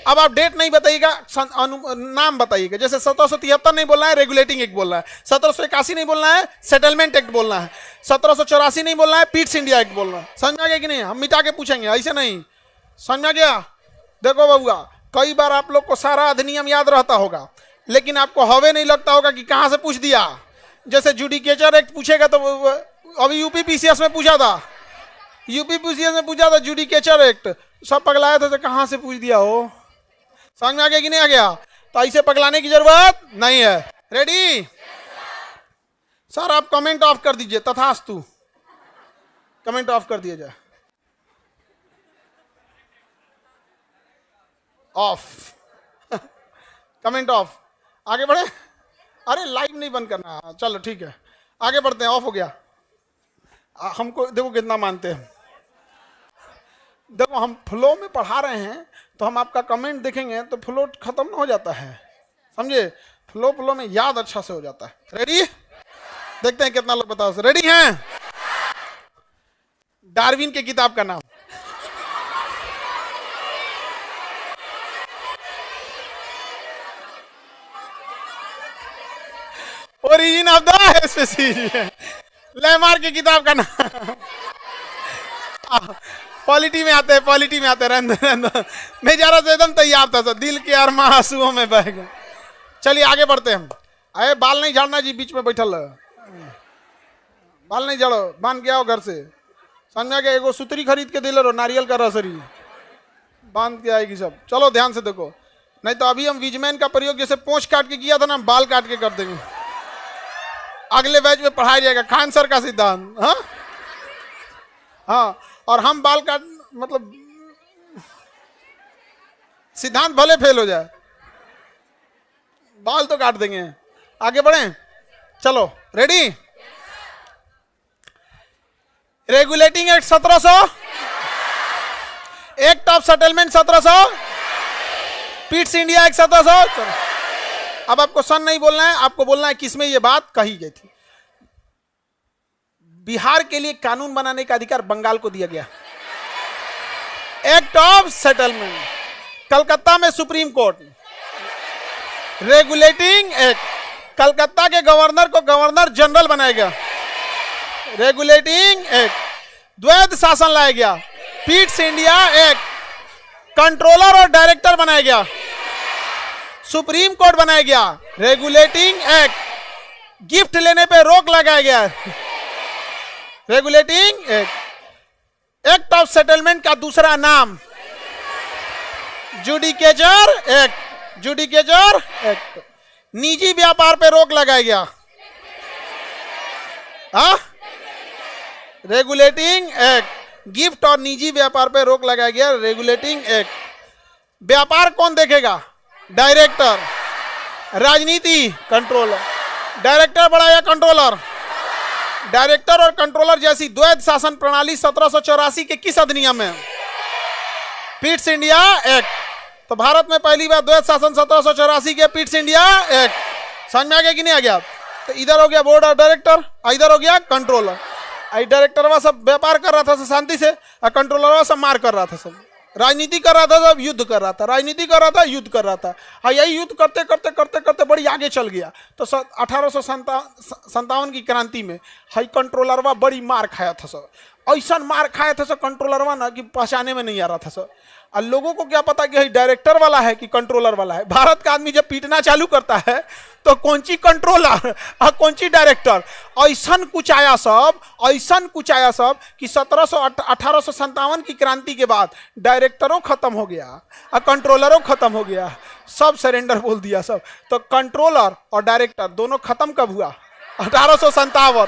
अब आप डेट नहीं बताइएगा, नाम बताइएगा। जैसे 1773 नहीं बोलना है, रेगुलेटिंग एक्ट बोलना है। 1781 नहीं बोलना है, सेटलमेंट एक्ट बोलना है। 1784 नहीं बोलना है, पीट्स इंडिया एक्ट बोलना है। समझ में आ गया कि नहीं? हम मिटा के पूछेंगे, ऐसे नहीं। समझ में आ गया? देखो बबुआ, कई बार आप लोग को सारा अधिनियम याद रहता होगा, लेकिन आपको हवे नहीं लगता होगा कि कहां से पूछ दिया। जैसे जुडिकेचर एक्ट पूछेगा तो अभी यूपी पीसीएस में पूछा था, यूपी पीसीएस में पूछा था जुडिकेचर एक्ट, सब पगलाए थे तो कहां से पूछ दिया हो। समझ में आ गया कि नहीं आ गया? तो ऐसे पगलाने की जरूरत नहीं है। रेडी? सर आप कमेंट ऑफ कर दीजिए, तथास्तु। कमेंट ऑफ कर दिया जाए। ऑफ। Comment of. आगे बढ़े। अरे लाइव नहीं बंद करना। चलो ठीक है, आगे बढ़ते हैं। ऑफ हो गया। हमको देखो कितना मानते हैं। देखो हम फ्लो में पढ़ा रहे हैं, तो हम आपका कमेंट देखेंगे तो फ्लो खत्म ना हो जाता है। समझे? फ्लो में याद अच्छा से हो जाता है। रेडी? देखते हैं कितना लोग बताओ। रेडी हैं? डार्विन की किताब का नाम। Origin of the species. Lamarck की किताब का नाम। पॉलिटी में आते हैं, पॉलिटी में आते हैं। मैं जा रहा था एकदम तैयार था सर, दिल के अरमा आंसुओं में बह गए। चलिए आगे बढ़ते हैं। अरे बाल नहीं झाड़ना जी, बीच में बैठल। बाल नहीं झाड़ो, बांध के आओ घर से। समझा गया? एगो सुतरी खरीद के दिल रहो, नारियल का रसरी बांध के आएगी सब। चलो ध्यान से देखो, नहीं तो अभी हम विजमैन का प्रयोग जैसे पोंछ काट के किया था ना, बाल काट के कर देंगे। अगले बैच में पढ़ाया जाएगा खान सर का सिद्धांत। हाँ हाँ, और हम बाल काट मतलब सिद्धांत भले फेल हो जाए, बाल तो काट देंगे। आगे बढ़े। चलो ready? Regulating act 1700, act of settlement 1700, Pitt's India act 1700। अब आपको सन नहीं बोलना है, आपको बोलना है किसमें ये बात कही गई थी। बिहार के लिए कानून बनाने का अधिकार बंगाल को दिया गया। एक्ट ऑफ सेटलमेंट, कलकत्ता में supreme court. Regulating act, Calcutta के गवर्नर को गवर्नर जनरल बनाया गया। रेगुलेटिंग एक्ट, द्वैध शासन लाया गया। पीट्स इंडिया एक्ट, कंट्रोलर और डायरेक्टर बनाया गया। सुप्रीम कोर्ट बनाया गया। रेगुलेटिंग एक्ट, गिफ्ट लेने पे रोक लगाया गया। Regulating act, act of settlement का दूसरा नाम जुडिकेचर एक्ट। जुडिकेचर एक्ट, निजी व्यापार पे रोक लगाया गया। हाँ, रेगुलेटिंग एक्ट, गिफ्ट और निजी व्यापार पे रोक लगाया गया। रेगुलेटिंग एक्ट, व्यापार कौन देखेगा? डायरेक्टर। राजनीति कंट्रोलर। डायरेक्टर बड़ा या कंट्रोलर? डायरेक्टर और कंट्रोलर जैसी द्वैध शासन प्रणाली 1784 के किस अधिनियम में? Pitt's India act. तो भारत में पहली बार द्वैध शासन 1784 के पीट्स इंडिया एक्ट। समझ में आ गया कि नहीं आ गया? तो इधर हो गया बोर्ड ऑफ डायरेक्टर, इधर हो गया कंट्रोलर। डायरेक्टर सब व्यापार कर रहा था सब शांति से, और कंट्रोलर सब मार कर रहा था, सब राजनीति कर रहा था, सब युद्ध कर रहा था। राजनीति कर रहा था, युद्ध कर रहा था। और यही युद्ध करते करते करते करते बड़ी आगे चल गया। तो 1857 की क्रांति में हाई कंट्रोलरवा बड़ी मार खाया था सब। ऐसा मार खाया था सब कंट्रोलरवा ना कि पहचाने में नहीं आ रहा था सब। और लोगों को क्या पता कि डायरेक्टर वाला है कि कंट्रोलर वाला है। भारत का आदमी जब पीटना चालू करता है तो कौन सी कंट्रोलर और कौन सी डायरेक्टर, ऐसा कुछ आया सब, ऐसा कुछ आया सब कि 1857 की क्रांति के बाद डायरेक्टरों खत्म हो गया और कंट्रोलरों खत्म हो गया, सब सरेंडर बोल दिया सब। तो कंट्रोलर और डायरेक्टर दोनों खत्म कब हुआ? 1857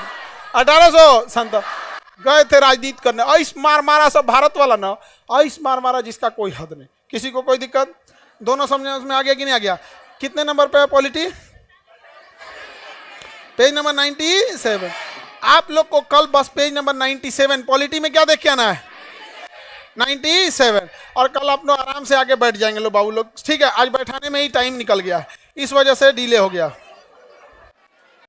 गए थे राजनीति करने। ऐस मार मारा सब भारत वाला ना, ऐस मार मारा जिसका कोई हद नहीं। किसी को कोई दिक्कत? दोनों समझने में आ गया कि नहीं आ गया? कितने नंबर पे है पॉलिटी? Page number 97। आप लोग को कल बस पेज नंबर 97 पॉलिटी में क्या देख के आना है? 97। और कल आप लोग आराम से आके बैठ जाएंगे लो बाबू लोग, ठीक है। आज बैठाने में ही टाइम निकल गया, इस वजह से डिले हो गया।